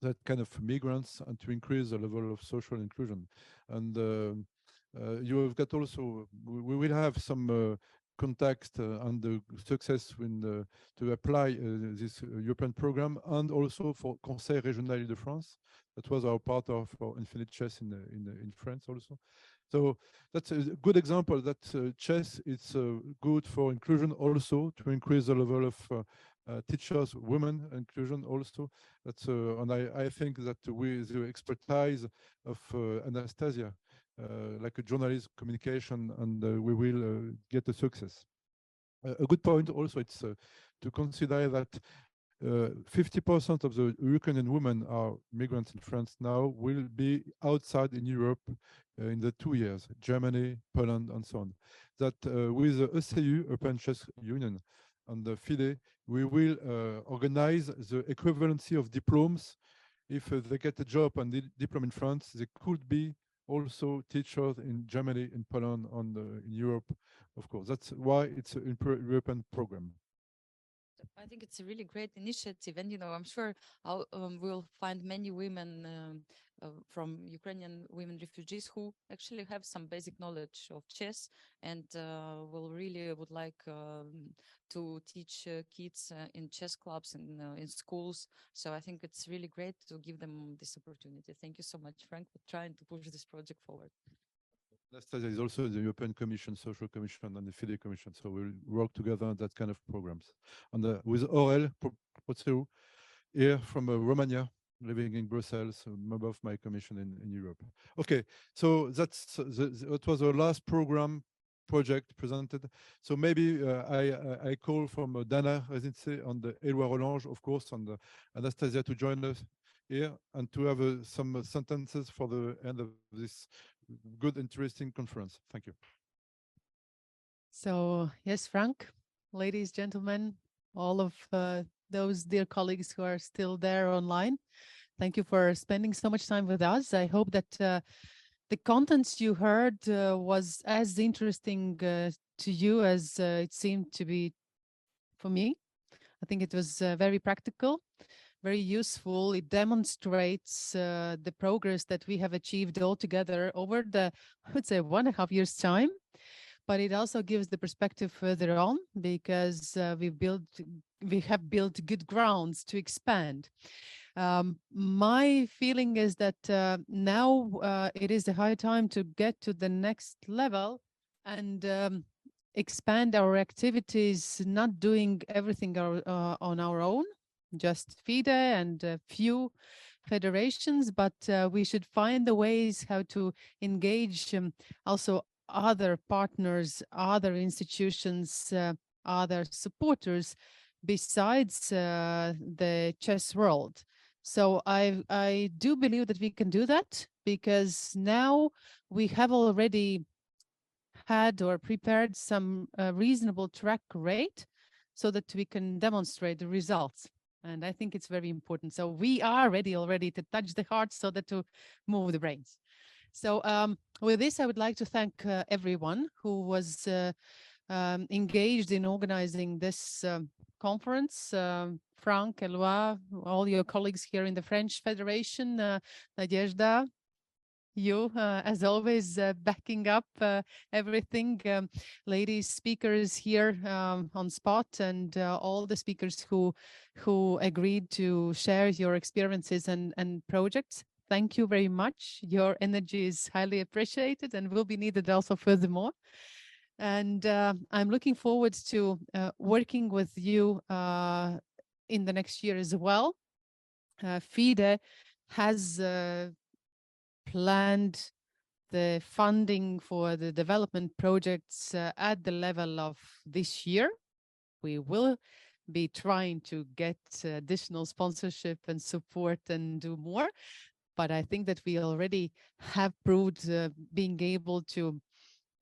that kind of migrants and to increase the level of social inclusion. And you have got also, we will have some context and the success to apply this European program, and also for Conseil Régional de France. That was our part of Infinite Chess in France also. So that's a good example that chess is good for inclusion, also to increase the level of teachers, women inclusion also. That's and I think that with the expertise of Anastasia, like a journalist communication, and we will get a success. A good point also, it's to consider that 50% of the Ukrainian women are migrants in France now, will be outside in Europe in the 2 years, Germany, Poland, and so on. That with the ECU, European Chess Union, and the FIDE, we will organize the equivalency of diplomas. If they get a job and diploma in France, they could be also teachers in Germany, in Poland, and in Europe, of course. That's why it's an European program. I think it's a really great initiative, and I'm sure we'll find many women from Ukrainian women refugees who actually have some basic knowledge of chess, and will really would like to teach kids in chess clubs and in schools. So I think it's really great to give them this opportunity. Thank you so much, Frank, for trying to push this project forward. Anastasia is also the European Commission, Social Commission, and the FIDE Commission. So we'll work together on that kind of programs. And with Aurel Poțeu, here from Romania, living in Brussels, a member of my commission in Europe. Okay, so that was our last project presented. So maybe I call from Dana Rezince and Éloi Rolange, of course, and Anastasia to join us here, and to have some sentences for the end of this good, interesting conference. Thank you. So yes, Frank, ladies, gentlemen, all of those dear colleagues who are still there online, thank you for spending so much time with us. I hope that the contents you heard was as interesting to you as it seemed to be for me. I think it was very practical, very useful. It demonstrates the progress that we have achieved all together over the, I would say, 1.5 years' time. But it also gives the perspective further on, because we have built good grounds to expand. My feeling is that now it is the high time to get to the next level and expand our activities, not doing everything on our own, just FIDE and a few federations, but we should find the ways how to engage also other partners, other institutions, other supporters besides the chess world. So I do believe that we can do that, because now we have already had or prepared some reasonable track rate so that we can demonstrate the results. And I think it's very important. So we are ready already to touch the heart so that to move the brains. So with this, I would like to thank everyone who was engaged in organizing this conference. Frank, Éloi, all your colleagues here in the French Federation, Nadezhda, you, as always, backing up everything. Ladies speakers here on spot, and all the speakers who agreed to share your experiences and projects. Thank you very much. Your energy is highly appreciated and will be needed also furthermore. And I'm looking forward to working with you in the next year as well. FIDE has planned the funding for the development projects at the level of this year. We will be trying to get additional sponsorship and support and do more. But I think that we already have proved being able to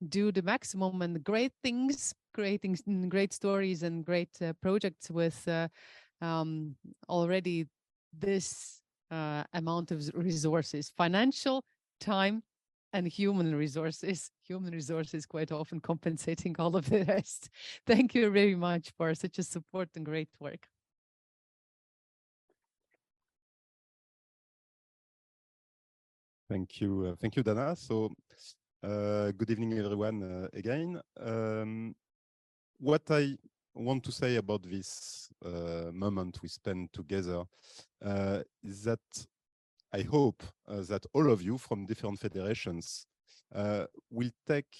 do the maximum and great things, creating great stories and great projects with already this amount of resources, financial, time, and human resources. Human resources quite often compensating all of the rest. Thank you very much for such a support and great work. Thank you, Dana. So, good evening, everyone. Again, what I want to say about this moment we spend together is that I hope that all of you from different federations will take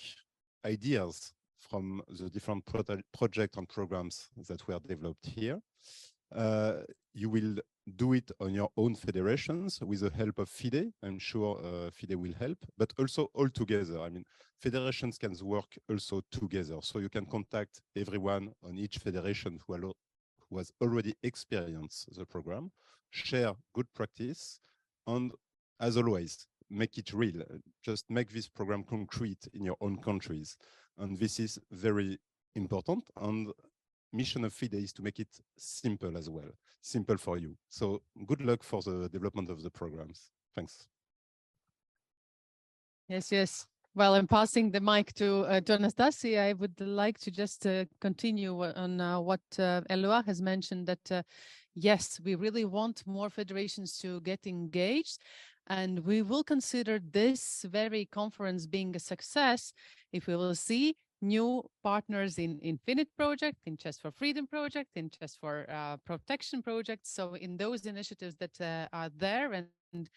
ideas from the different projects and programs that were developed here. You will do it on your own federations with the help of FIDE. I'm sure FIDE will help, but also all together. I mean, federations can work also together. So you can contact everyone on each federation who has already experienced the program, share good practice, and as always, make it real. Just make this program concrete in your own countries. And this is very important. And mission of FIDE is to make it simple as well, simple for you. So good luck for the development of the programs. Thanks. Yes. Well, I'm passing the mic to Anastasia. I would like to just continue on what Eloi has mentioned, that yes, we really want more federations to get engaged, and we will consider this very conference being a success if we will see new partners in Infinite Project, in Chess for Freedom Project, in Chess for Protection Project. So in those initiatives that are there and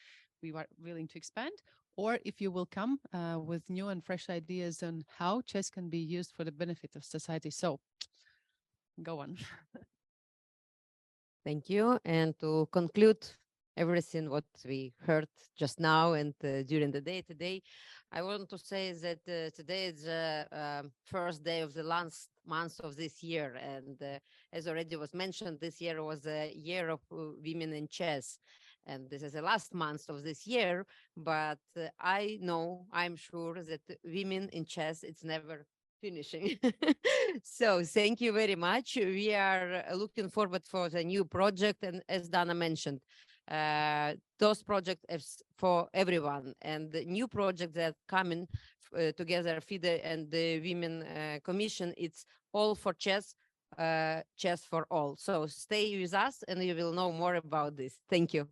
we are willing to expand, or if you will come with new and fresh ideas on how chess can be used for the benefit of society. So go on. Thank you. And to conclude everything what we heard just now and during the day today, I want to say that today is the first day of the last month of this year. And as already was mentioned, this year was a year of women in chess. And this is the last month of this year. But I'm sure that women in chess, it's never finishing. So thank you very much. We are looking forward for the new project. And as Dana mentioned, those projects is for everyone, and the new projects that coming together, FIDE and the Women Commission, it's all for chess, chess for all. So stay with us and you will know more about this. Thank you.